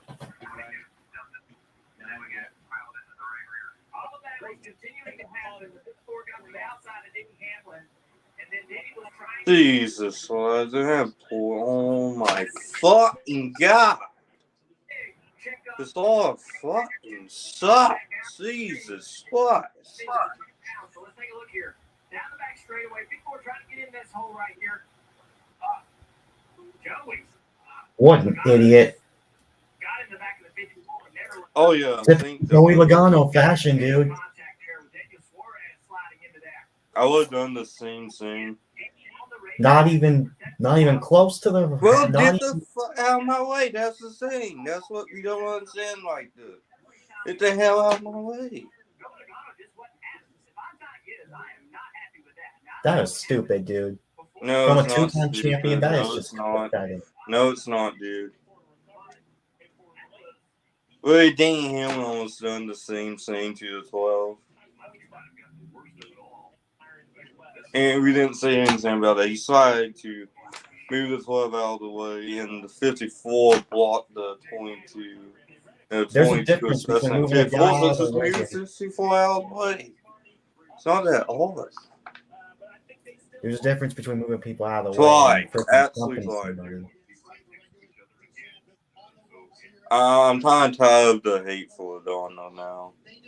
then we get piled into the right rear. All of that was continuing to happen. The 54 got to the outside of Denny Hamlin. And then Denny was trying Jesus, I have poor. Oh my fucking god. This all fucking sucks. Jesus Christ. So let's take a look here. Down the back straightaway. 54 trying to get in this hole right here. Joey. What an idiot. Got in the back of the 54. Never Oh yeah, I think Joey Logano fashion, dude. contact there with Daniel Suarez sliding into that. I would have done the same thing. Not even close to the. Well, not get the fuck out of my way. That's the thing. That's what we don't understand like this. Get the hell out of my way. That is stupid, dude. No, From a it's not two-time stupid. champion, that is No, just it's not. pathetic. No, it's not, dude. Well, Danny Hamlin almost done the same thing to the 12. And we didn't say anything about that. He decided to move the 12 out of the way, and the 54 blocked the 22. The There's a 22, difference between especially moving a 54, guy so out it's of just the way. moving 64 out of the way. It's not that hard. There's a difference between moving people out of the Fly. way and freaking Absolutely bumping fly. somebody. I'm kind of tired of the hateful Adorno now. I think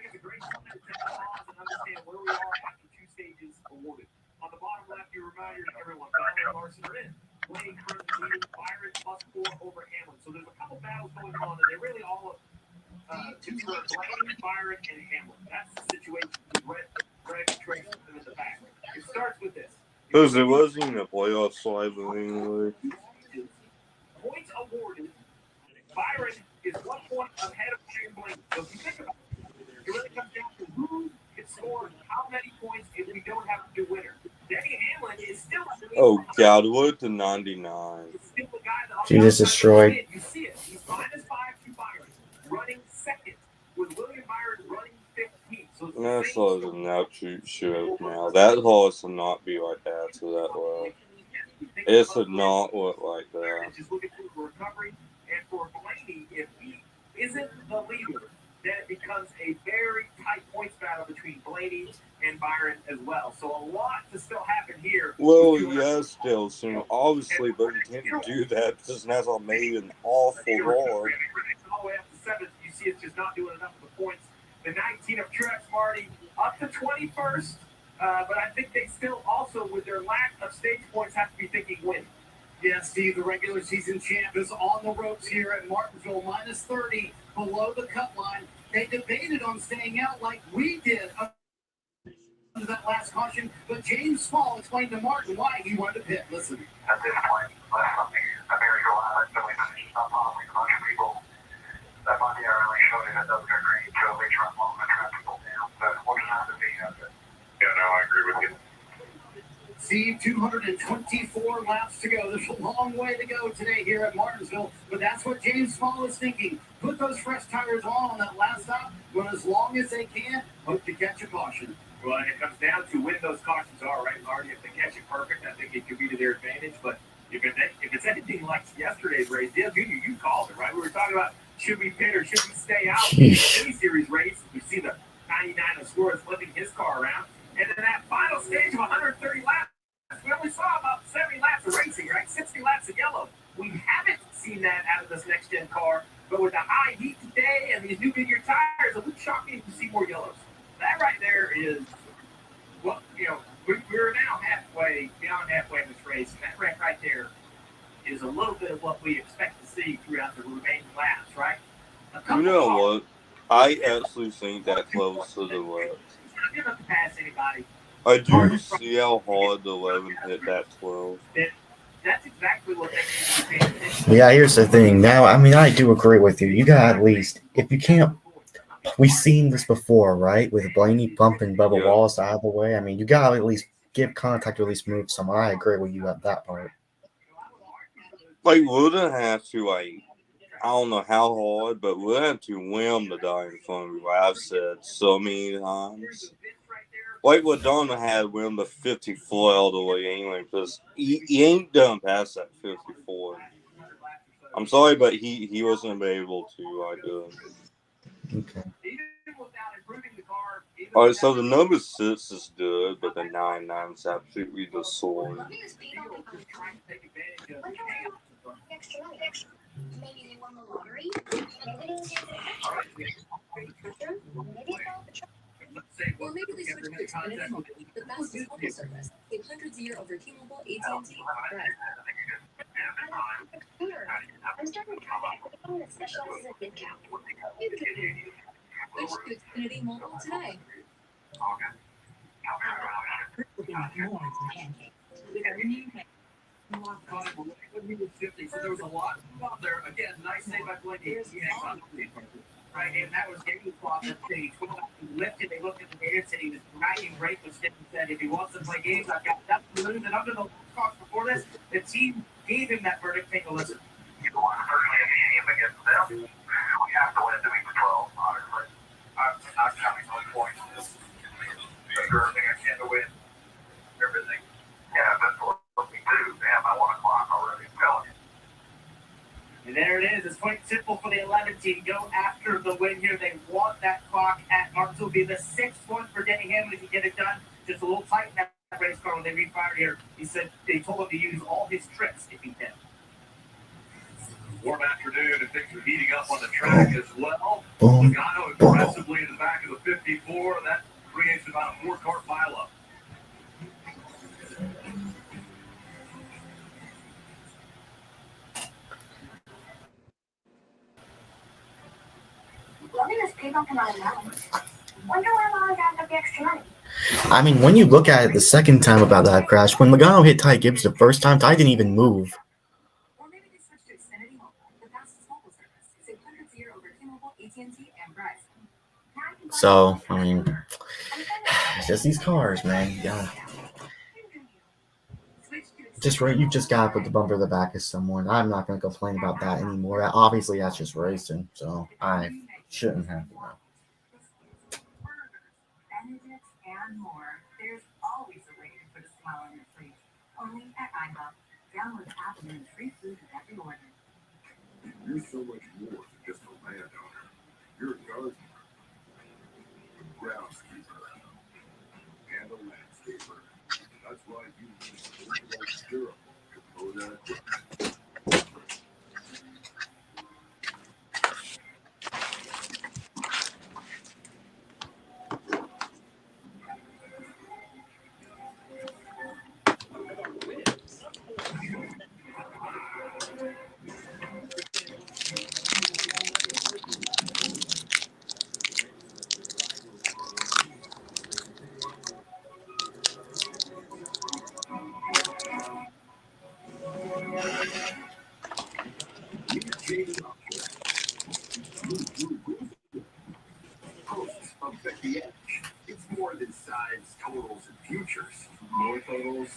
it's a great time to take a pause and understand where we are after 2 stages awarded. On the bottom left, you reminder to everyone, Ballard and Larson are in. Blaney currently leading Byron +4 over Hamlin. So there's a couple battles going on, and they really all concern Blaney, Byron, and Hamlin. That's the situation with Greg Tracy in the back. It starts with this. Because it wasn't even a playoff slide anyway. Points awarded. Byron is 1 point ahead of Blaney. So if you think about it, it really comes down to who can score how many points if we don't have to do winner. Denny Hamlin is still. Oh God, what the 99? Still the guy that Jesus destroyed. You see it. He's -5 to Byron, running second, with William Byron running 15th. So That's like an absolute joke now. That horse should not be like that to that well. It should not look like that. Just looking for recovery, and for Blaney, if he isn't the leader, then it becomes a very tight points battle between Blaney and Byron as well. So a lot to still happen here. Well, yes, still soon. Obviously, but you can't do that because NASCAR made an awful roar. All the way up to 7th, you see it's just not doing enough of the points. The 19 of Truex, Marty, up to 21st. But I think they still also, with their lack of stage points, have to be thinking win. Yeah, Steve, the regular season champ is on the ropes here at Martinsville, -30 below the cut line. They debated on staying out like we did under that last caution, but James Small explained to Martin why he wanted to pit. Listen. At this point, unless something America really finishes up on a bunch of people, that Monday I really showed it. That doesn't agree to a later on long the trap people down. But we're just not to be out there. Yeah, no, I agree with you. Steve, 224 laps to go. There's a long way to go today here at Martinsville, but that's what James Small is thinking. Put those fresh tires on that last stop, run as long as they can, hope to catch a caution. Well, and it comes down to when those cautions are, right, Marty? If they catch it perfect, I think it could be to their advantage. But if it's anything like yesterday's race, Dale Jr., you called it, right? We were talking about should we pit or should we stay out in the series race. We see the 99 of Suarez flipping his car around. And then that final stage of 130 laps, we only saw about 70 laps of racing, right? 60 laps of yellow. We haven't seen that out of this next-gen car. But with the high heat today and these new Goodyear tires, it would shock me to see more yellows. That right there is, well, we're now beyond halfway in this race, and that right there is a little bit of what we expect to see throughout the remaining laps, right? You know what? I actually think that close to the left. Not good enough to pass anybody. I do see how hard the 11 hit that 12. That's exactly what they need to pay attention to. Yeah, here's the thing. Now, I mean, I do agree with you. You got at least, if you can't, we've seen this before, right? With Blaney bumping Bubba Wallace out of the way. I mean, you got to at least give contact to at least move someone. I agree with you at that part. Like, wouldn't have to, I don't know how hard, but we'll have to wham the guy in front of me, like I've said so many times. Like what Donna had win the 54 all the way anyway, because he ain't done past that 54. I'm sorry, but he wasn't able to. Okay. All right, so the number 6 is good, but the 99 is absolutely the sword. Maybe they won the lottery. Or maybe they switched to Xfinity Mobile, the fastest mobile service. Save hundreds a year over T-Mobile, AT&T, Right. I'm starting to try that phone that specializes in mid-cap. Switch to Xfinity Mobile today. With our new So there was a lot out there. Again, nice save by Blaney. Right, and that was David's fault. He lifted, they looked at the data and said he was riding great with Stick and said, if he wants to play games, I've got nothing to lose. And under the talks before this, the team gave him that verdict. Take a listen. You want to personally a game against them? We have to win to beat the 12, honestly. I'm not counting those points. Everything I can to win. Everything. Yeah, that's what we do. Damn, I want a clock already. I'm telling you. And there it is. It's quite simple for the 11 team. Go after the win here. They want that clock at Martinsville. It'll be the 6th one for Denny Hamlin if he get it done. Just a little tight in that race car when they refired here. He said they told him to use all his tricks if he can. Warm afternoon, and things are heating up on the track as well. Boom. Logano aggressively in the back of the 54. That creates about a 4-car pileup. Wonder why Mom got the extra money. I mean, when you look at it the second time about that crash, when Logano hit Ty Gibbs the first time, Ty didn't even move. Or maybe they switched to Xfinity Mobile, the fastest mobile service. Save hundreds a year over T-Mobile, AT&T, and Verizon. So, I mean, it's just these cars, man. Yeah. You just gotta put the bumper in the back of someone. I'm not gonna complain about that anymore. Obviously, that's just racing, so I shouldn't have to know. Benedict and more. There's always a way to put a smile on your face. Only at IHOP. Download the app and earn free food with every order. You're so much more than just a landowner. You're a gardener, a groundskeeper, and a landscaper. That's why you need the most durable Kubota equipment. Posts affect the edge. It's more than sides, totals, and futures. More totals,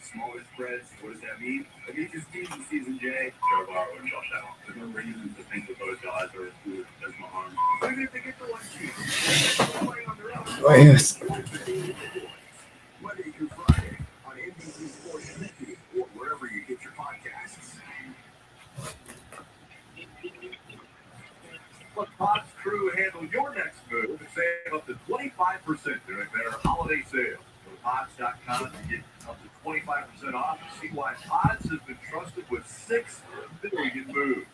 smaller spreads. What does that mean? It means it's season, season J. Joe Barrow and Josh Allen. There's no reason to think that those guys are as good as Mahomes. Even if they get the one cheat, playing on their own. Oh, yes. Monday through Friday on NBC Sports Connected or wherever you get your podcasts. Let Pod's crew handle your next move and save up to 25% during their holiday sale. Go to pods.com and get up to 25% off and see why Pods has been trusted with 6 billion moves.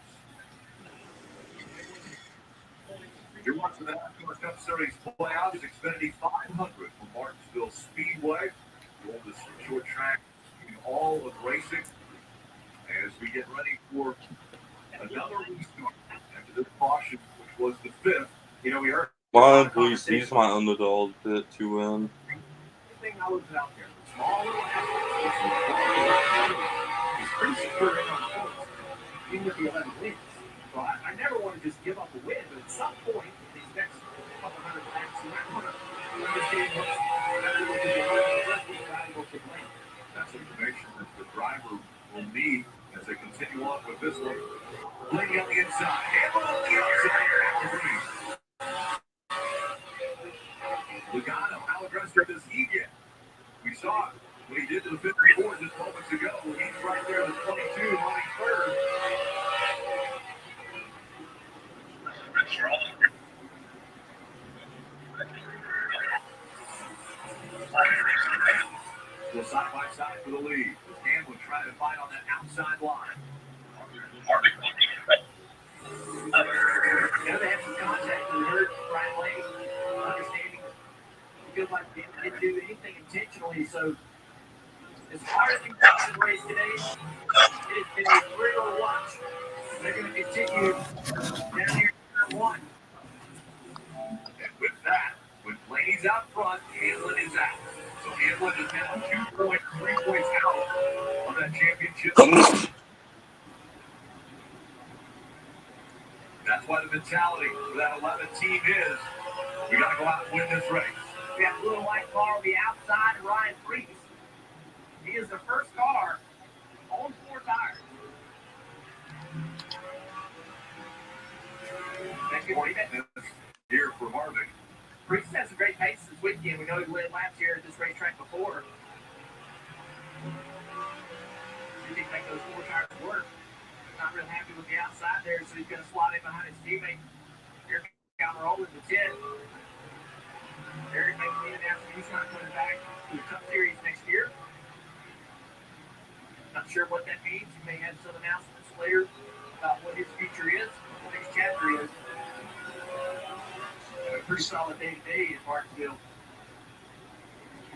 You're watching the NASCAR Cup Series playoffs, Xfinity 500 from Martinsville Speedway, the oldest short track in all of racing. As we get ready for another restart after this caution, which was the 5th. You know, we heard. Why please use my underdog bit to win? Everything I was out there. Small little He's pretty secure in on points, even if he 11 wins. So I never want to just give up a win, but at some point, in these next couple hundred laps, you might want to understand what's valuable to win. That's information that the driver will need as they continue on with this one. Blinking on the inside. Hamlin on the outside. Logano, how aggressive does he get? We saw what he did to the 54 just moments ago. He's right there at the 22, running third. Go side by side for the lead. Hamlin trying to fight on that outside line. Yeah, they had some contact. We heard Brian Lane understanding. He feels like they didn't do anything intentionally. So, as far as you watch the race today, it has been a thrill to watch. They're going to continue down here in turn 1. And with that, when Blaney's out front, Hamlin is out. So Hamlin is now 2.3 points out of that championship. That's why the mentality for that 11 team is, we got to go out and win this race. We have a little white car on the outside of Ryan Priest. He is the first car on 4 tires. Next 40 minutes here for Harvick. Priest has some great pace this weekend. We know he led last year at this racetrack before. He didn't make those 4 tires work. Not real happy with the outside there, so he's going to slide in behind his teammate. Here comes rolling the 10. Eric making the announcement he's not coming back to the Cup Series next year. Not sure what that means. He may have some announcements later about what his future is, what his chapter is. A pretty solid day-to-day in Martinsville.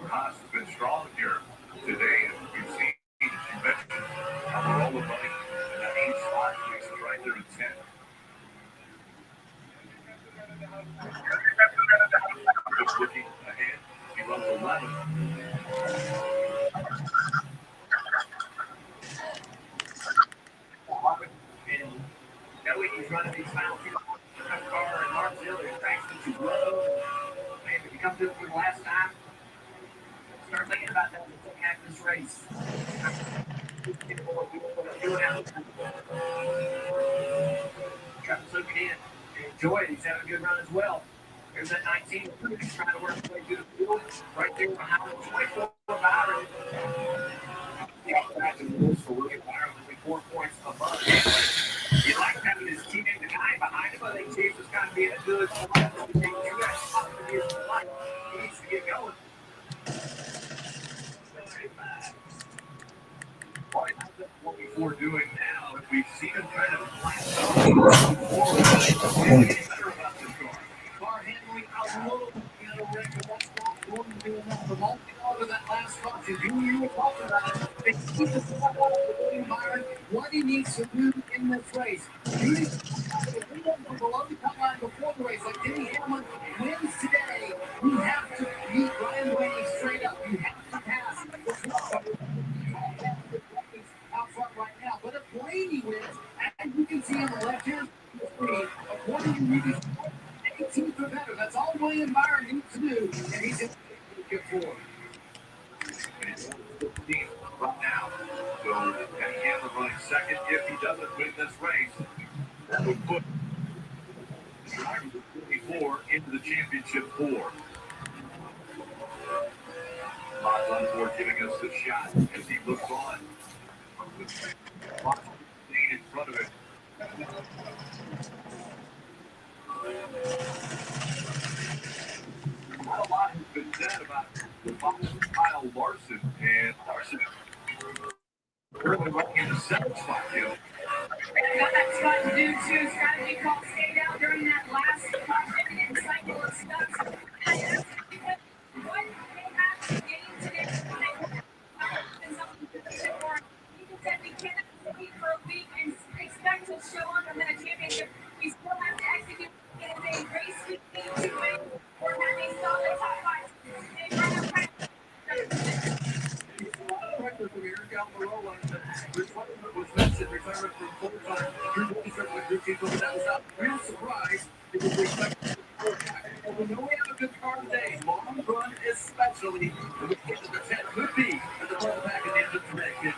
Haas has been strong here today, and we've seen, as you mentioned, how the roller running and that 8 spot makes it right there at 10. Just looking ahead, he runs 11. And knowing he's running these final 2 car in Martinsville, there's tracks too low. And if he comes in for the last time, start thinking about that in the second half of this race. Try to soak it in and enjoy it. He's having a good run as well. There's that 19. He's trying to work his way through the field. Right there behind the 24 Byron. Back in the rules for William Byron will be 4 points above. He likes having his teammate, the guy behind him. I think Chase is kind of being a good spot. He needs to get going. What we're doing now, if we've seen him kind of plateau better about this car. Car handling a little bit, Rick, and what's going to do enough. The multi-auto that last caution, you were talking about it. They keep the spot out of William Byron, what he needs to do in this race. You need to go below the cut line before the race. Like Denny Hamlin wins today, you have to beat Ryan Blaney straight up. You have to pass out front right now. But if Blaney wins, and you can see on the left hand screen, according to Rudy's 18th or better. That's all William Byron needs to do, and he's in get 4. And it's 15 right now. So Denny Hamlin running second. If he doesn't win this race, that would put the driver with 24 into the championship 4. Bob Dunford giving us the shot as he looks on. With in front of it. Not a lot has been said about the Kyle Larson, and Larson currently running in the 7th spot, Gil. Got that spot to do too. Strategy call stayed out during that last caution and cycle of stuff. What they have to gain today. He said we cannot compete for a week and expect to show up and win a championship. We still have to execute. It is a race we need to win. We're having solid top 5. They run a pressure. A lot of pressure from Eric Almirola. Was mentioned retirement from full-time. Drew Wilson certainly good team, but that was not a real surprise because we expected we know we have a good car today. Long run especially. The 10 could be at the rollback at the end of the race.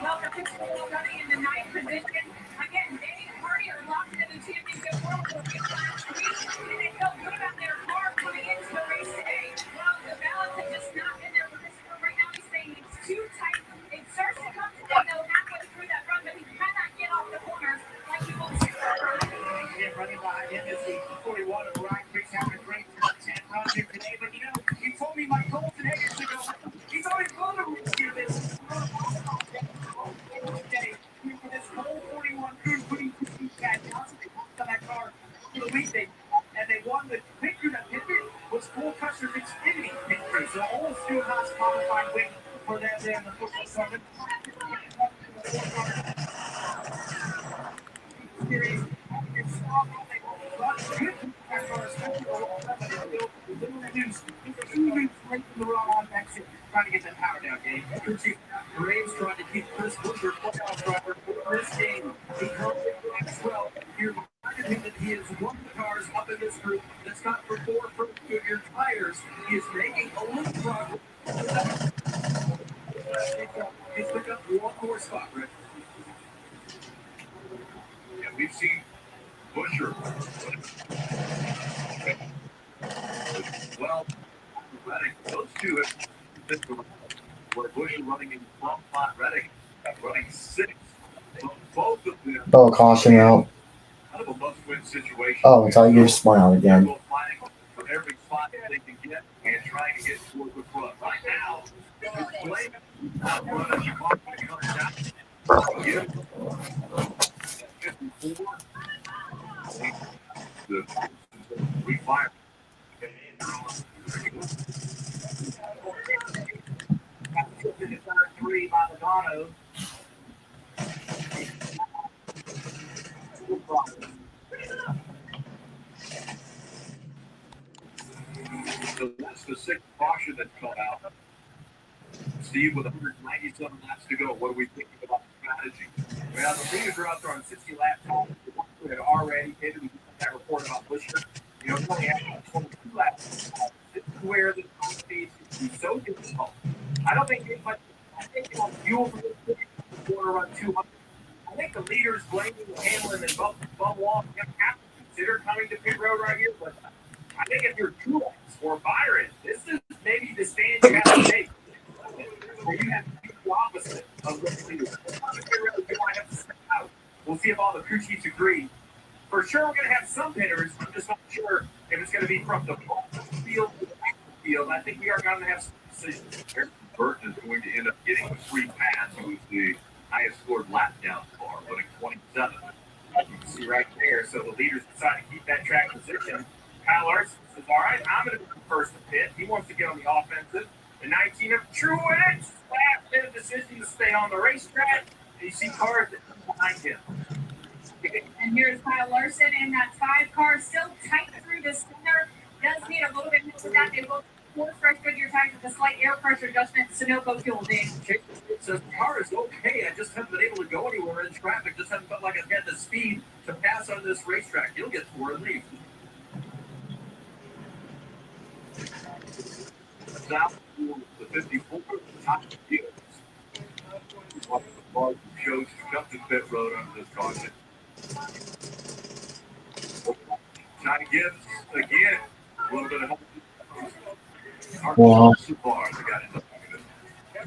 Well, for Pittsburgh running in the 9th position, again, they already are locked into the championship world last week, and they felt good about their car coming into the race today. Well, the balance has just not been there for Pittsburgh right now. He's saying it's too tight. It starts to come today, though, halfway through that run, but he cannot get off the corners like he wants to. And running behind him is the 41 of Ryan Priest having a great top 10 run here today. But he told me my goal today is to go. He's already going to do this. Today, for this whole 41 crew, putting that Johnson, they hopped on that car for the week, and they won the pit crew. That pit crew was Cole Custer's Xfinity pit crew. So almost 2 Haas qualified win for them there in the football summit. Series. It's strong. Trying to get that power down, Gabe. Braves trying to keep Chris Booker playoff driver for this game. He held it as well. Here behind He is one of the cars up in this group that's got for 4 first-year tires. He is making a little progress. He's picked up one more spot, Rick. And we've seen Busher. Well, Reddick, those two have been where Busher running in 12 spot, Reddick running 6. Both of them. Oh, caution out. Kind of a must-win situation. Oh, it's all your smile again. They're both fighting for every spot that they can get and trying to get toward the front. Right now, it's Blake outrunning Chicago comes down. Again, 54. The refire. 3 by Logano. So that's the 6th caution that's come out. Steve, with 197 laps to go, what are we thinking about the strategy? Well, the leaders are out there on 60 lap time. We had already, maybe we got that report about Busher. You know, we only had 22 laps. This is where the speed is so difficult. I don't think anybody, I think they want fuel for this thing. We want to run 200. I think the leaders blaming Hamlin and Bum Walk have to consider coming to pit road right here. But I think if you're Truex or Byron, this is maybe the stand you have to take. Where you have to do the opposite of what the leaders. You might have to step out. We'll see if all the crew chiefs agree. For sure, we're going to have some hitters. I'm just not sure if it's going to be from the field to the back of the field. I think we are going to have some decisions. Burton is going to end up getting the free pass. He was the highest scored lap down car, running 27. You can see right there. So the leaders decide to keep that track position. Kyle Larson says, all right, I'm going to be the first to pit. He wants to get on the offensive. The 19 of Truex, last-minute decision to stay on the racetrack. And you see cars that come behind him. And here's Kyle Larson in that 5 car, still tight through the center. Does need a little bit more of that. They both 4 fresh Goodyear tires with a slight air pressure adjustment. Sunoco fuel day. So the car is okay. I just haven't been able to go anywhere in traffic. Just haven't felt like I've had the speed to pass on this racetrack. You'll get 4 and leave. South the 54 top fields. One of the cars who chose to come to pit road under this caution. Ty Gibbs again. A little bit of help. Wow. So far, they got it. At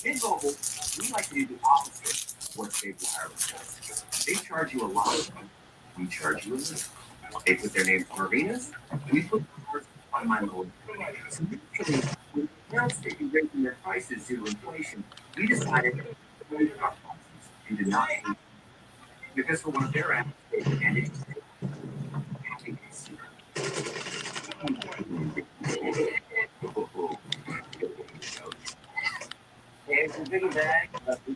Mid-Mobile, we like to do the opposite of what Save Wireless does. They charge you a lot of money. We charge you a little. They put their names on arenas. We put ours on my mobile. So usually, when parents may be raising their prices due to inflation, we decided to raise our prices and did not pay because for one of their apps, they ended There's a big bag of $55.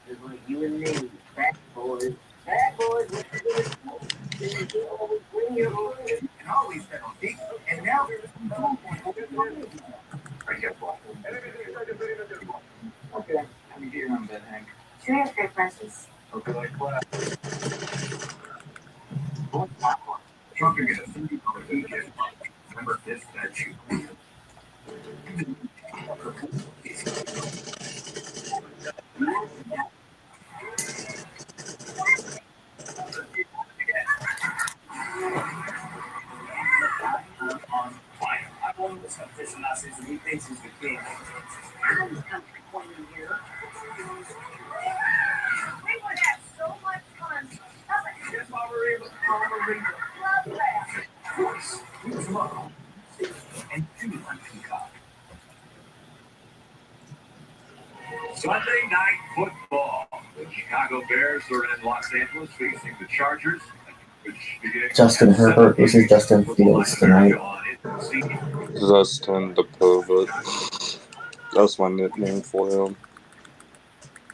There's like you and me, bad boys. Bad boys, what you doing? And always been on deep. And now there's no point. Right here, boy. Okay, let me get your own bed, Hank. Transfer precious. Okay, like what? You're gonna see weekend. Remember this, that you. I've won this competition last season. He thinks he's the king. I'm pointing here. We would have so much fun. Here's Margarita. Love that. Of course, we love and do like Peacock. Sunday night football. The Chicago Bears are in Los Angeles facing the Chargers. Justin Herbert versus Justin Fields tonight. Justin the Pervert. That's my nickname for him.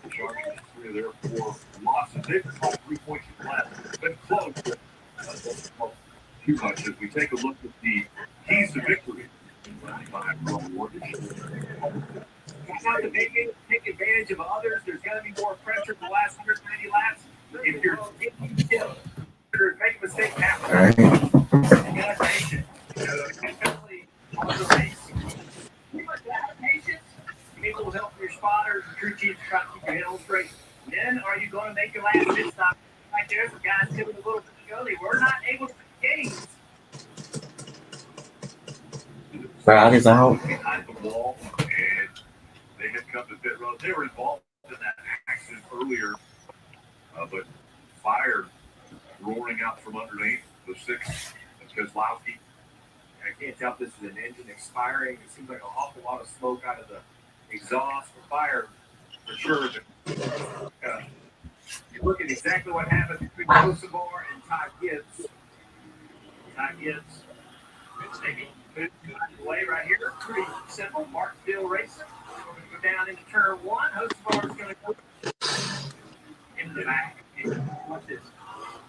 The Chargers, 3 of their 4 losses. They've caught 3 points left. Been close. Too much. As we take a look at the keys to victory Not to take advantage of others. There's going to be more pressure the last 190 laps. If you're getting tipped, you're making mistakes happen. You got patience. Especially on the race. You must have patience. You need a little help from your spotters and crew chiefs to try to keep your head on straight. Then are you going to make your last pit stop? Right there, the guys tipping a little bit ago. They were not able to gain. Brad is out. Behind the wall, and they had come to pit road. They were involved in that accident earlier, but fire roaring out from underneath the six Kozlowski. I can't tell if this is an engine expiring. It seems like an awful lot of smoke out of the exhaust. The fire, for sure. You look at exactly what happened between Kosovar and Todd Gibbs. Todd Gibbs, maybe delay right here. Pretty simple. Martinsville racing. We're going to go down into turn one. Kosovar is going to go into the back. Watch this.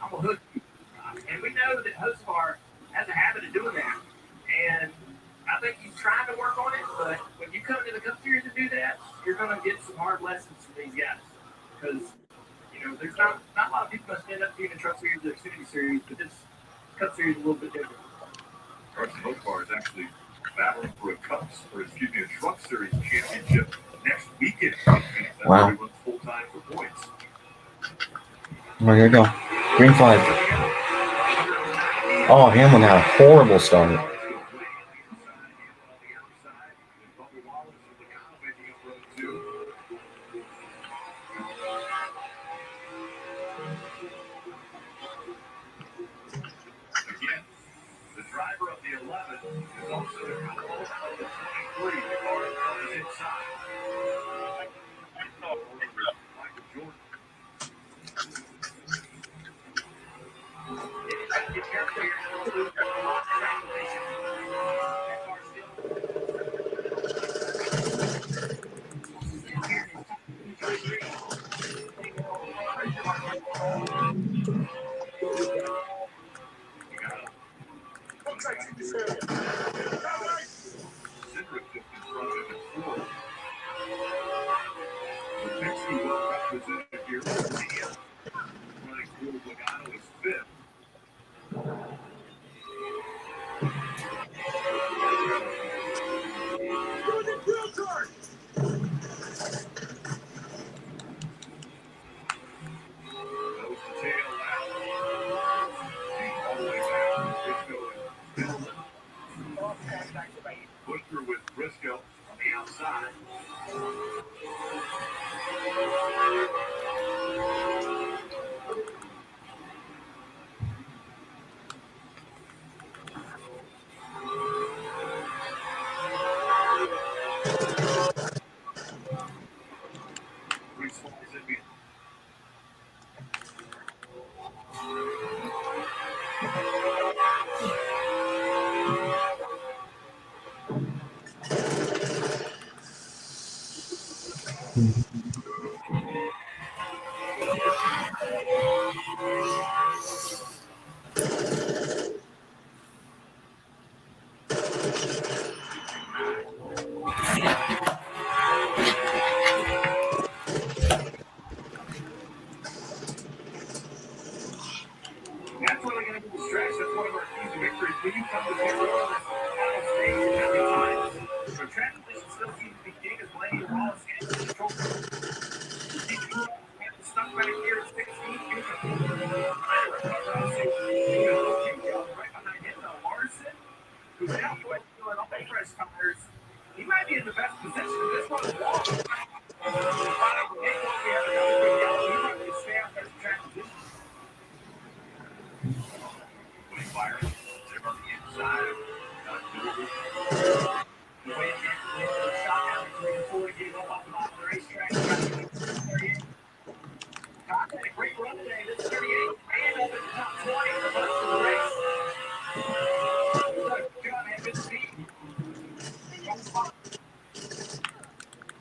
I'm going to hook you. And we know that Kosovar has a habit of doing that. And I think he's trying to work on it, but when you come into the Cup Series to do that, you're going to get some hard lessons from these guys. Because, you know, there's not a lot of people that stand up to you in the Truck Series or the Xfinity Series, but this Cup Series is a little bit different. Carson Hocevar is actually battling for a Truck Series championship next weekend. Wow. He runs full time for points. Well, here we go. Green flag. Oh, Hamlin had a horrible start. Again, the driver of the 11 is also the co-owner of the 23. The car is inside. Michael Jordan. Get careful here. Don't lose a lot of translation. That car Cedric just in front of him at 4. Lipinski well represented here. Running through Logano is 5th. Goes the tail out. All the way back. Briscoe and Busher with Briscoe on the outside. Reese falls in behind. That's really going to be the stretch. That's one of our keys to victories. When you come to the final stage, you have the time. So transition still seems to be king as Blaney Wallace gets in control. Stuck back here at 16. Right behind him, Larson, who's now doing all the fresh tires. He might be in the best position. This one is long. We have another good yellow. He might be stay out there to transition. Fire. They're on the inside. The way it shot down between the 4 to get up on the racetrack. Todd had a great run today. This 38 and up in the top 20 for most of the race. Good job, man. Good speed.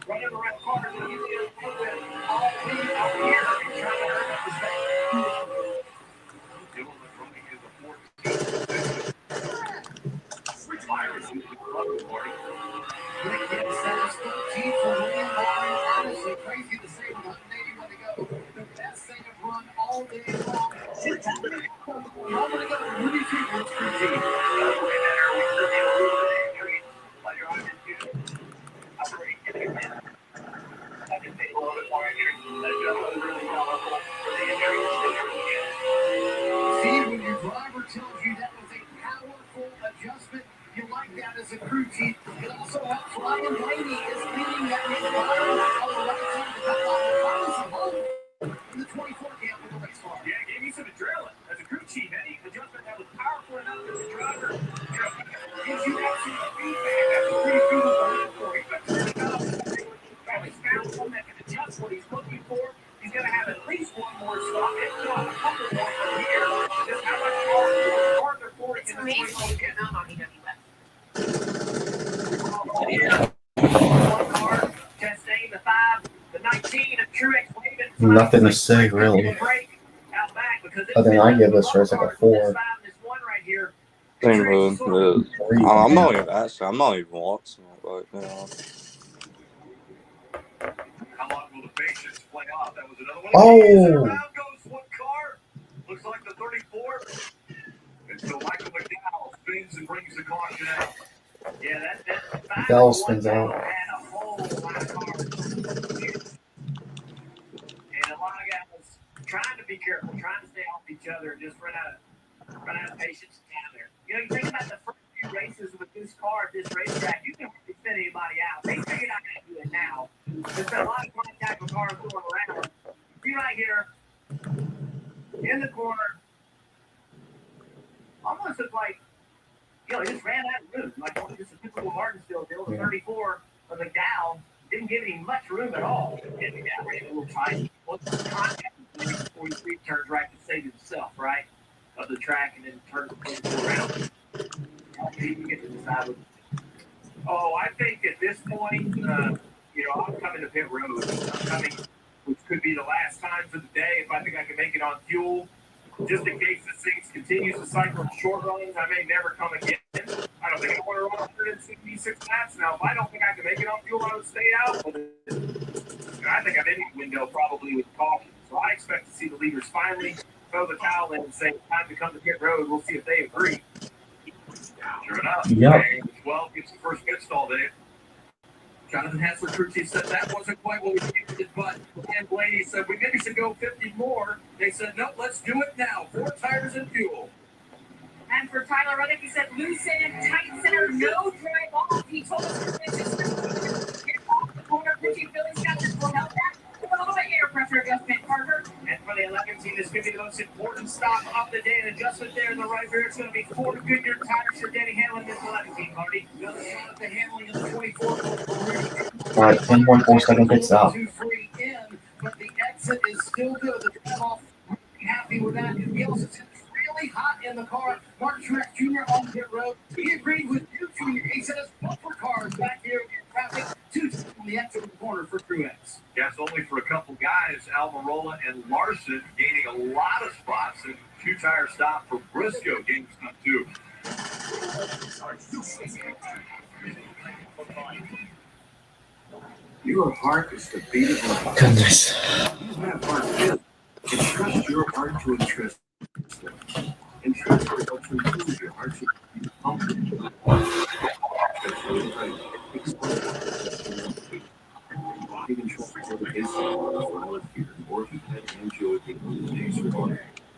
Running the right cars and he's out as a crew chief. It also helps Ryan Blaney is leading that mid-line on the right side of the cut line. In the 24 camp for the race car. Yeah, gave me some adrenaline. As a crew chief, any adjustment that was powerful enough as a driver gives you that sort of feedback. That's a pretty cool thing for him. But turns out he's found one that can adjust what he's looking for. He's going to have at least one more stop, if not a couple more from here. Just how much farther forward It's in the amazing 24 you camp. can on EWS. One car, Chastain, the 5, the 19, a Truex Raven. Nothing to say, really. Other than I give this race like a 4. Same hood. I'm not even actually. I'm not even watching it right now. How long will the patience play off? That was another one. Oh! Around goes one car. Looks like the 34. And so Michael McDowell spins and brings the caution out. Yeah, that McDowell spins out. had a whole lot of cars. And a lot of guys trying to be careful, trying to stay off each other, and just run out of patience down there. You know, you think about the first few races with this car at this racetrack, you can hardly spin anybody out. They figured out how to do it now. There's been a lot of contact with cars going around. You right here in the corner, almost looked like, you know, he just ran out of room. Like just a typical Martinsville deal. The 34 of McDowell didn't give any much room at all. And McDowell ran a little tight. Once the contact before he turns right to save himself, right? Of the track and then turns around. He can get to the side with it. Oh, I think at this point, you know, I'm coming to pit road. I'm coming, which could be the last time for the day if I think I can make it on fuel. Just in case this thing continues to cycle in short runs, I may never come again. I don't think I want to run 166 laps now. If I don't think I can make it on fuel, I would stay out. But I think I'm in the window probably with caution. So I expect to see the leaders finally throw the towel in and say, it's time to come to pit road. We'll see if they agree. Sure enough. Yep. 12 gets the first pit stall, Dave. Jonathan Hassler, crew chief, said that wasn't quite what we needed, but Dan Blaney said we maybe should go 50 more. They said, no, let's do it now. 4 tires and fuel. And for Tyler Reddick, he said loose and tight center, no drive off. He told us to just get off the corner. Richie Phillies got this will help that. With a little bit air pressure adjustment, Parker. And for the 11 team, this could be the most important stop of the day. An adjustment there in the right rear. It's going to be 4 Goodyear tires for Danny Hamlin. This 11 team, Marty. Another shot at the handling of the 24. All right, 10.4 second pit stop. 2-3 in, but the exit is still good. The drive off, happy with that. He also said it's really hot in the car. Mark Truex Jr. on pit road. He agreed with you, Jr. He said it's bumper cars back here in traffic. 2 on the exit of the corner for Truex. Yes, only for a couple guys, Almirola and Larson gaining a lot of spots. And 2-tire stop for Briscoe gaining stop too. Your heart is the beat of life. Goodness. You have heart too. Entrust your heart to entrust. Entrust your heart to improve your heart to be comfortable. You can show for the case or if you had angioedema days or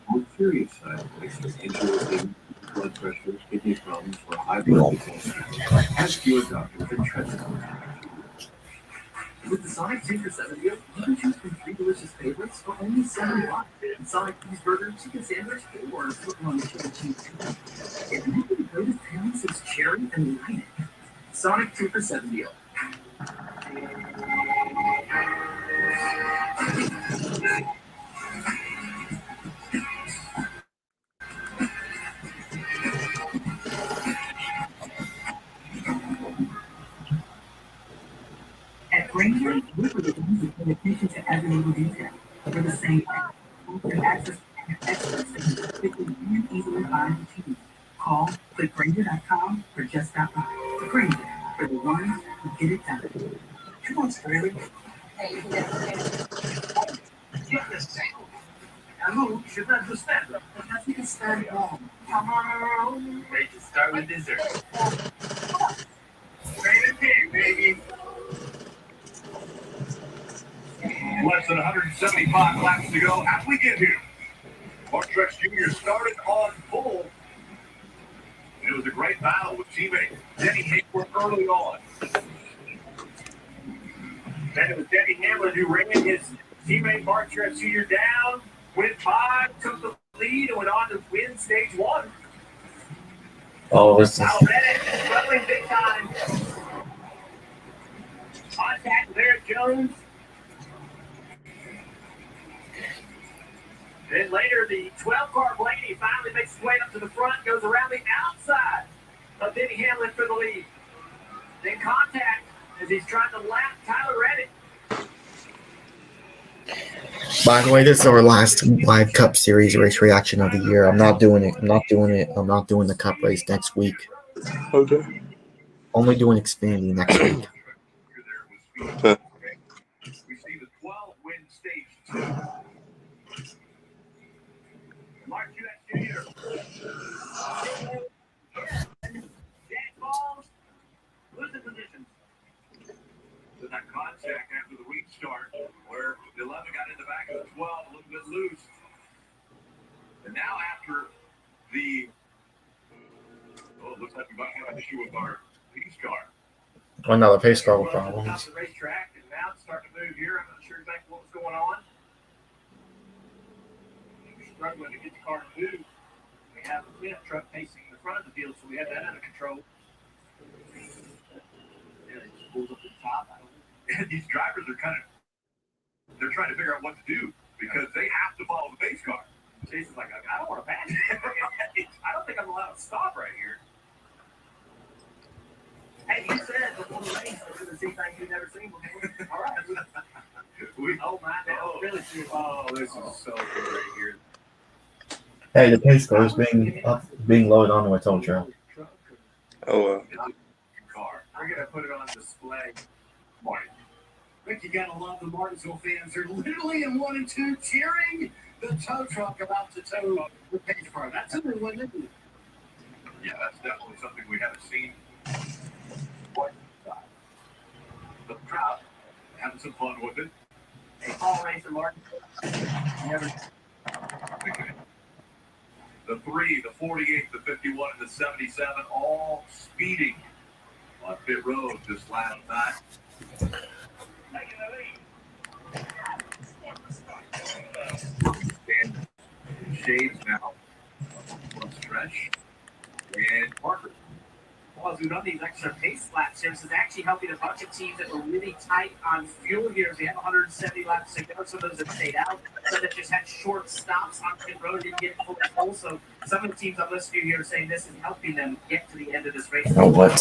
on the serious side of things, angioedema, blood pressure, kidney problems, or high blood pressure. Ask your doctor for treatment. With the Sonic Tinker 7 deal, you can choose from 3 delicious favorites for only $7. Sonic cheeseburger, chicken sandwich, or foot-long chicken cheese. If you can go to town since cherry and light it. Sonic Tinker 7 deal. At Granger, we're the ones who pay attention to every little detail. We're the same thing. With access to experts that can quickly and easily find what you need. Call clickgranger.com or just stop by. Granger, for the ones who get it done. Come on, Sterling. Hey, you can Get this thing. And who should understand them? Because we can start wrong. come on. They can start with dessert. Rated pig, baby. Less than 175 laps to go. How do we get here? Mark Truex Jr. started on pole. It was with a great battle with teammate Denny Hamlin early on. Then it was Denny Hamlin who ran his teammate Mark Truex Jr. down, went by, took the lead, and went on to win stage one. Oh, this is Kyle Reddick struggling big time. Contact with Eric Jones. Then later, the 12-car Blaney finally makes his way up to the front, goes around the outside of Denny Hamlin for the lead. Then contact as he's trying to lap Tyler Reddick. By the way, this is our last live Cup Series race reaction of the year. I'm not doing it. I'm not doing the Cup race next week. Okay. Only doing Xfinity next week. We see the 12-win stage 2. Mark Truex Jr. Jack Balls, losing positions. With that contact after the restart, where the 11 got in the back of the 12, a little bit loose. And now after the, it looks like we might have an issue with our pace car. Another pace car with Top problems. of the racetrack, and now it's starting to move here. I'm not sure exactly what was going on. We're struggling to get the car to move. We have a cleanup truck pacing the front of the field, so we have that under control. Yeah, it just pulls up to the top. And these drivers are they're trying to figure out what to do because they have to follow the pace car. Jason's like, I don't want to pass. I don't think I'm allowed to stop right here. Hey, you said before the race we're going to see things you've never seen before. All right. Oh, my God. Really serious. Oh, this is so good right here. Hey, the pace car is being loaded onto a tow truck. Oh, Car. We're going to put it on display. Marty. Rick, you gotta love the Martinsville fans. They're literally in 1 and 2 cheering the tow truck about to tow the pace car. That's a new one, isn't it? Yeah, that's definitely something we haven't seen. Quite some time. The crowd having some fun with it. Hey, Paul Racer Martin. Never. The 3, the 48, the 51, and the 77 all speeding on pit road this last night. And Shades now on stretch. And Parker. Well, as we run these extra pace laps here, this is actually helping a bunch of teams that were really tight on fuel here. They have 170 laps to go. Some of those have stayed out. Some that just had short stops on pit road, didn't get fully full. So some of the teams I'm listening to here are saying this is helping them get to the end of this race. You know what?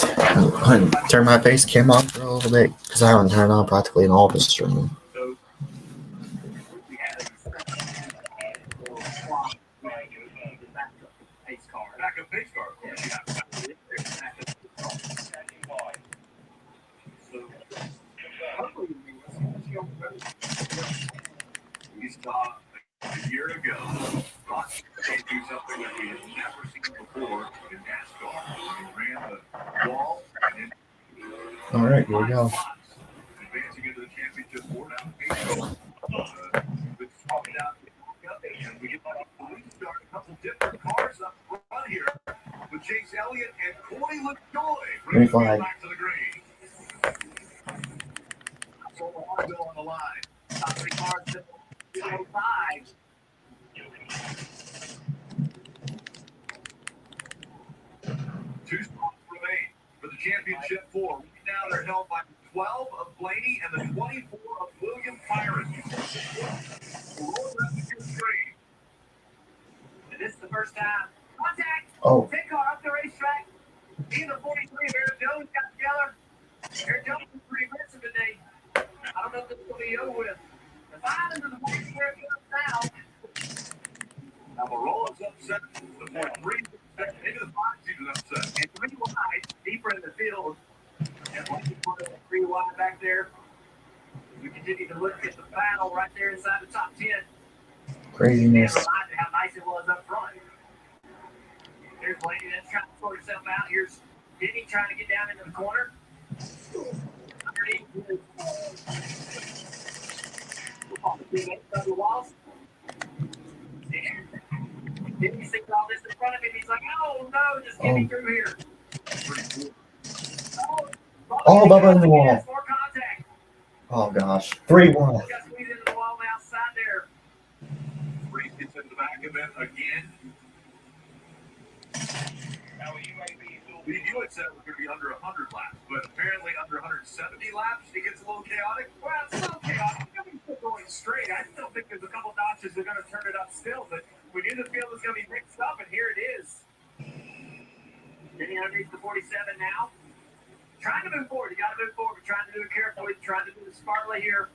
Turn my face cam on for a little bit because I haven't turned on practically in all the stream. So We had a pace car. backup pace car, of course. Yeah. So hopefully we saw a year ago Rock can do something that we had never seen before in NASCAR. We ran the wall and then All right, here we go. advancing into the championship board out of pace car. But swapping out and we get to start a couple different cars up front here with Chase Elliott and Corey LaJoy bringing the wheel back to the green. So Harville on the line. Top 3 cars, 205. Two spots remain for the championship 4. Right now they're held by 12 of Blaney and the 24 of William Byron. And this is the first time. Contact! Oh. Pit car up the racetrack. He and the 43 of Eric Jones got together. Eric Jones was pretty aggressive today. I don't know if this is going to be over with. The 5 into the 43 Eric Jones now. Now Morola's upset. The 43 into the 5 season upset. And 3 wide, deeper in the field. And once you put 3 wide back there, we continue to look at the battle right there inside the top 10. Craziness. And remind you how nice it was up front. Here's Blaney that's trying to sort himself out. Here's Denny trying to get down into the corner. Underneath the walls. He sees all this in front of him. He's like, oh no, just get me through here. Oh, Bubba in the wall. Yes, more contact. Oh gosh, 3-1. Got squeezed into the wall outside there. Reese gets in the back of it again. We knew it said it was going to be under 100 laps, but apparently under 170 laps, it gets a little chaotic. Well, it's a little chaotic. Nobody's still going straight. I still think there's a couple notches that are going to turn it up still, but we knew the field was going to be mixed up, and here it is. Getting underneath the 47 now. Trying to move forward. You got to move forward. We're trying to do it carefully. Trying to do it smartly here.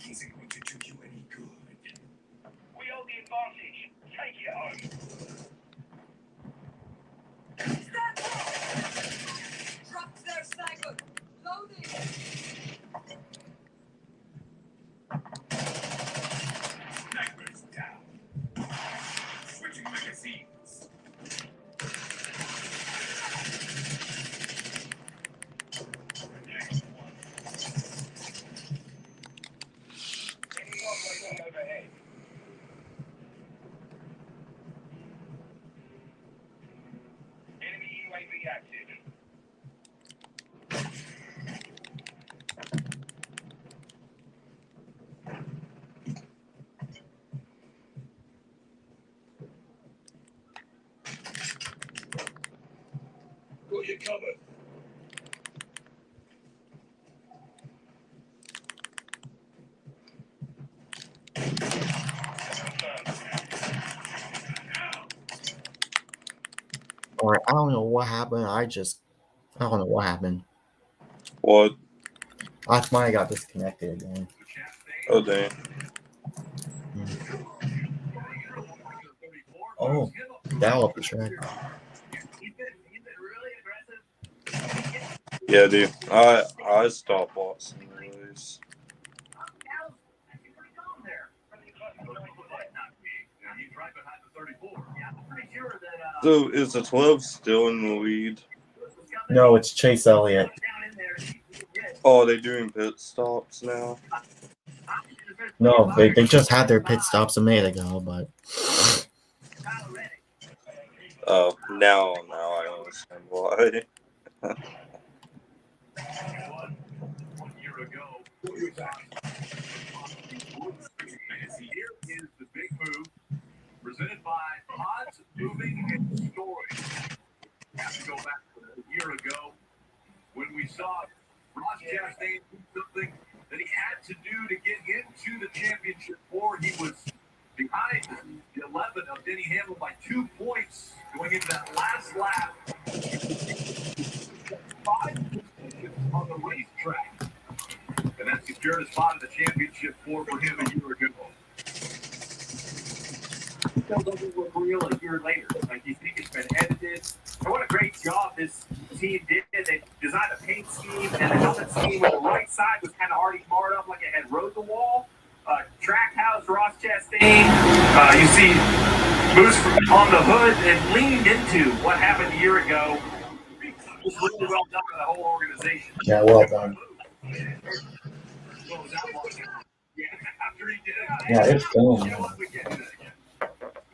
Isn't going to do you any good. We hold the advantage. Take it home. Drop their sniper. Loading. Snipers down. Switching magazines. Overhead. Enemy UAV active. Got you covered. Or I don't know what happened. I don't know what happened. What? I might have got disconnected again. Oh, damn. Oh, that up the track. He's been really aggressive. Yeah, dude. I stopped watching these. Actually pretty calm there. He's right behind the 34. Yeah, I'm pretty sure that So is the 12 still in the lead? No, it's Chase Elliott. down in there, Oh, are they doing pit stops now? No, they just had their pit stops a minute ago, but Oh, now I understand why. 1 year ago, here is the big move presented by Pods Moving and Storage. Have to go back a year ago when we saw Ross Chastain do something that he had to do to get into the championship four. He was behind the 11 of Denny Hamlin by 2 points going into that last lap. 5 positions on the racetrack. And that secured a spot in the championship four for him a year ago. still doesn't look real a year later. Like, you think it's been edited. And what a great job this team did. They designed a paint scheme and a helmet scheme where the right side was kind of already marred up like it had rode the wall. Trackhouse, Ross Chastain. You see Moose on the hood and leaned into what happened a year ago. It was really well done by the whole organization. yeah, well done. What was that one? Yeah, after he did it. Yeah, it's filmed. You know what? We can't do that again.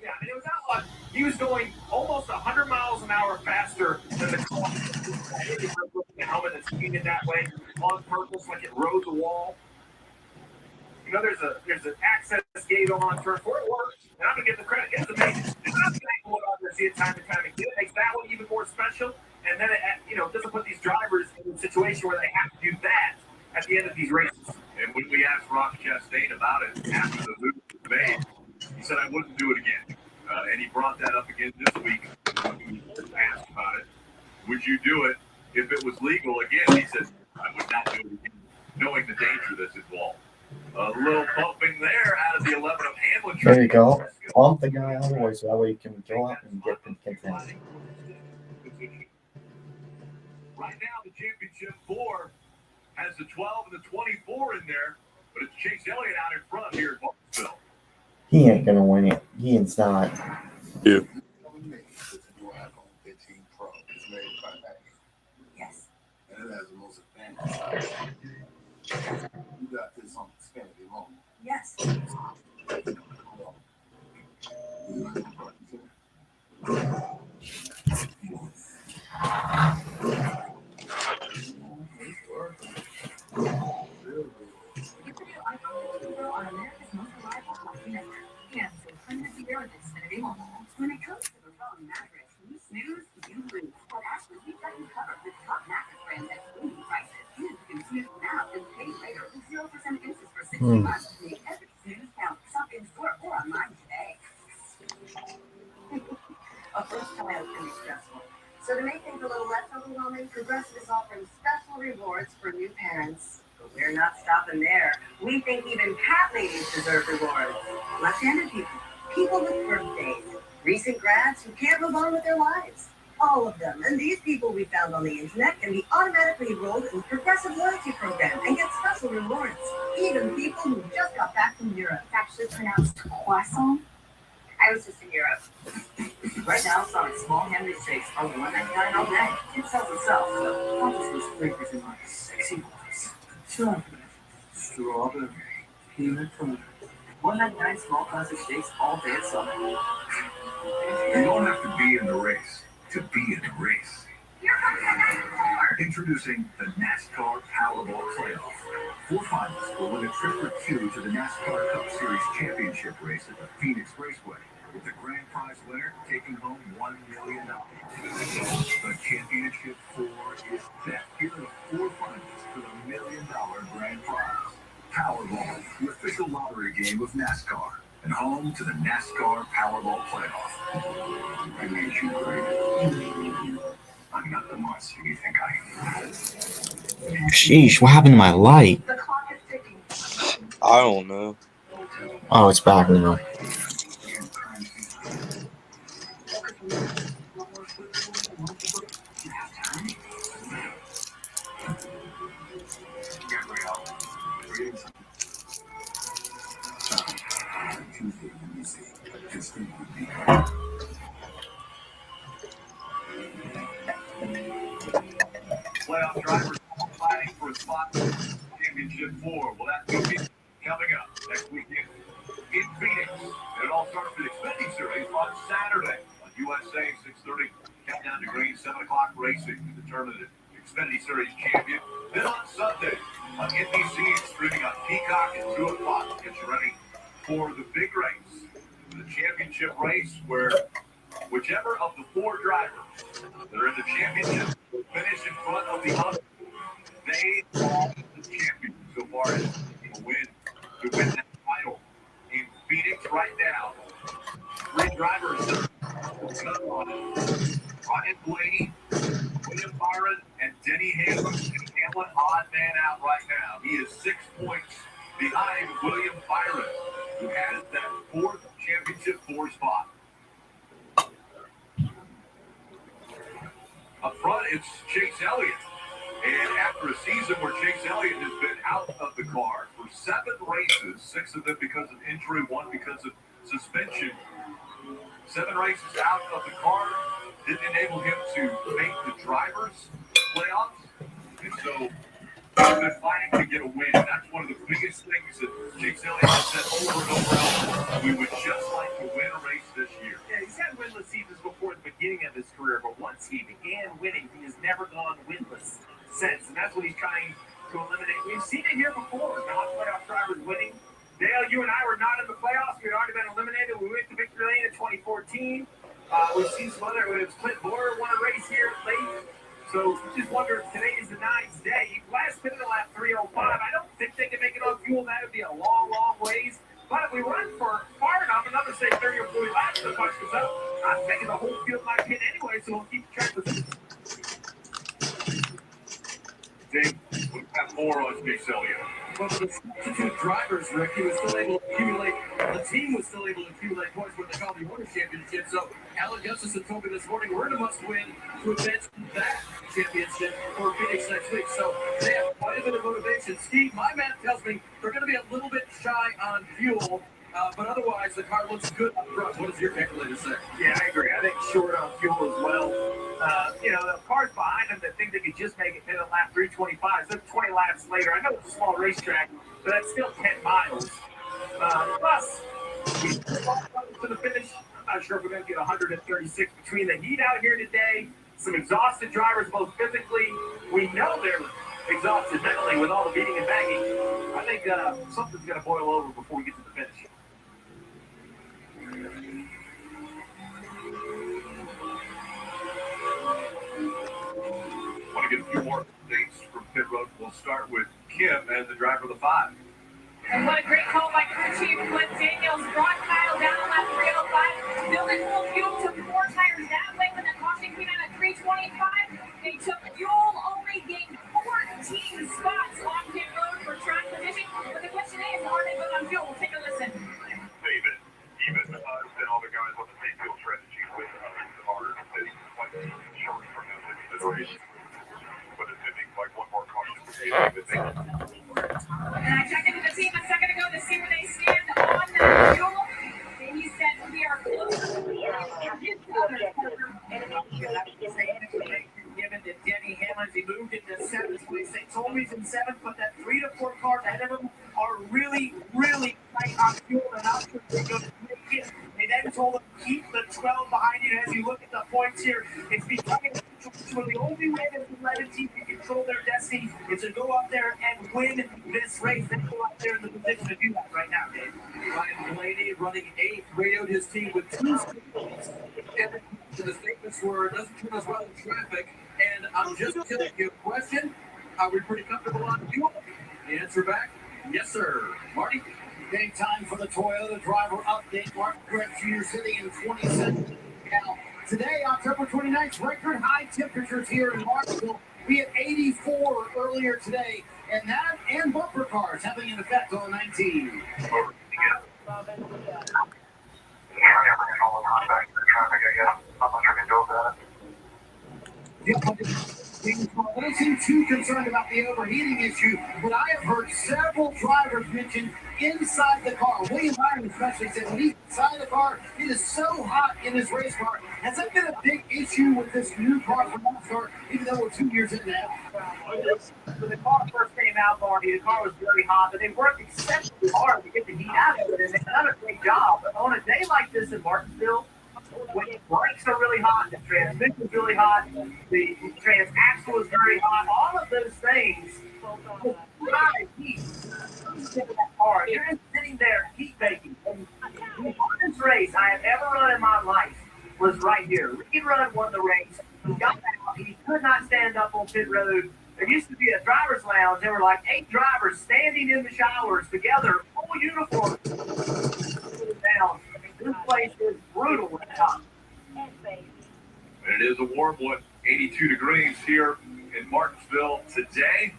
Yeah, I mean, it was outlawed. He was going almost 100 miles an hour faster than the car. The helmet that's painted that way on purpose, like it rode the wall. You know, there's an access gate on turn 4. It works, and I'm gonna give the credit. It's amazing. It's not what I see it time and time again. It makes that one even more special, and then it doesn't put these drivers in a situation where they have to do that at the end of these races. And when we asked Ross Chastain about it after the move was made, he said, I wouldn't do it again. And he brought that up again this week when he was asked about it. Would you do it if it was legal again? He said, I would not do it again, knowing the danger that's involved. A little bumping there out of the 11 of Hamlin. There you go. Bump the guy out of the way so that way you can go up and get the content. Right now, the championship 4 has the 12 and the 24 in there, but it's Chase Elliott out in front here at Martinsville. He ain't gonna win it. He is not. Yeah. Yes. And it has the most advantage. You got this on Xfinity mode. Yes. On America's most reliable coffee network. And for permanently there at Xfinity Mobile. When it comes to the wrong mattress, you snooze, you lose. But actually, we've got you covered with top mattress brands at booming prices. You can snooze now and pay later with 0% interest for 60 months. Make every snooze count. Shop in store or online today. A first child can be stressful. So to make things a little less overwhelming, Progressive is offering special rewards for new parents. But we're not stopping there. We think even cat ladies deserve rewards. Left-handed people, people with birthdays, recent grads who can't move on with their lives. All of them. And these people we found on the internet can be automatically enrolled in the Progressive Loyalty Program and get special rewards. Even people who just got back from Europe. It's actually pronounced croissant. I was just in Europe. Right now, some small handmade shakes are $1.99 all day. It sells itself, so I'll just list flavors in my sexy voice. Chocolate, strawberry, peanut butter. $1.99 small classic shakes all day at summer. You don't have to be in the race to be in the race. Here comes the NASCAR. Introducing the NASCAR Powerball Playoff. 4 finalists will win a trip or two to the NASCAR Cup Series Championship race at the Phoenix Raceway, with the grand prize winner taking home $1 million. The Championship 4 is set. Here are the 4 finalists for the $1 million grand prize. Powerball, the official lottery game of NASCAR, and home to the NASCAR Powerball Playoff. I made you great. I'm not the monster you think I am. Sheesh, what happened to my light? The clock is ticking. I don't know. Oh, it's back now. Playoff drivers fighting for a spot in the Championship 4. Well, that will be coming up next weekend in Phoenix. It all starts with the Xfinity Series on Saturday on USA 6:30. Countdown to green, 7 o'clock racing to determine the Xfinity Series champion. Then on Sunday on NBC, streaming on Peacock at 2 o'clock. Get you ready for the big race, the championship race, where whichever of the 4 drivers that are in the championship finish in front of the other, they are the champions so far as a win to win that title. In Phoenix right now, 3 drivers that are on it. Ryan Blaney, William Byron, and Denny Hamlin. Hamlin, odd man out right now. He is 6 points behind William Byron, who has that 4th championship 4 spot. Up front, it's Chase Elliott. And after a season where Chase Elliott has been out of the car for 7 races, 6 of them because of injury, 1 because of suspension, 7 races out of the car, didn't enable him to make the drivers' playoffs. And so he's been fighting to get a win. That's one of the biggest things that Chase Elliott has said over and over and over. We would just like to win a race this year. Yeah, he's had winless seasons before the beginning of his career, but once he began winning, he has never gone winless since, and that's what he's trying to eliminate. We've seen it here before, non-playoff drivers winning. Dale, you and I were not in the playoffs. We had already been eliminated. We went to victory lane in 2014. We've seen some other, it was Clint Boyer won a race here late. So just wonder if today is the 9th day. Last minute lap 3:05. I don't think they can make it on fuel. That would be a long, long ways. But if we run for far enough, another say 30 or 40 laps, the push goes up. I'm taking the whole field in my pit anyway, so we'll keep track of this. Dave, we have more on Chase Elliott. But for the substitute drivers, Rick, he was still able to accumulate, the team was still able to accumulate points when they called the Owners' Championship. So Alan Gustafson told me this morning, we're in a must-win to advance that championship for Phoenix next week. So they have quite a bit of motivation. Steve, my math tells me they're going to be a little bit shy on fuel. But otherwise, the car looks good up front. What does your calculator say? Yeah, I agree. I think short on fuel as well. The cars behind them that think they could just make it to the lap 325. So 20 laps later. I know it's a small racetrack, but that's still 10 miles. Plus, to the finish, I'm not sure if we're going to get 136 between the heat out here today, some exhausted drivers, both physically. We know they're exhausted mentally with all the beating and banging. I think something's going to boil over before we get to the finish. Want to get a few more updates from pit road. We'll start with Kim as the driver of the 5. And what a great call by crew chief Clint Daniels. Brought Kyle down on lap 305. Building full fuel, took 4 tires that way when the caution came out at 325. They took fuel, only gained 14 spots on pit road for track position. But the question is, are they good on fuel? We'll take a listen. David, even and all the guys on the same field strategy with are sitting quite short from the race. But it's hitting like one more caution. And I checked into the team a second ago to see where they stand on that fuel. And he said we are close. Given to Denny Hamlin, he moved into 7th place. They told me he's in 7th, but that 3 to 4 cars ahead of him are really, really tight on fuel. And not sure they're going to make it. They then told him keep the 12 behind you. As you look at the points here, it's becoming a situation where the only way that the United team can control their destiny is to go up there and win this race. They go up there in the position to do that right now, Dave. Ryan Blaney running 8th, radioed his team with 2 statements. And the statements were, it doesn't turn us well in traffic. And I'm just telling you a question. Are we pretty comfortable on fuel? The answer back, yes, sir. Marty? Big time for the Toyota driver update. Mark Brett Jr. sitting in 27th. Now, today, October 29th, record high temperatures here in Martinsville. We had 84 earlier today, and that and bumper cars having an effect on 19. I wasn't too concerned about the overheating issue, but I have heard several drivers mention inside the car. William Byron especially said when he's inside the car, it is so hot in his race car. Has that been a big issue with this new car from NASCAR, even though we're 2 years in now? When the car first came out, Marty, the car was very hot, but they worked exceptionally hard to get the heat out of it, and they've done a great job. But on a day like this in Martinsville, when the brakes are really hot, the transmission is really hot, the transaxle is very hot, all of those things drive heat into that car. You're just sitting there heat baking. And the hardest race I have ever run in my life was right here. Reed Rudd won the race. He got out. He could not stand up on pit road. There used to be a driver's lounge. There were like 8 drivers standing in the showers together, full uniform. Down. This place is brutal at times. And it is a warm one, 82 degrees here in Martinsville today.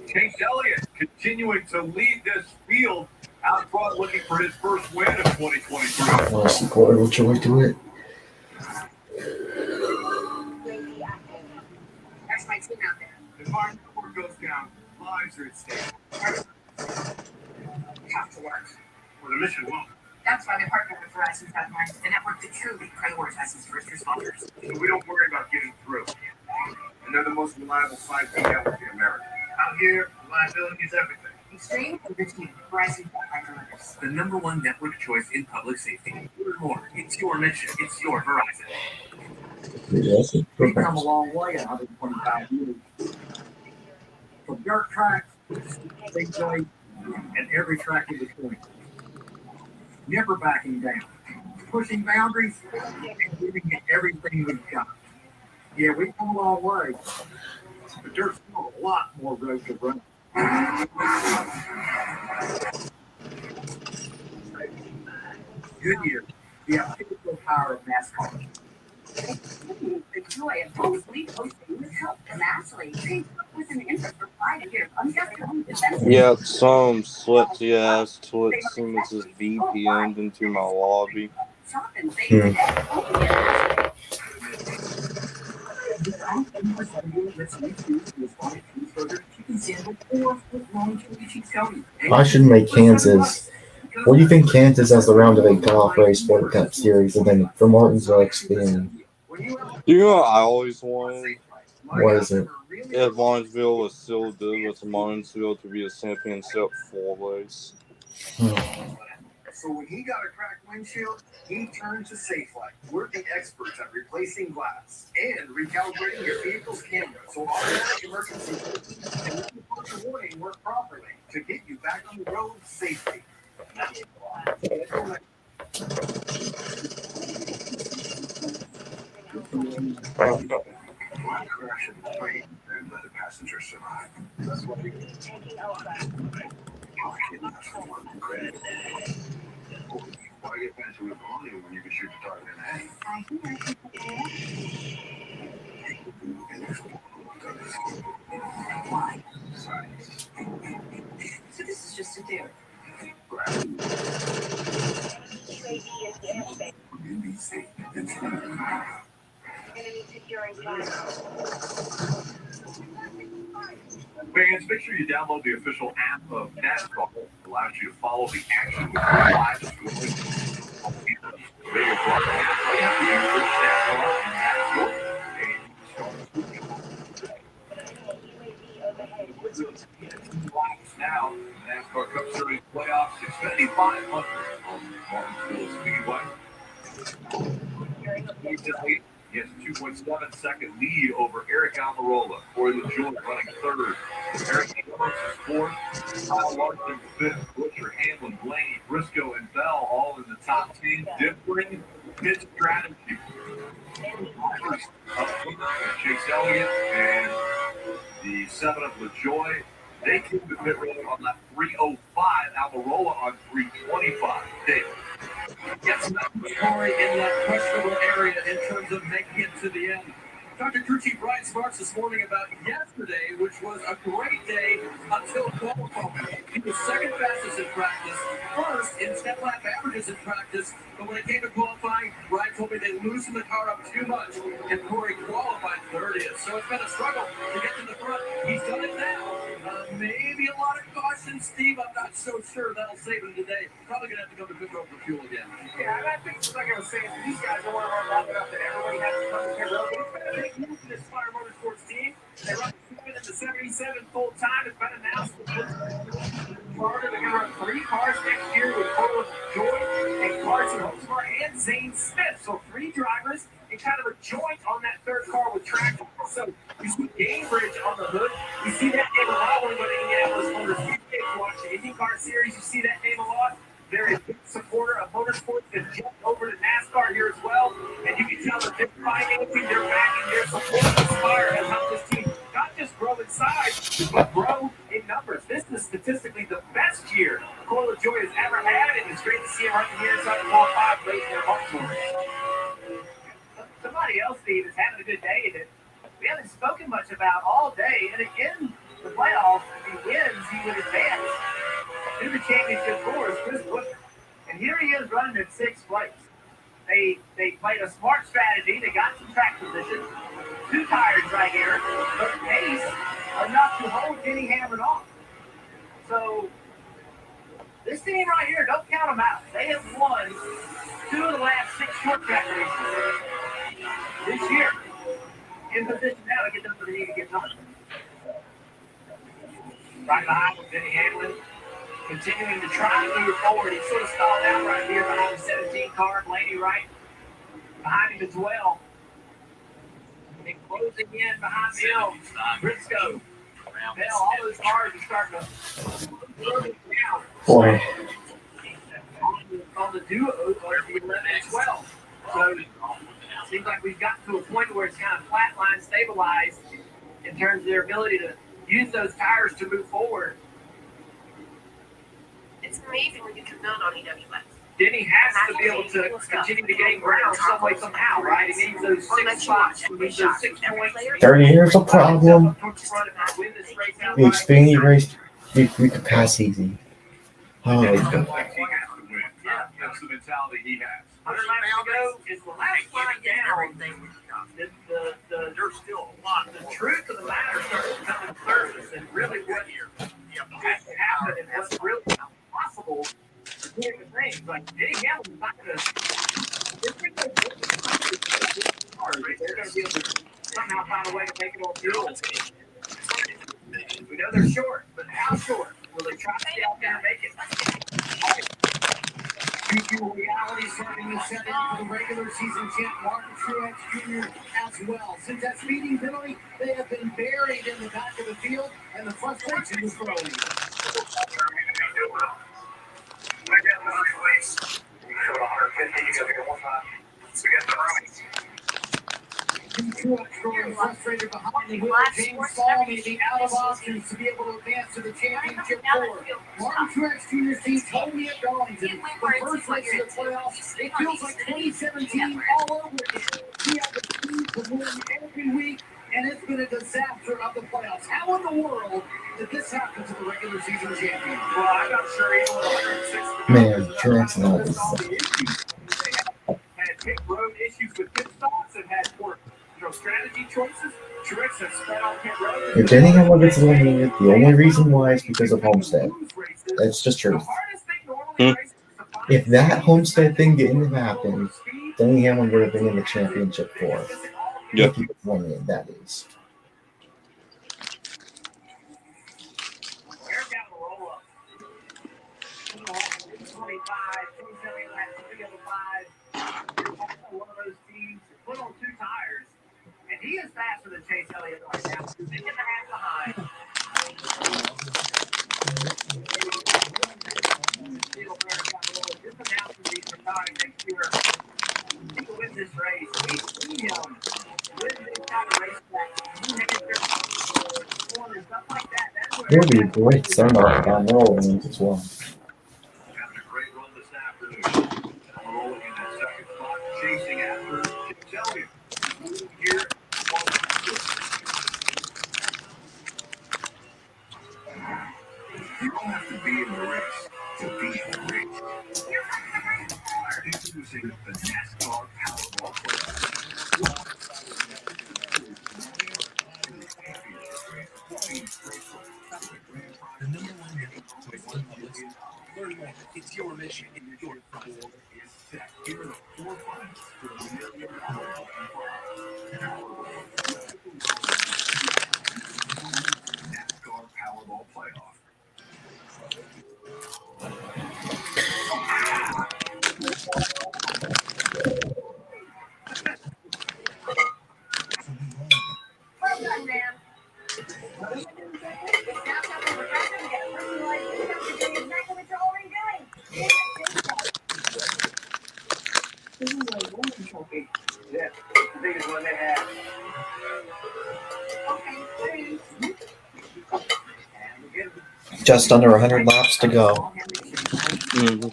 Chase Elliott continuing to lead this field out front, looking for his first win of 2023. Lost portal joy to it. That's my team out there. The car number goes down, lives are at stake. Tough to work. Well, the mission won't. That's why they partnered with Verizon Frontline, the network that truly prioritizes first responders. So we don't worry about getting through. And they're the most reliable 5G network in America. Out here, reliability is everything. Extreme and the team, Verizon Frontline delivers. The #1 network choice in public safety. Learn more. It's your mission. It's your Verizon. We've come a long way in 125 years. From dirt tracks, big place, and every track in between. Never backing down. Pushing boundaries and giving it everything we've got. Yeah, we've come a long way. But there's still a lot more road to run. Goodyear, the official power of NASCAR. The joy of hopefully hosting the Cup, the Mass League. Yeah, some sweaty ass twit Simmons' VPN'd into my lobby. I should make Kansas. What do you think Kansas has the round of a golf race for the Cup Series, and then for Martinsville Xfinity? You know what I always wanted? What is it? If Martinsville was still good with Martinsville to be a championship 4-ways. So when he got a cracked windshield, he turned to SafeLight. We're the experts at replacing glass and recalibrating your vehicle's camera so automatic emergency and warning work properly to get you back on the road safely. Why crash in the plane and let a passenger survive? That's why we credit. Why get faster with volume when you can shoot the target in the head? Science. So this is just a theory. Fans, make sure you download the official app of NASCAR. It allows you to follow the action with live scoring. Radio broadcast. All you have to do is search NASCAR now, NASCAR Cup Series playoffs, Xfinity 500 on Martinsville Speedway. He has a 2.7 second lead over Eric Almirola. Corey LaJoie running third. Eric Almirola is fourth. Kyle Larson fifth. Butcher, Hamlin, Blaney, Briscoe, and Bell all in the top 10. Differing pit strategy. Chase Elliott and the 7 of LaJoie. They came to pit road on that 305. Almirola on 325. Dave. Yes, Corey in that questionable area in terms of making it to the end. Dr. Crew Chief Brian Sparks this morning about yesterday, which was a great day until qualifying. He was second fastest in practice, first in step lap averages in practice, but when it came to qualifying, Brian told me they loosened the car up too much, and Corey qualified 30th. So it's been a struggle to get to the front. He's done it now. Maybe a lot of caution, Steve. I'm not so sure that'll save him today. Probably going to have to go to pit road for fuel again. Yeah, and I think, like I was saying, these guys are one of our long enough that everybody has to come to pit road. It's been a big move for this Fire Motorsports team. They run 7 into 77 full time. It's been announced that Florida, they're going to run 3 cars next year with Corey LaJoie and Carson Hosmer and Zane Smith. So 3 drivers and kind of a joint on that third car with traction. So we see Gamebridge on the hood. We see that name a lot when we go to Indianapolis Motor Speedway to watch the IndyCar series. You see that name a lot. They're a big supporter of motorsports that jumped over to NASCAR here as well. And you can tell that they're financing, they're backing, their support of Spire has helped this team not just grow in size, but grow in numbers. This is statistically the best year Corey LaJoie has ever had, and it's great to see him running here inside the top 5 late in their Martinsville. Somebody else, Steve, is having a good day that we haven't spoken much about all day. And again, the playoffs, if he wins, he would advance to the championship course, Chris Butcher. And here he is running in 6th place. They played a smart strategy. They got some track position, 2 tires right here, but pace enough to hold Denny Hamlin off. So this team right here, don't count them out. They have won 2 of the last 6 short track races this year. In position now to get them to the need to get done. Right behind with Denny Hamlin, continuing to try to move forward. He sort of stalled out right here behind the 17 car, Blaney right behind him as well. And closing in behind him, Briscoe. Bell, all those cars are starting to move down. Boy. On the duo of the 11 and 12. So it seems like we've gotten to a point where it's kind of flatline stabilized in terms of their ability to use those tires to move forward. It's amazing when you can build on EWS. Denny has to be able to continue to gain ground some way, somehow, right? He needs those 6 spots. He needs those 6 points. 30 years of problem. The Xfinity race, we could pass easy. Oh, He has to win. That's the mentality he has. 100 laps to go is the last line down. There's still a lot. The truth of the matter starts to come to the surface, and really what has to happen and what's really possible are two different things. Like Denny Hamlin's not going to. They're going to be able to somehow find a way to make it all fuel. We know they're short, but how short? Will they try to stay out there and make it? Reality starting to set in for the regular season champ Martin Truex Jr. as well. Since that speeding penalty, they have been buried in the back of the field, and the frustration is growing. Truex growing frustrated behind the wheel. James Ball may be out of options to be able to advance to the championship four. Martin Truex Jr.'s team told me at Darlington, the first race of the playoffs, it feels like 2017 all over again. He had the team to win every week, and it's been a disaster of the playoffs. How in the world did this happen to the regular season champion? Well, I'm not sure even with 106. Man, Truex knows. Had pit road issues with pit stops and had poor strategy choices. Truex has sped on pit road. If Denny Hamlin gets eliminated, the only reason why is because of Homestead. That's just truth. If that Homestead thing didn't happen, Denny Hamlin would have been in the championship four. Yeah. If he was eliminated, that is. One of those teams put on 2 tires, and he is faster than Chase Elliott right now. He's 6.5 behind. This announcement he's retiring next year. He can win this race. We've seen him win this kind of race back. Stuff like that. It would be a great summer on Whirlwind as well. Having a great run this afternoon. Rolling in that second spot, chasing after Chase Elliott. Here, you don't have to be in the race to be in the race. Introducing the NASCAR Powerball Playoff. The number one network choice in public. Learn more. It's your mission. It's your prize. Here are the 4 finals for the $1 million NASCAR Powerball Playoff. Well done, Dan. It's now time for progression to get a personalized discount to do exactly what you're already doing. This is a golden trophy. Yeah, the biggest one they have. Okay, thanks. And we'll get it. Just under 100 laps to go. Mm-hmm.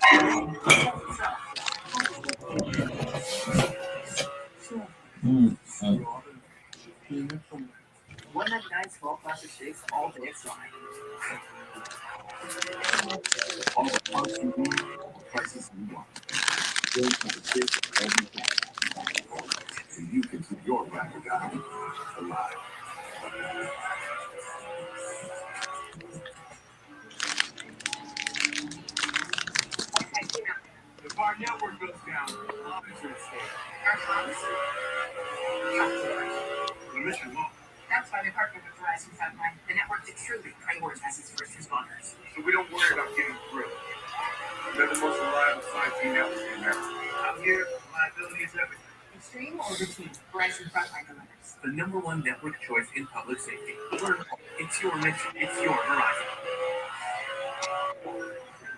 One night night, small plastic shakes all day at Sonic. All the parts you need, prices you want. Built for the kids every day. So you can keep your ride or die alive. If our network goes down, it's going to stay. The mission won't. That's why we partnered with Verizon Frontline, the network that truly prioritizes first responders. So we don't worry about getting through. They're the most reliable 5G network in America. Out here, reliability is everything. Extreme or routine, Verizon Frontline delivers. The number one network choice in public safety. Learn more. It's your mission. It's your Verizon.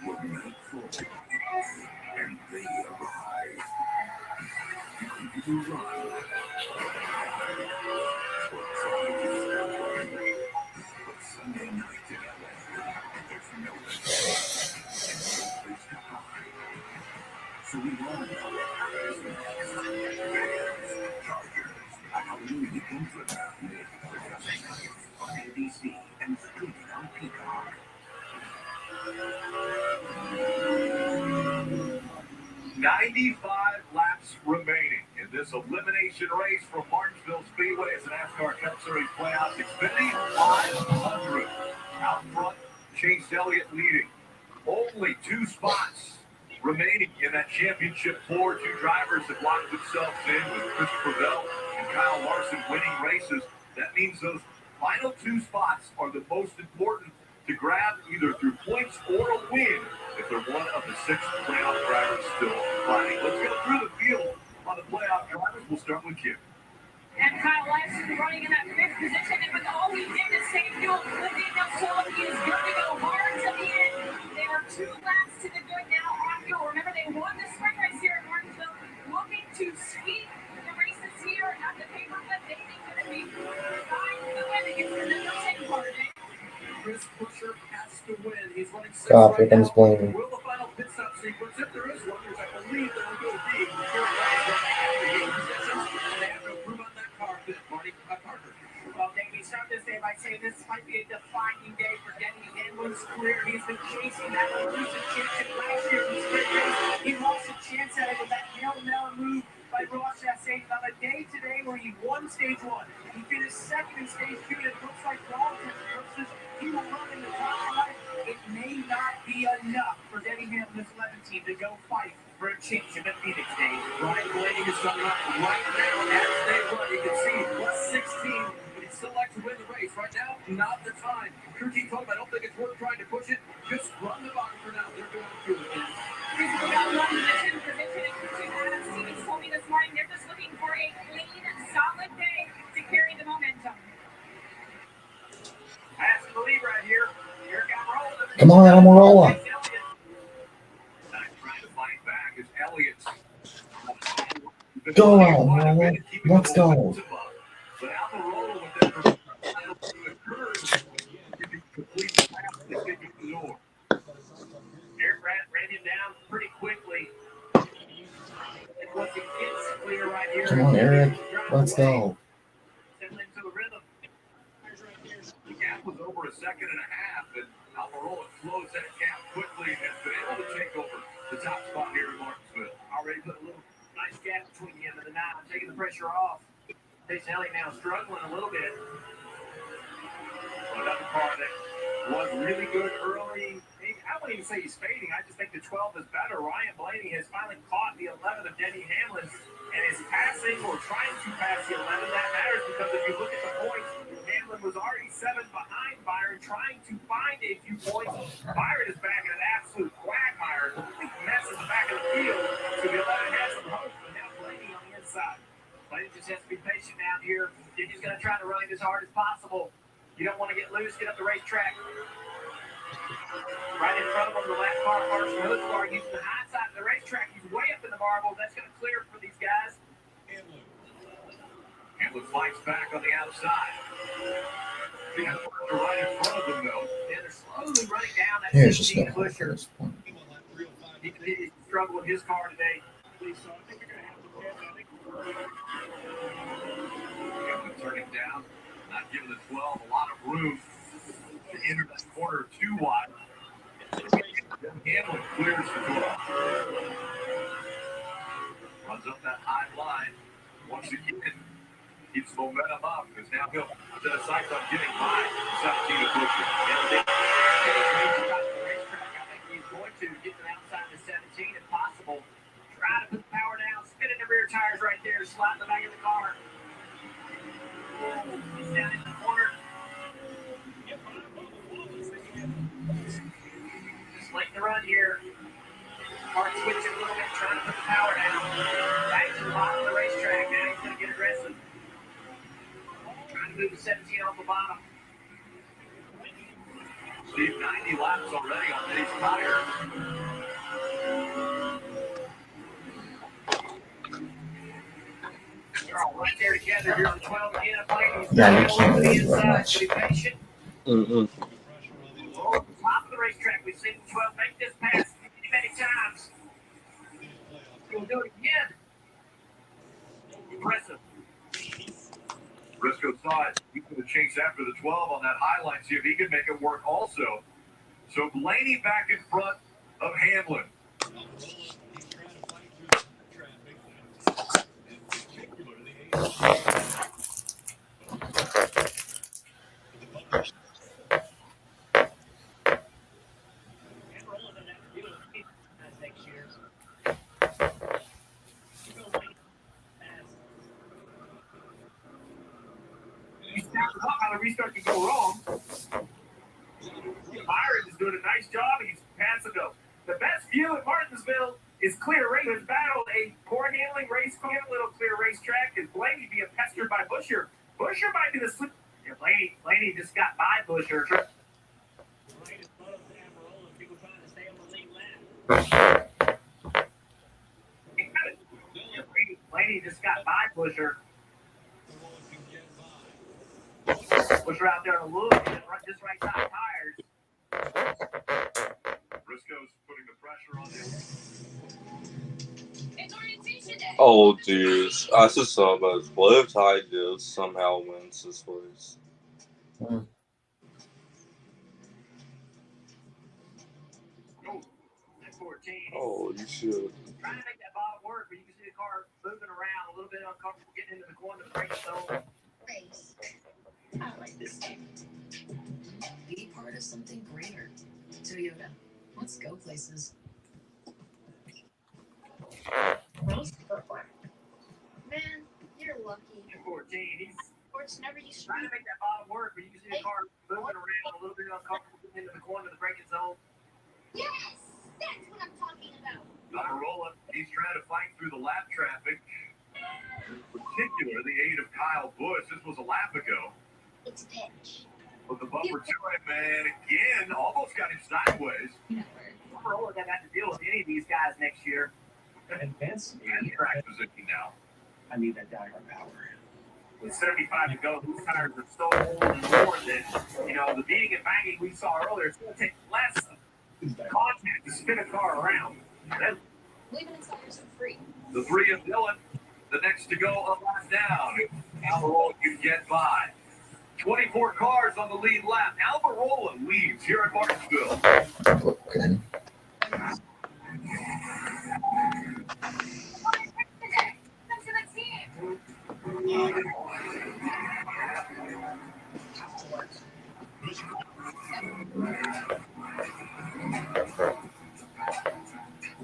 What you look for. And they arrive. You run. Sunday night in LA. There's no place to hide. NBC and streaming on Peacock. 95 laps remaining in this elimination race from Martinsville Speedway as the NASCAR Cup Series playoffs. Xfinity 500. Out front, Chase Elliott leading. Only 2 spots remaining in that championship four. 2 drivers have locked themselves in with Christopher Bell and Kyle Larson winning races. That means those final 2 spots are the most important to grab either through points or a win if they're one of the 6 playoff drivers still fighting. Let's go through the field on the playoff drivers. We'll start with Kim. And Kyle Larson running in that 5th position, and with all he did to save fuel, the Daniel Sullivan is going to go hard to the end. They are 2 laps to the good now on fuel. Remember, they won the sprint race here at Martinsville, looking to sweep the races here at the paper clip. They think that they find the win against the second part of it. Chris Buescher has to win. He's running 6 God, here right comes now. Blaney. Will the final pit stop sequence, if there is one, which I believe there will be, here at positions, and they have to improve on that car pit. Marty Parker. Well, Davey, start this day by saying this might be a defining day for Denny Hamlin's career. He's been chasing that elusive championship last year in the sprint race. He lost a chance at it with that Hail move by Ross Chastain on a day today where he won stage 1. He finished 2nd in stage 2, and it looks like for all intents and purposes, he will run in the top 5. It may not be enough for Denny Hamlin's 11 team to go fight for a championship at Phoenix Day. Ryan Blaney is coming up right now as they run. You can see plus 16, but he'd still like to win the race. Right now, not the time. Kurti told him, I don't think it's worth trying to push it. Just run the bottom for now. They're going through it. This is about one position, and Adam Stevens told me this morning they're just looking for a clean, solid day to carry the momentum. Has to believe right here. Here comes Almirola. Come on, Almirola. Trying to fight back as Elliott's. Go, Almirola. Let's go. But Almirola with that occurs, complete pass to get to the door. Eric ran him down pretty quickly. And once he gets clear right here, Come on, Eric. Let's go. Settling to the rhythm. The gap was over a second and a half, and Almirola closed that gap quickly and has been able to take over the top spot here in Martinsville. Already put a little nice gap between the end of the 9, taking the pressure off. Chase Elliott now struggling a little bit. Another car that Was really good early. I wouldn't even say he's fading. I just think the 12 is better. Ryan Blaney has finally caught the 11 of Denny Hamlin and is passing or trying to pass the 11. That matters because if you look at the points, Hamlin was already 7 behind Byron, trying to find a few points. Byron is back in an absolute quagmire. Complete mess in the back of the field. So the 11 has some hope, but now Blaney on the inside. Blaney just has to be patient down here. If he's going to try to run it as hard as possible, you don't want to get loose, get up the racetrack. Right in front of him, the last car, Carson Hoodbar, using the high side of the racetrack. He's way up in the marbles. That's going to clear for these guys. Hamlin fights back on the outside. The right in front of them, though. Yeah, they're slowly running down that Here's just 16 no pusher. point. He struggled with his car today. Hamlin turning down, not giving the 12 a lot of room to enter that corner too wide. Hamlin clears the door. Runs up that high line. Once again, keeps momentum up because now he'll set a sights on getting by 17 of Buescher. I think he's going to get to the outside of 17 if possible. Try to put the power down, spin in the rear tires right there, slide in the back of the car. He's down in the corner. Just late in the run here. Hard switching a little bit, trying to put the power down. Back to the bottom of the racetrack now. He's going to get aggressive. Trying to move the 17 off the bottom. Steve, 90 laps already on these tires. They're all right there together. Here's the 12 again. Yeah, you can't really do that much. Be patient. Mm-mm. Oh, top of the racetrack, we've seen the 12 make this pass many, many times. do it again. Impressive. Briscoe saw it. He could have chased after the 12 on that high line, see if he could make it work also. So Blaney back in front of Hamlin. He's down how the restart can go wrong. Byron is doing a nice job. He's passing the best view at Martinsville is clear race. Has battled a poor handling race, a little clear racetrack. Is Blaney being pestered by Busher? Busher might be the slip. Yeah, Blaney just got by Busher. Blaney just got by Busher. Busher out there on the loop, just right side tires. Briscoe's putting the pressure on him. Oh, dude. I just saw about it. What if Ty does somehow wins this race? Oh, you should. Trying to make that bottom work, but you can see the car moving around a little bit uncomfortable, getting into the corner of the brake zone. Race. I like this game. Be part of something greater. Toyota. Let's go places. Man, you're lucky. 14. He's Whenever you trying to make that bottom work, but you can see the car moving around a little bit uncomfortable, getting into the corner of the braking zone. Yes, that's what I'm talking about. Motorola, he's trying to fight through the lap traffic. In particular, the aid of Kyle Busch. This was a lap ago. It's a pitch. But the bumper to it, man, again, almost got him sideways. Motorola doesn't have to deal with any of these guys next year. And track position now. I need that diagram power. With 75 to go, these tires are so old and worn that, the beating and banging we saw earlier, it's going to take less contact to spin a car around. Leaving insiders for free. The three of Dillon, the next to go a lap down. Almirola can get by. 24 cars on the lead lap. Almirola leads here at Martinsville. Okay.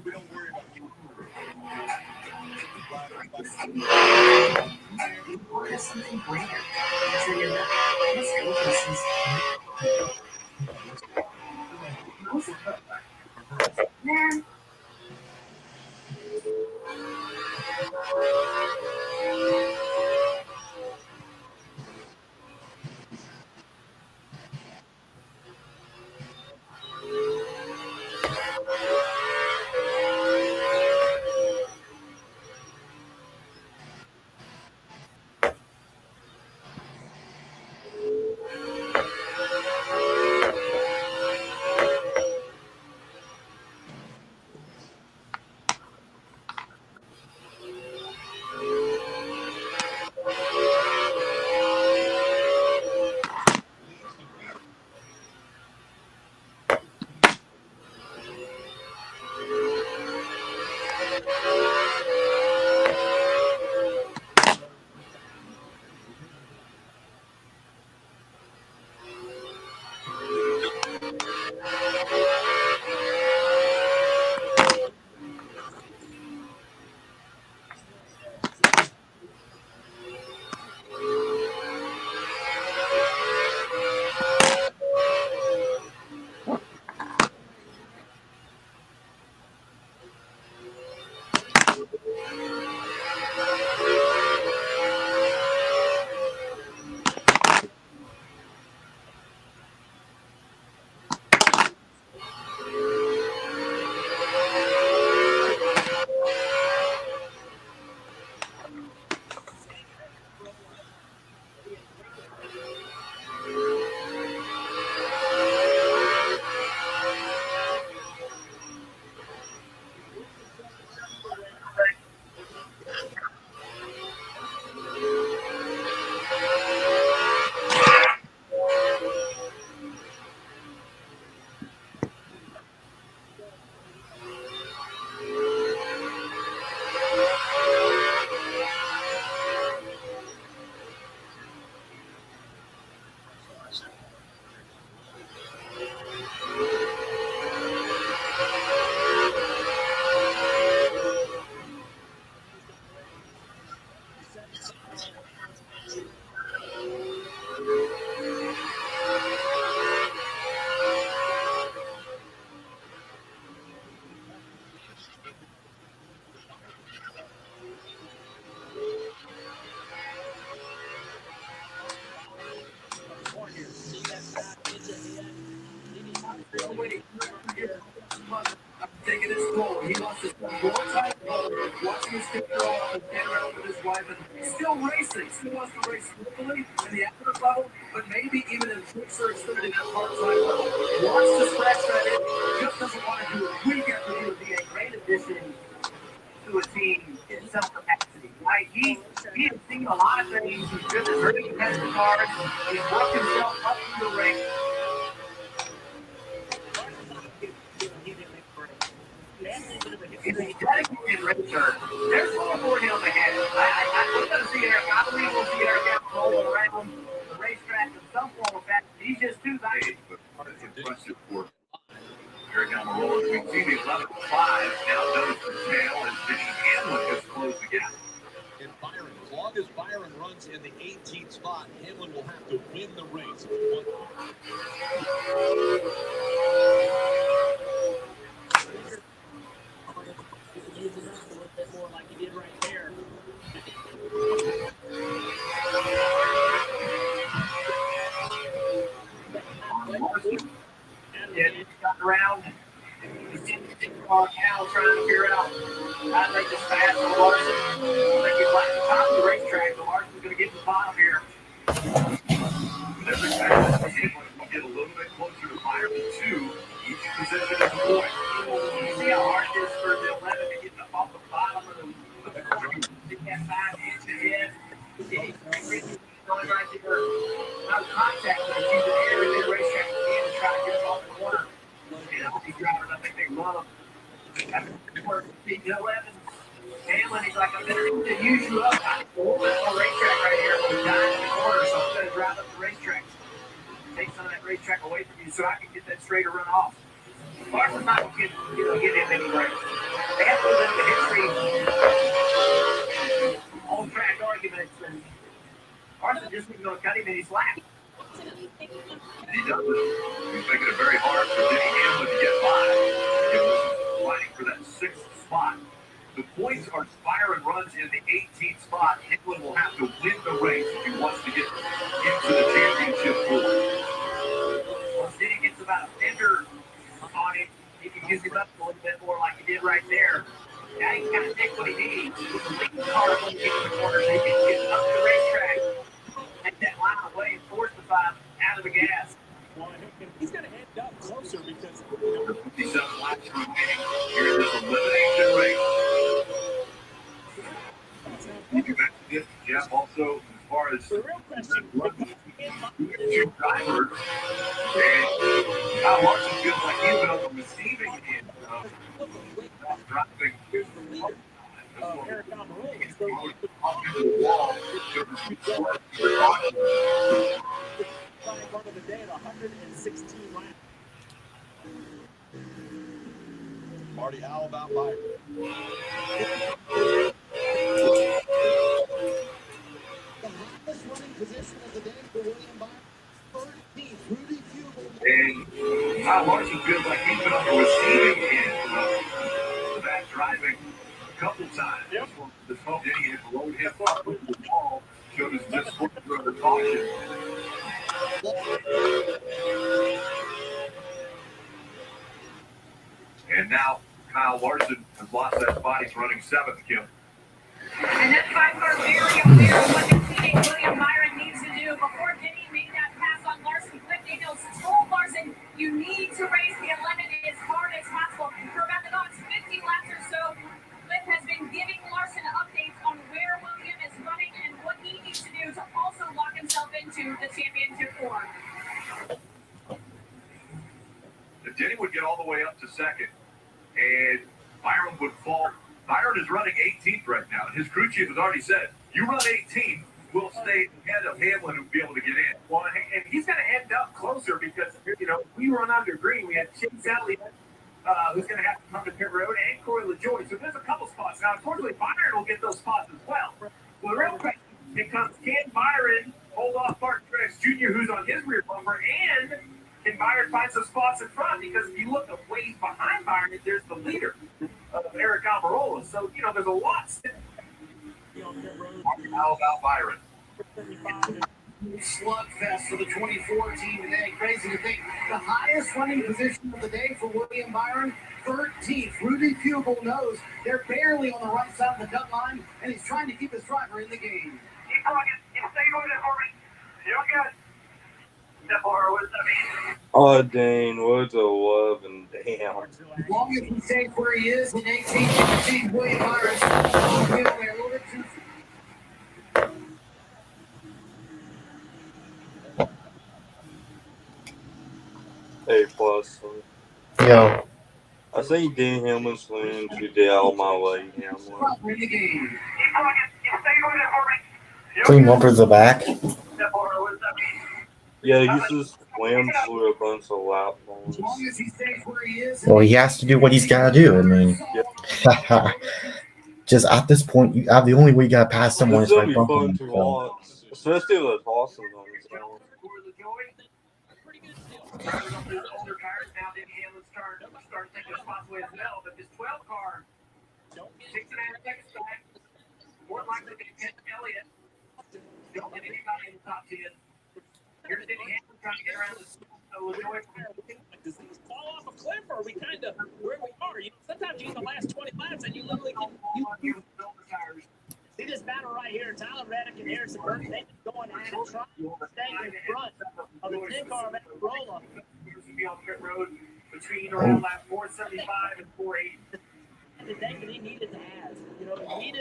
We don't worry about you. Part of something greater. Toyota. Let's go places. Man. watching his kid grow up and get around with his wife, and still racing, still wants to race locally in the amateur level, but maybe even in Twixer Xfinity at part-time level. Wants to scratch that in, just doesn't want to do it week after week. Would be a great addition to a team in some capacity, right? He has seen a lot of things. He's driven very competitive cars. He's worked himself up through the ranks. He's a dedicated racer. There's a little more hill ahead. We're going to see Eric. I believe we'll see Eric out rolling around the racetrack in some form of fashion. He's just too valuable. Impressive for Eric Almirola. We see the 11.5 now does the tail as Denny Hamlin has closed the gap. And Byron, as long as Byron runs in the 18th spot, Hamlin will have to win the race. Use it up a little bit more like he did right there. Yeah, he's gotten around. He's in the car now trying to figure out how to make this fast for Larson. I think he's like the top of the racetrack, but Larson's going to get to the bottom here. Every time we'll get a little bit closer to Byron too. Each position is a point. You see how hard it is for the 11 to get off the bottom of the corner. Get that 5 inches in. He's going right there. No contact, but he's using every bit of racetrack he can to try to get him off the corner. You know, these drivers, I think they love having to work with the 11. Hamlin, he's like, I'm going to use you up. I need a little bit more racetrack right here. We're dying in the corner, so I'm going to drive up the racetrack. Take some of that racetrack away from you so I can get that straighter run off. Larson's not going to get him any breaks. They have to live the history on-track arguments, and Larson just isn't going to cut him any slack. He does it. He's making it very hard for Denny Hamlin to get by. He's fighting for that 6th spot. The points are Byron runs in the 18th spot. Hamlin will have to win the race if he wants to get into the championship pool. Once Denny gets about a fender on him, he can use him up a little bit more like he did right there. Now he can kind of take what he needs. With the lead car when he gets in the corner, so he can get up the racetrack, take that line away, and force the 5 out of the gas. He's going to end up closer because 57 laps remaining here in this elimination race. You mentioned it, Jeff, also as far as the real question two drivers, and Kyle Larson feels like he's been on the receiving end of driving. here's the leader. Eric Almirola. So Off into the wall. part of the day at 116 laps. Marty, how about Byron? The highest running position of the day for William Byron. 13th, Rudy Fugle. And Kyle Larson feels like he's been on the receiving end of that driving a couple times. Yep. This whole Denny had rode him up with the ball, showed us just what the caution. And now Kyle Larson has lost that spot. He's running 7th, Kim. And that 5-car very aware of what the teammate William Byron needs to do. Before Denny made that pass on Larson, Cliff Daniels told Larson, you need to race the 11 as hard as possible. For about the next 50 laps or so, Cliff has been giving Larson updates on where William is running and what he needs to do to also lock himself into the championship four. If Denny would get all the way up to 2nd, and Byron would fall. Byron is running 18th right now. His crew chief has already said, you run 18th, we'll stay ahead of Hamlin and be able to get in. Well, and he's going to end up closer because, you know, we run under green. We had Chase Elliott, who's going to have to come to pit road, and Corey LaJoie. So there's a couple spots. Now, unfortunately, Byron will get those spots as well. Well, the real question becomes, can Byron hold off Martin Truex Jr., who's on his rear bumper, and can Byron find some spots in front? Because if you look at ways behind Byron, there's the leader of Eric Almirola. So, you know, there's a lot. How about Byron? slugfest for the 24 team today. Crazy to think. The highest running position of the day for William Byron, 13th. Rudy Fugel knows they're barely on the right side of the cut line, and he's trying to keep his driver in the game. Keep talking. Keep staying over there for me. You're good. Step over with me. Oh, dang. What's 11? Damn. As long as he stays where he is in 18-15, William Byron will be there a little bit too. A+. Yo, I think Dan Hamlin's playing today out of my way, Hamlin. Driver in the game. Keep talking. Keep staying over there for me. clean one for the back. Step over with me. Yeah, he just slammed through a bunch of lap bombs. As long as he stays where he is. Well, he has to do what he's got to do. I mean, just at this point, the only way you got to pass someone It's is gonna by be fun bumping to them. watch, especially with tossing them. Drivers on those older tires now, then Hamlin start taking spots away as well. But this 12 car, 6.5 seconds back, more likely to hit Elliott. Don't get anybody in the top 10. Here's Denny Hamlin trying to get around this Illinois. Does things fall off a cliff, or are we kind of where we are? You know, sometimes you in the last 20 laps and you literally can you see this battle right here. Tyler Reddick and Harrison Burton, they've been going at it, trying to stay in front of the 10 car of Corolla. Be on pit road between around lap 475 and 480. The day that he needed to have, you know, he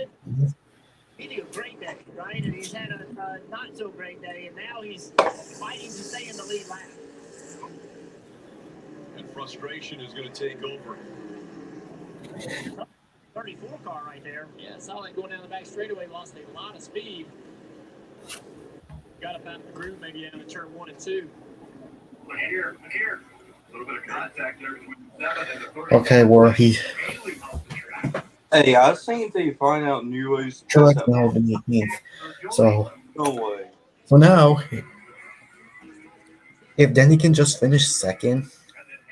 needed a great day, right? And he's had a not so great day, and now he's fighting to stay in the lead lap. And frustration is going to take over. 34 car right there. Yeah, it's not like going down the back straightaway, lost a lot of speed. Got up out of the groove, maybe down to turn 1 and 2. Look here. A little bit of contact there between the 7 and the 30. Okay, well, he Hey, I think they find out new ways to correct test now that. the 18th. So No way. for now, if Denny can just finish second,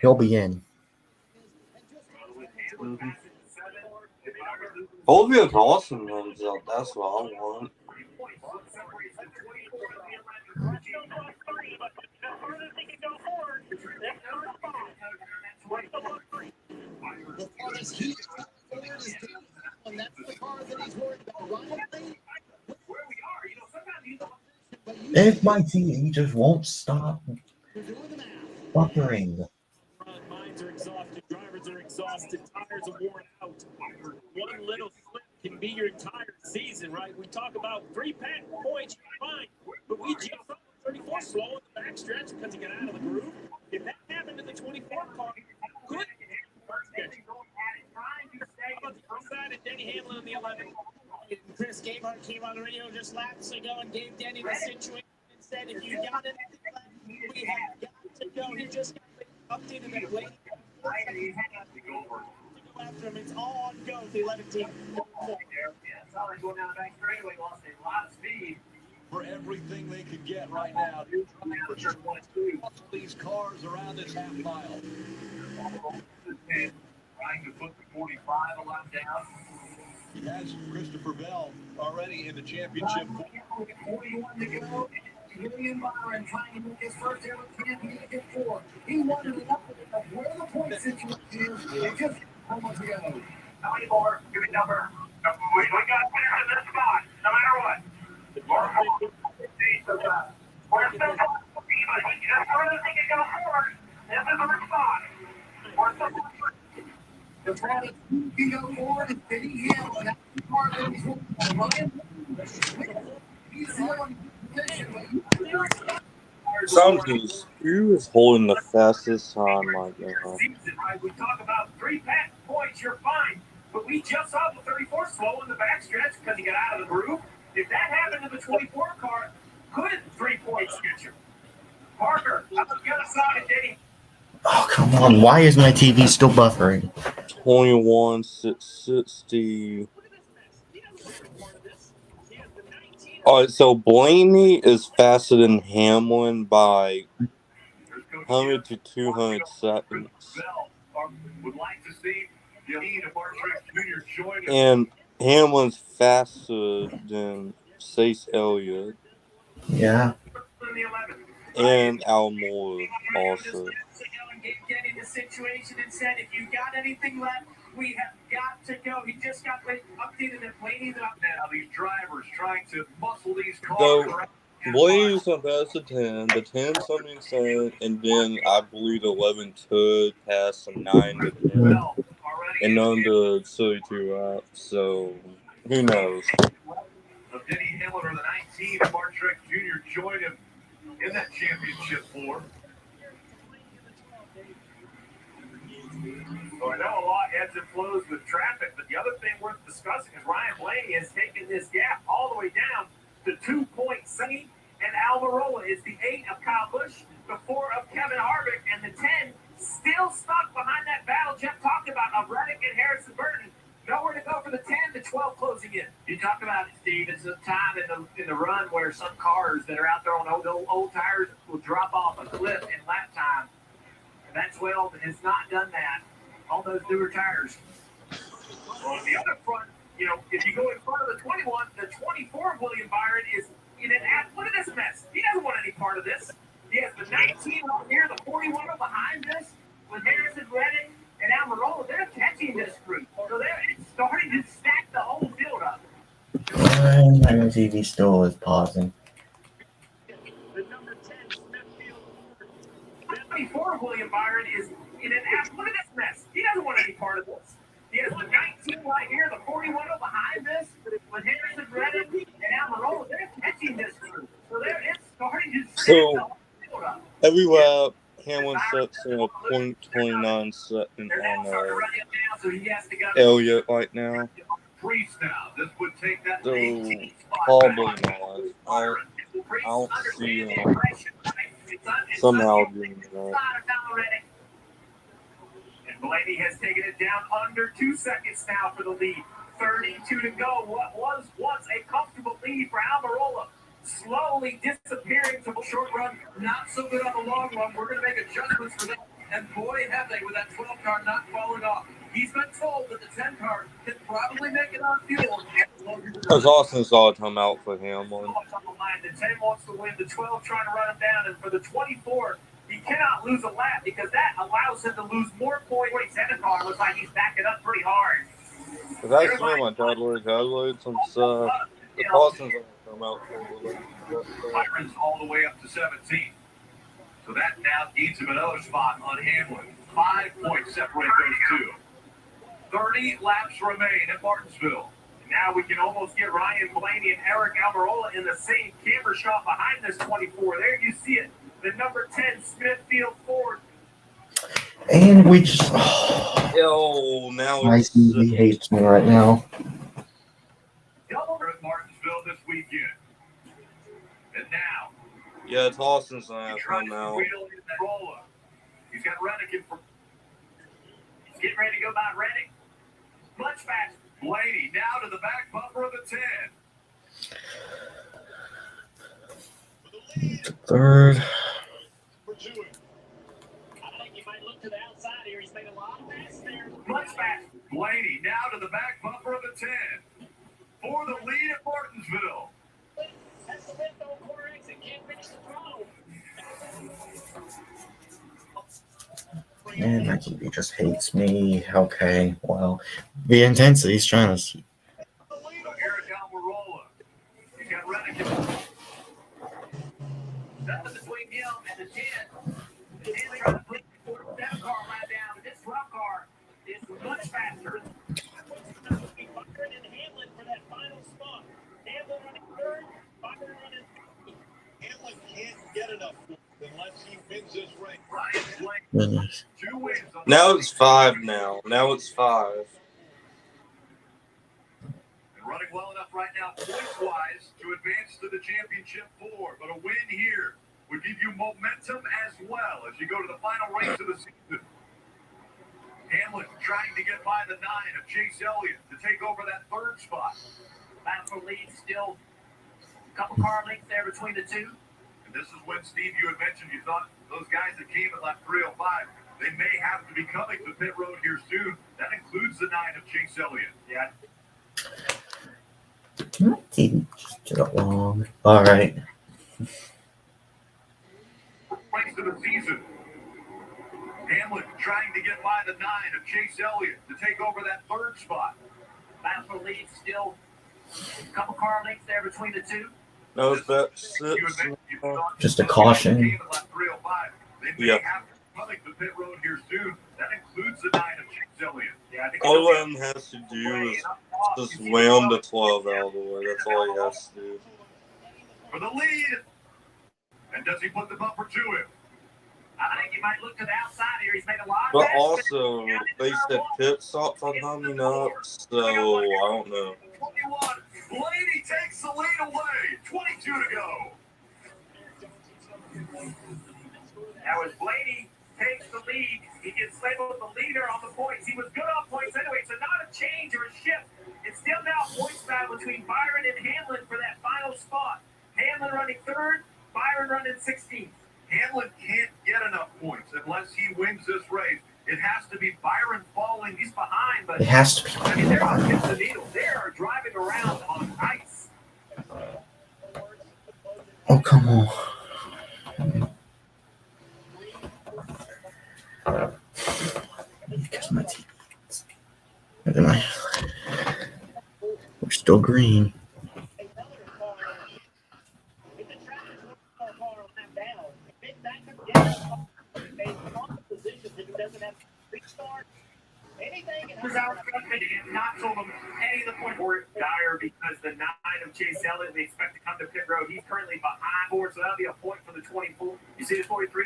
he'll be in. Mm-hmm. Hopefully it's awesome runs out. That's what I want. The farthest he is forward is Denny Hamlin. That's the car that he's worried about. Ryan Blaney, Where we are, you know, sometimes you don't. but you If my TV just won't stop are doing the math. buffering. Minds are exhausted, drivers are exhausted, tires are worn out. One little slip can be your entire season, right? We talk about 3 pack points, fine, but we just saw 34 slow in the backstretch because he got out of the groove. If that happened in the 24 car, good. Outside of Denny Hamlin in the 11. Chris Gabehart came on the radio just laps ago and gave Denny the situation and said, if you got it, we have got to go. He just got updated that late. To go after him, it's all on go. The 11 team. It's not like going down the back straightaway, lost a lot of speed. For everything they could get right now, new drivers are going to follow these cars around this half mile. Trying to put the 45 a lap down. He has Christopher Bell already in the championship. 41 to go. William Byron trying to make his first ever championship 4. He wanted enough of where the point situation is. Just how much to go. 24. Give me number. We got to finish in this spot, no matter what. We're still talking. Just further they can go forward. This is our spot. We're still The farthest he can go forward is Denny Hamlin. That's the car that he's working on. Ryan, he's still in position, but Something's who is holding the fastest time right now. Season, right? We talk about 3 pack points, you're fine. But we just saw the 34 slow in the backstretch because he got out of the groove. If that happened to the 24 car, could 3 points get you? Parker, up the other side of Denny. Oh, come on. Why is my TV still buffering? 21-60. All right, so Blaney is faster than Hamlin by 100 to 200 seconds. Would like to see Dean Bartrack Jr. join us. And Hamlin's faster than Chase Elliott. Yeah. the 11th. And Almora also. Gave Denny the situation and said, if you got anything left, we have got to go. He just got updated that Blaney's up Now these drivers trying to muscle these cars So around. Blaze went past the 10, the 10 something said, and then I believe the 11 could pass some 9 to 10 and under 32 out. So who knows? Of Denny Hamlin or the 19, Mark Truex Jr. joined him in that championship four. So I know a lot ebbs and flows with traffic, but the other thing worth discussing is Ryan Blaney has taken this gap all the way down to 2.7, and Almirola is the 8 of Kyle Busch, the 4 of Kevin Harvick, and the 10 still stuck behind that battle Jeff talked about of Reddick and Harrison Burton. Nowhere to go for the 10, the 12 closing in. You talked about it, Steve. It's a time in the run where some cars that are out there on old tires will drop off a cliff in lap time. And that 12 has not done that on those newer tires. On the other front, you know, if you go in front of the 21, the 24 William Byron is in an look at this mess. He doesn't want any part of this. He has the 19 on here, the 41 behind this, with Harrison Reddick and Almirola. They're catching this group. So it's starting to stack the whole field up. My TV still is pausing. The number 10 Smithfield. 24 William Byron is in an look at this mess. He doesn't want any part of this. He has the 19 right here, the 41 behind this, with Harrison Reddick and Almirola. They're catching this group. So it's starting to stack the whole field up. Every lap, Hamlin sets in a 0.29 second on Elliott right now. This would take that So probably not. I don't see him somehow doing that. And Blaney has taken it down under 2 seconds now for the lead. 32 to go. What was once a comfortable lead for Almirola, slowly disappearing to the short run. Not so good on the long run. We're going to make adjustments for that. And boy, have they, with that 12 car not falling off. He's been told that the 10 car can probably make it on fuel. Because Austin saw it come out for Hamlin. The 10 wants to win, the 12 trying to run him down, and for the 24, he cannot lose a lap because that allows him to lose more points. 27 car looks like he's backing up pretty hard. Because I swear my calculated some stuff. The Austin's going to come out for Byron's all the way up to 17. So that now gains him another spot on Hamlin. 5 points separate those two. 30 laps remain at Martinsville. Now we can almost get Ryan Blaney and Eric Almirola in the same camera shot behind this 24. There you see it. The number 10 Smithfield Ford. And we just. Now my TV hates me right now. Double at Martinsville this weekend. And now. Yeah, it's Austin's going to come out. He's got Reddick in for. He's getting ready to go by Reddick. Much faster. Blaney now to the back bumper of the 10. Third. I think you might look to the outside here. He's made a lot of passes there. Much faster. Blaney now to the back bumper of the 10 for the lead at Martinsville. That's the lift on quarter exit. Can't finish the throw. And my TV just hates me. Okay, well, the intensity's trying to. So Eric Almirola. He's got Reddick in. That's between him and the 10. The 10 trying to put that car right down. This 12 car is much faster. Byron and Hamlin for that final spot. Hamlin running third, Byron running three. Hamlin can't get enough unless he wins this race. Goodness. 2 wins. Now it's 5 now. Now it's 5. And running well enough right now, points-wise, to advance to the championship 4. But a win here would give you momentum as well as you go to the final race of the season. Hamlin trying to get by the 9 of Chase Elliott to take over that 3rd spot. Battle for lead, still a couple car lengths there between the two. And this is when, Steve, you had mentioned you thought those guys that came at lap 305, they may have to be coming to pit road here soon. That includes the 9 of Chase Elliott. Yeah. My TV just took long. All right. race of the season. Hamlin trying to get by the 9 of Chase Elliott to take over that third spot. Battle for the lead, still a couple car lengths there between the two. No, it's about 6. Just a caution. Yeah. Coming to pit road here soon. That includes the 9 of Chase Elliott. Yeah, I think All Len has to do is just wham the 12 out of the way. That's all he has to do. For the lead. And does he put the bumper to him? I think you might look to the outside here. He's made a lot of But passes. also, they said pit stops are coming up, so I don't know. 21. Blaney takes the lead away. 22 to go. That was Blaney takes the lead. He gets labeled the leader on the points. He was good on points anyway, so not a change or a shift. It's still now a points battle between Byron and Hamlin for that final spot. Hamlin running third, Byron running 16th. Hamlin can't get enough points unless he wins this race. It has to be Byron falling. He's behind, but It has to be. I mean, they're on the needle. They are driving around on ice. Oh, come on. Because my teeth. Look at my. We're still green. Not told him any of the point for Dyer because the 9 of Chase Elliott they expect to come to pit road. He's currently behind four, so that'll be a point for the 24. You see the 43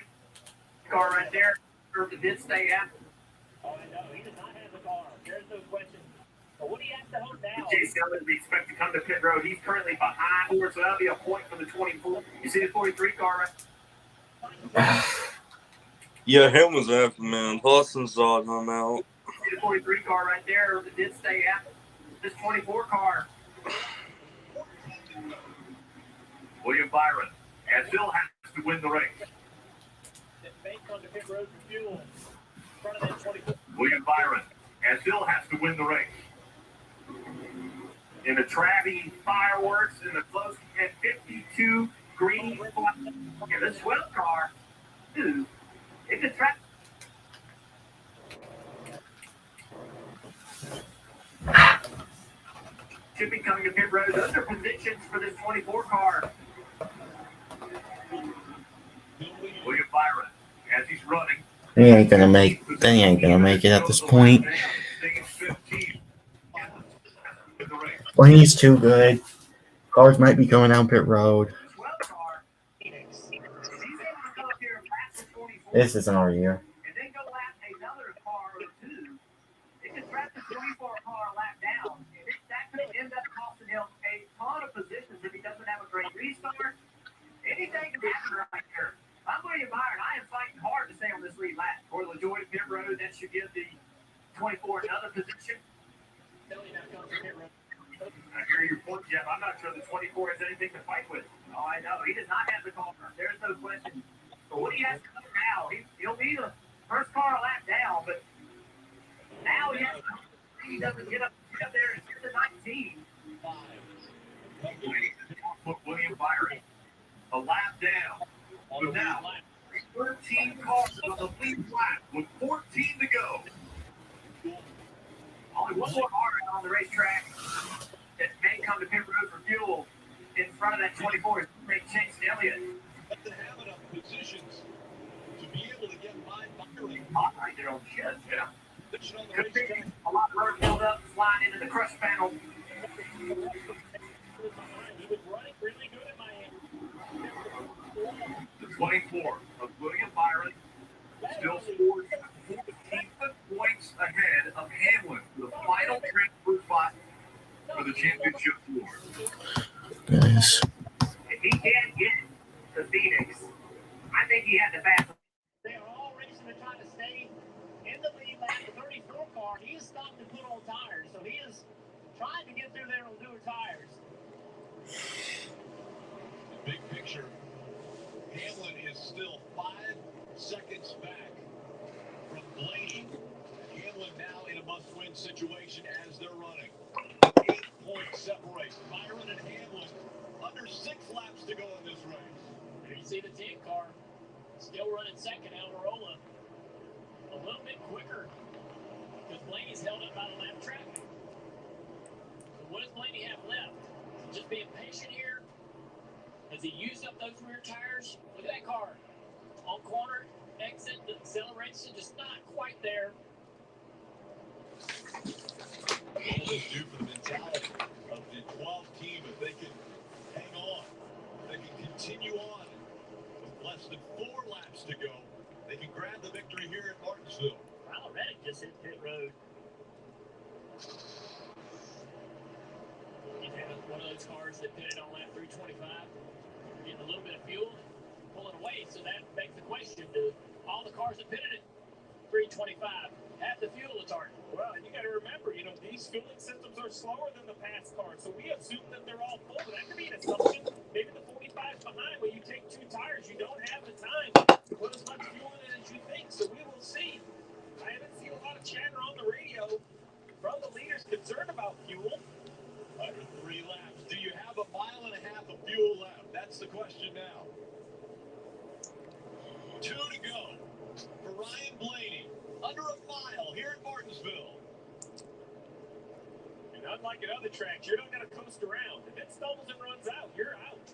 car right there? Or it did stay at. Oh, I know. He does not have the car. There's no question. But what do you have to hold now? Chase Elliott we expect to come to pit road. He's currently behind four, so that'll be a point for the 24. You see the 43 car right? Yeah, Hamlin's after, man. Parsons saw him out. The 43 car right there, it did stay at this 24 car. William Byron, as still has to win the race. William Byron, as still has to win the race. In the Travie fireworks in the close at 52 green. Yeah, the 12 car, dude, it's a trap. Should be coming to pit road. Those are positions for this 24 car. William Byron, as he's running. He ain't gonna make it at this point. Blaney's too good. Cars might be going down pit road. This isn't our year. And then go lap another car or two. It could trap the 24 car lap down. That could end up costing him a ton of positions if he doesn't have a great restart. Anything can happen right here. I'm William Byron. I am fighting hard to stay on this lead lap. Or LaJoy to pit road. That should give the 24 another position. I hear your point, Jeff. I'm not sure the 24 has anything to fight with. Oh, I know. He does not have the car. There's no question. But what he has to do now, he'll be the first car a lap down, but now he doesn't get up there and get to 19. William Byron, a lap down. But now, 13 cars on the lead lap with 14 to go. Only one more car on the racetrack that may come to pit road for fuel in front of that 24 is make Chase Elliott. To have enough positions to be able to get by Byron. Hot right there on the shed, yeah. Could be a lot of road filled up, flying into the crush panel. He was running really good in Miami. The 24 of William Byron still scores 14 points ahead of Hamlin for the final transfer spot for the championship floor. Guys. If he can't get to Phoenix, I think he had the fast. They are all racing to try to stay in the lead lap. The 34 car, he is stopped to put on tires, so he is trying to get through there on newer tires. The big picture, Hamlin is still 5 seconds back from Blaney. Hamlin now in a must-win situation as they're running. 8-point separation. Byron and Hamlin under 6 laps to go in this race. You see the 10 car. Still running second, Alvarola. A little bit quicker because Blaney's held up by the left track. So what does Blaney have left? Just being patient here. Has he used up those rear tires? Look at that car. On corner, exit, the acceleration just not quite there. All this do for the mentality of the 12 team if they can hang on, they can continue on with less than 4 laps to go. They can grab the victory here in Martinsville. Ronald Reddick just hit pit road. He's had one of those cars that pitted on lap 325, getting a little bit of fuel, pulling away. So that begs the question: do all the cars that pitted at 325 have the fuel retardant? Well, and you got to remember, these fueling systems are slower than the past cars, so we assume that they're all full. But that could be an assumption. Maybe the 45's behind, where you take 2 tires, you don't have the time to put as much fuel in it as you think. So we will see. I haven't seen a lot of chatter on the radio from the leaders concerned about fuel. Under 3 laps, do you have 1.5 miles of fuel left? That's the question now. 2 to go for Ryan Blaney. Under 1 mile here in Martinsville. And unlike at other tracks, you're not going to coast around. If it stumbles and runs out, you're out.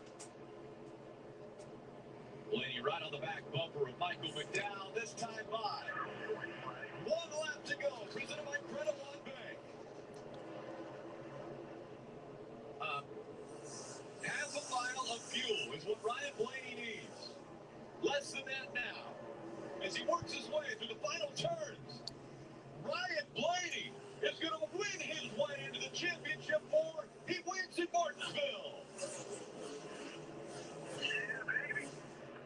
Blaney right on the back bumper of Michael McDowell. This time by 1 lap to go. Presented by Credit One Bank. Half a mile of fuel is what Ryan Blaney needs. Less than that now. As he works his way through the final turns, Ryan Blaney is going to win his way into the championship 4. He wins in Martinsville. Yeah, baby.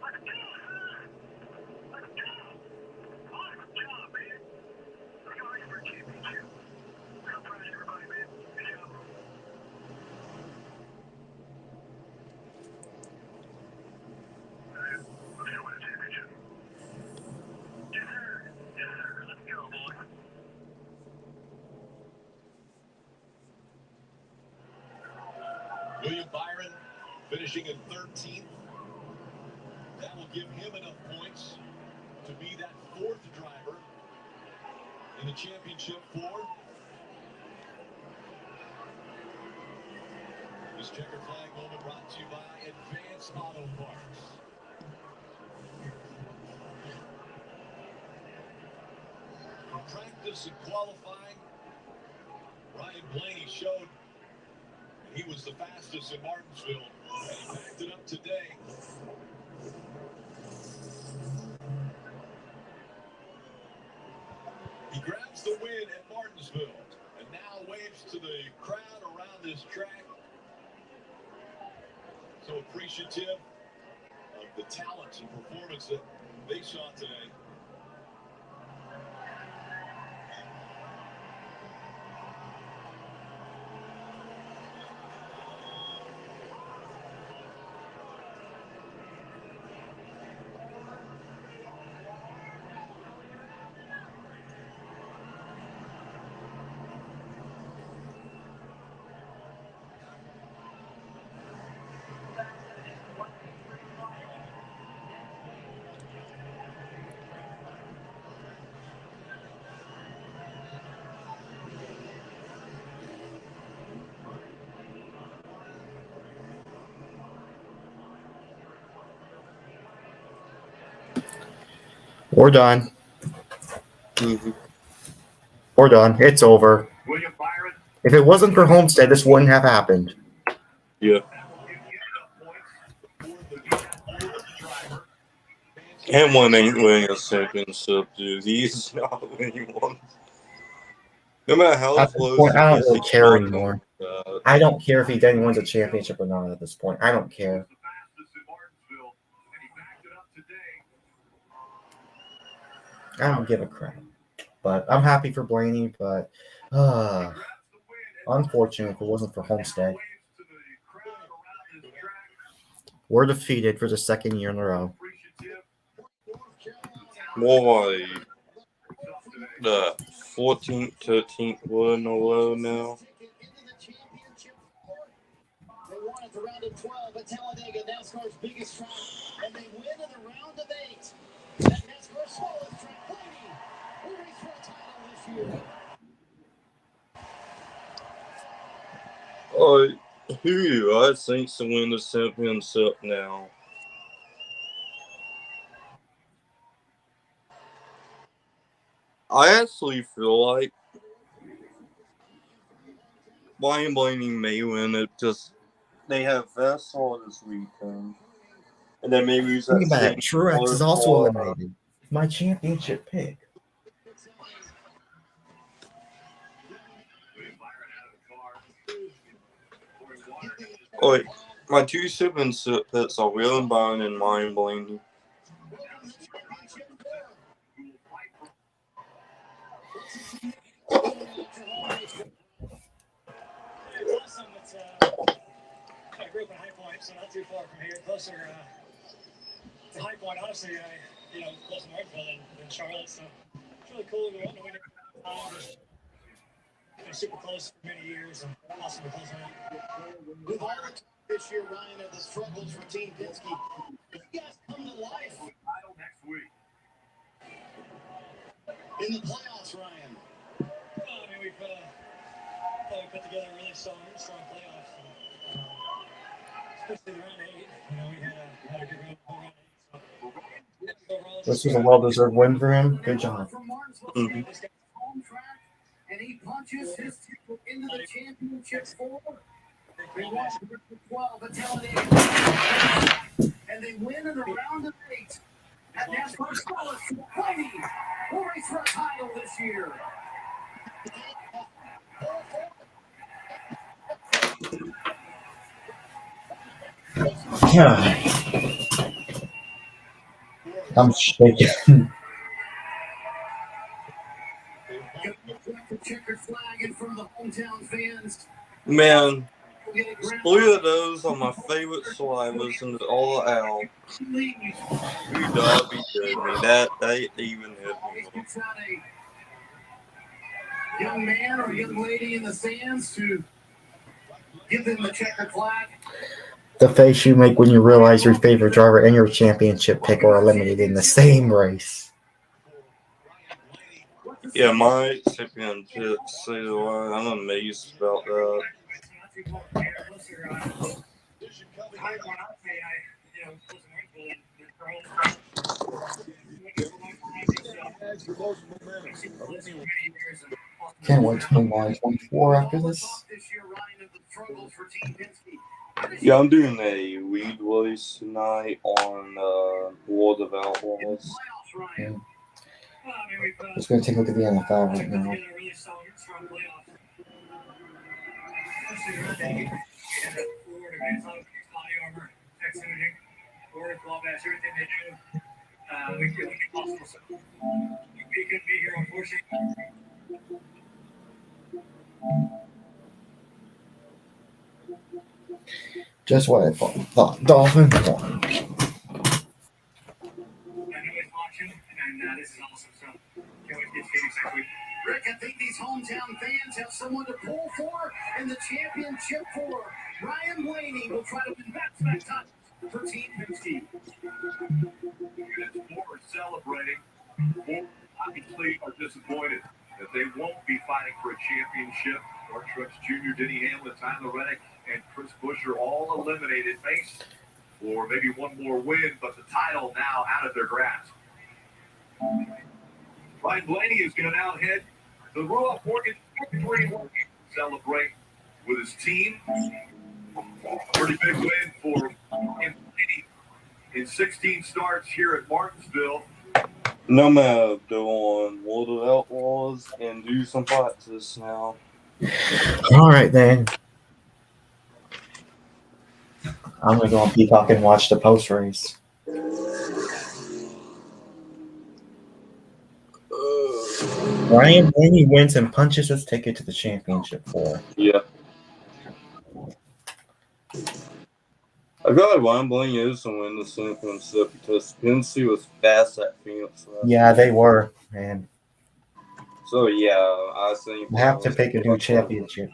Let's go, son. Let's go. Awesome job, man. Let's go race for a championship. I'm proud of everybody, man. Good job. Let's go win a championship. Yes, sir. Yes, sir. Let's go, boys. William Byron finishing in 13th. That will give him enough points to be that 4th driver in the championship 4. This checker flag moment brought to you by Advanced Auto Parts. From practice and qualifying, Ryan Blaney showed he was the fastest in Martinsville, and he backed it up today. He grabs the win at Martinsville and now waves to the crowd around this track. So appreciative of the talent and performance that they saw today. We're done. Mm-hmm. We're done. It's over. William Byron. If it wasn't for Homestead, this wouldn't have happened. Yeah. And one ain't winning a championship, dude. He's not winning one. No matter how At this close point, I it don't is, really he's care not anymore. gonna- I don't care if he then wins a championship or not at this point. I don't care. I don't give a crap. But I'm happy for Blaney, but unfortunate if it wasn't for Homestead. We're defeated for the 2nd year in a row. Why? The 14th, 13th one in a row now. at the round of 12 at Talladega, NASCAR's biggest track, and they win in the round of 8 at NASCAR's smallest track. Blaney will race for a title this year. Who I think to win the championship now? I actually feel like Ryan Blaney may win it. Just they have fastball this weekend, and then maybe use Think that about same it. Truex is also eliminated. My championship pick. Wait, my two championship picks are Will and Byron and Ryan Blaney. It's awesome. I grew up in High Point, so not too far from here. Closer to High Point, honestly, closer to Martinsville than Charlotte. So it's really cool to go out and win it. Super close for many years, and awesome to close on. With all the talk this year, Ryan, of the struggles for Team Penske, you guys come to life Next week. in the playoffs, Ryan. Well, we put together a really strong playoffs. And, especially the round 8. We had a good round 8. So, This was a well-deserved win for him. Good job. Mm-hmm. And he punches his ticket into the championship 4. They watch the 12 at Talladega. And they win in the round of 8. At NASCAR's smallest, Blaney will race for a title this year. Yeah. I'm shaking. The checkered flag in front of the hometown fans. Man, 3 of those are my favorite survivors and all out. You gotta be kidding me. That even hit me. Young man or young lady in the stands to give them the checkered flag. The face you make when you realize your favorite driver and your championship pick are eliminated in the same race. Yeah, my championship, I'm amazed about that. Can't wait till 24 after this. Yeah, I'm doing a weed release tonight on World of Outlaws. Yeah. Just gonna take a look at the NFL right now. Just what I thought. Dolphins won. This is awesome. So, can't wait to get to Phoenix next week. Rick, I think these hometown fans have someone to pull for in the championship 4. Ryan Blaney will try to win back-to-back titles for Team Penske. Four are celebrating. 4 obviously are disappointed that they won't be fighting for a championship. Mark Truex Jr., Denny Hamlin, Tyler Reddick, and Chris Buescher all eliminated base for maybe one more win, but the title now out of their grasp. Ryan Blaney is going to now head to the Royal Morgan celebrate with his team. Pretty big win for him in 16 starts here at Martinsville. And I'm gonna go on World of Outlaws and do some practice now. All right, then. I'm gonna go on Peacock and watch the post race. Ryan Blaney wins and punches his ticket to the championship 4. Yeah. I feel like Ryan Blaney is to win the championship because Penske was fast at Phoenix. Yeah, they were, man. So yeah, I think I have to pick a new championship.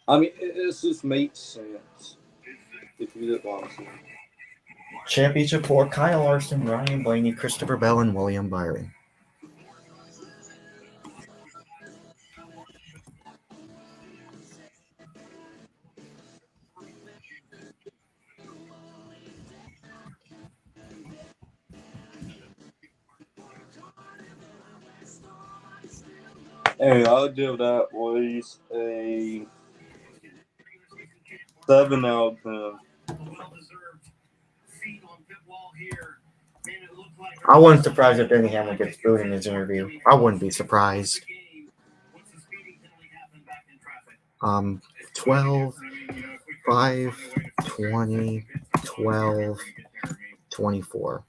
I mean, it just makes sense. Championship 4, Kyle Larson, Ryan Blaney, Christopher Bell, and William Byron. Hey, I'll give that race a 7 out of 10. I wasn't surprised if Denny Hamlin gets booed in his interview. I wouldn't be surprised. 12, 5, 20, 12, 24.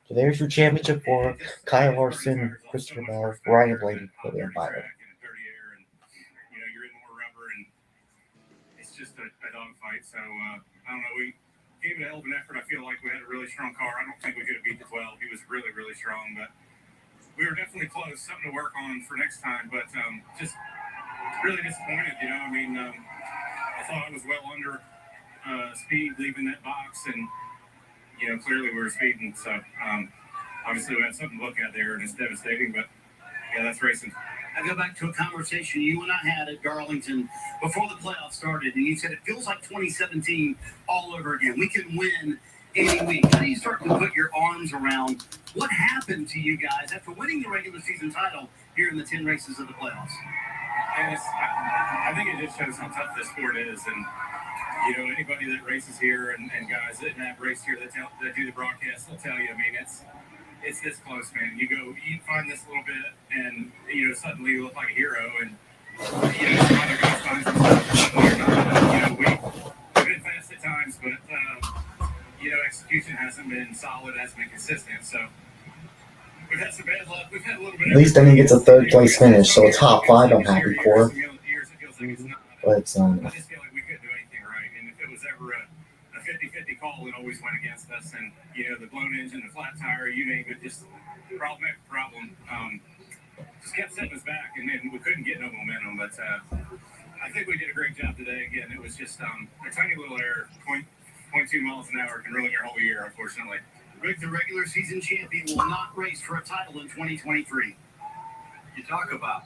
So there's your championship for Kyle Larson, Christopher Bell, Ryan Blaney, William Byron. It's just a dogfight. So I don't know. We gave it a hell of an effort. I feel like we had a really strong car. I don't think we could have beat the 12. He was really, really strong, but we were definitely close. Something to work on for next time. But just really disappointed. I mean, I thought I was well under speed leaving that box, and clearly we were speeding. So obviously we had something to look at there, and it's devastating. But yeah, that's racing. I go back to a conversation you and I had at Darlington before the playoffs started, and you said it feels like 2017 all over again. We can win any week. How do you start to put your arms around what happened to you guys after winning the regular season title here in the 10 races of the playoffs? And I think it just shows how tough this sport is. And, anybody that races here and guys that have raced here that do the broadcast, they'll tell you, I mean, it's this close, man. You find this little bit, and suddenly you look like a hero. And some other guys find themselves we've been fast at times, but execution hasn't been solid, hasn't been consistent. So we've had some bad luck. We've had a little bit. At least then he gets a third place finish, so top 5 I'm happy for. But I just feel like we couldn't do anything right, and if it was ever a 50-50 call, it always went against us. And the blown engine, the flat tire, you name it, just problem. Just kept setting us back, and then we couldn't get no momentum. But I think we did a great job today. Again, it was just a tiny little error. 0.2 miles an hour can ruin your whole year, unfortunately. Rick, the regular season champion, will not race for a title in 2023. You talk about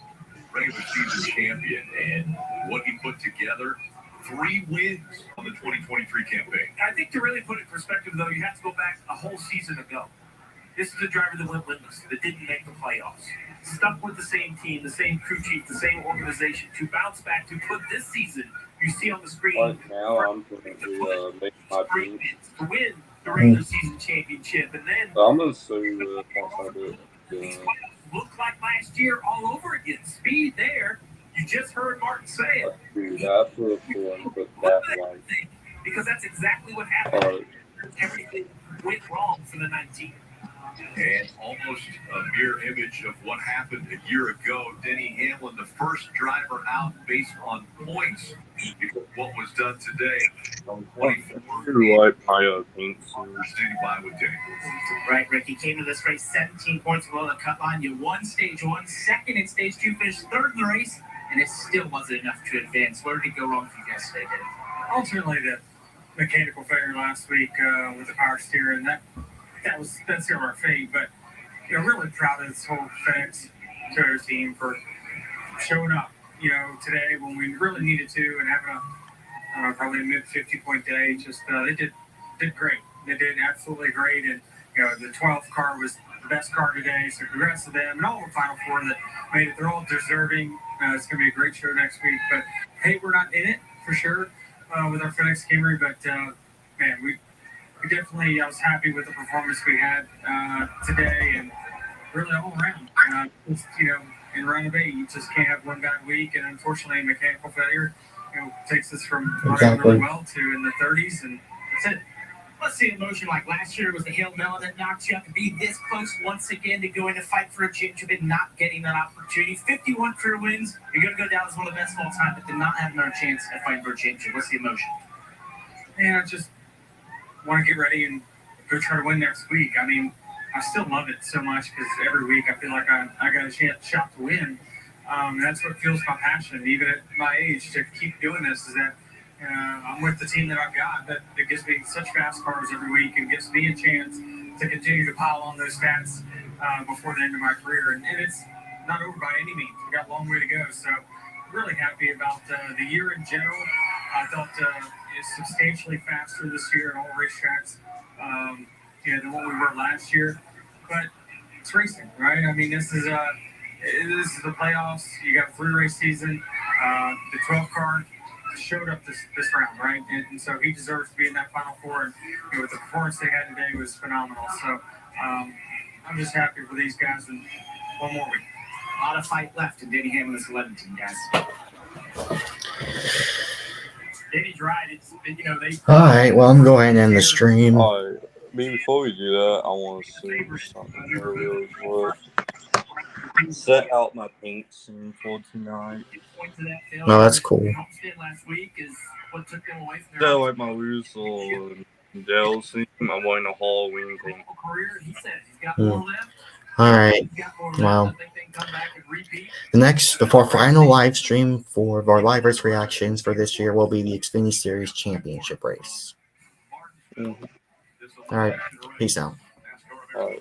regular season champion and what he put together. 3 wins on the 2023 campaign. I think to really put it in perspective, though, you have to go back a whole season ago. This is a driver that went winless, that didn't make the playoffs. Stuck with the same team, the same crew chief, the same organization, to bounce back, to put this season, you see on the screen, Right now, I'm going to make my team. to win the regular season championship. And then So I'm going to see once I do it. looked like last year all over again. Speed there. You just heard Martin say it. Dude, that's what for that one. Because that's exactly what happened. Everything went wrong for the 19. And almost a mirror image of what happened a year ago. Denny Hamlin, the first driver out based on points. What was done today? 24. You're right, my pink Standing by with Denny. Right, Rick. You came to this race 17 points below the cut line. You won stage 1, second in stage 2, finished third in the race, and it still wasn't enough to advance. Where did it go wrong for you guys today, Denny? Ultimately, the mechanical failure last week with the power steer, and that's our fate. But really proud of this whole FedEx Toyota team for showing up. Today when we really needed to, and having probably a mid 50-point day. Just they did great. They did absolutely great, and the 12th car was the best car today. So congrats to them and all the Final Four that made it. They're all deserving. It's going to be a great show next week. But hey, we're not in it for sure with our FedEx Camry, but man, we definitely. I was happy with the performance we had today, and really all around. In round of 8, you just can't have one bad week, and unfortunately, mechanical failure takes us from running really well to in the 30s, and that's it. Let's see emotion like last year. It was the Hail Mary that knocked you out. To be this close once again to go in to fight for a championship and not getting that opportunity. 51 career wins. You're going to go down as one of the best of all time, but did not have another chance at fighting for a championship. What's the emotion? And I just want to get ready and go try to win next week. I mean, I still love it so much because every week I feel like I got a shot to win. That's what fuels my passion, even at my age, to keep doing this. Is that I'm with the team that I've got that gives me such fast cars every week and gives me a chance to continue to pile on those stats before the end of my career. And it's not over by any means. We've got a long way to go. So really happy about the year in general. I thought it's substantially faster this year at all racetracks than what we were last year. But it's racing, right? I mean, this is the playoffs. You got a 3-race season. The 12 car showed up this round, right? And so he deserves to be in that Final Four. And the performance they had today was phenomenal. So I'm just happy for these guys. And one more week. A lot of fight left in Denny Hamlin's 11 team, guys. Denny's right. It's they. All right, well, I'm going to end the stream. All right. Before we do that, I want to see something here really quick. Set out my paint scene for tonight. No, that's cool. Set like my Russell and Dell scene. I'm wearing a Halloween thing. All right. Well, before final live stream for our live race reactions for this year will be the Xfinity Series Championship race. Mm-hmm. All right. Peace out. All right.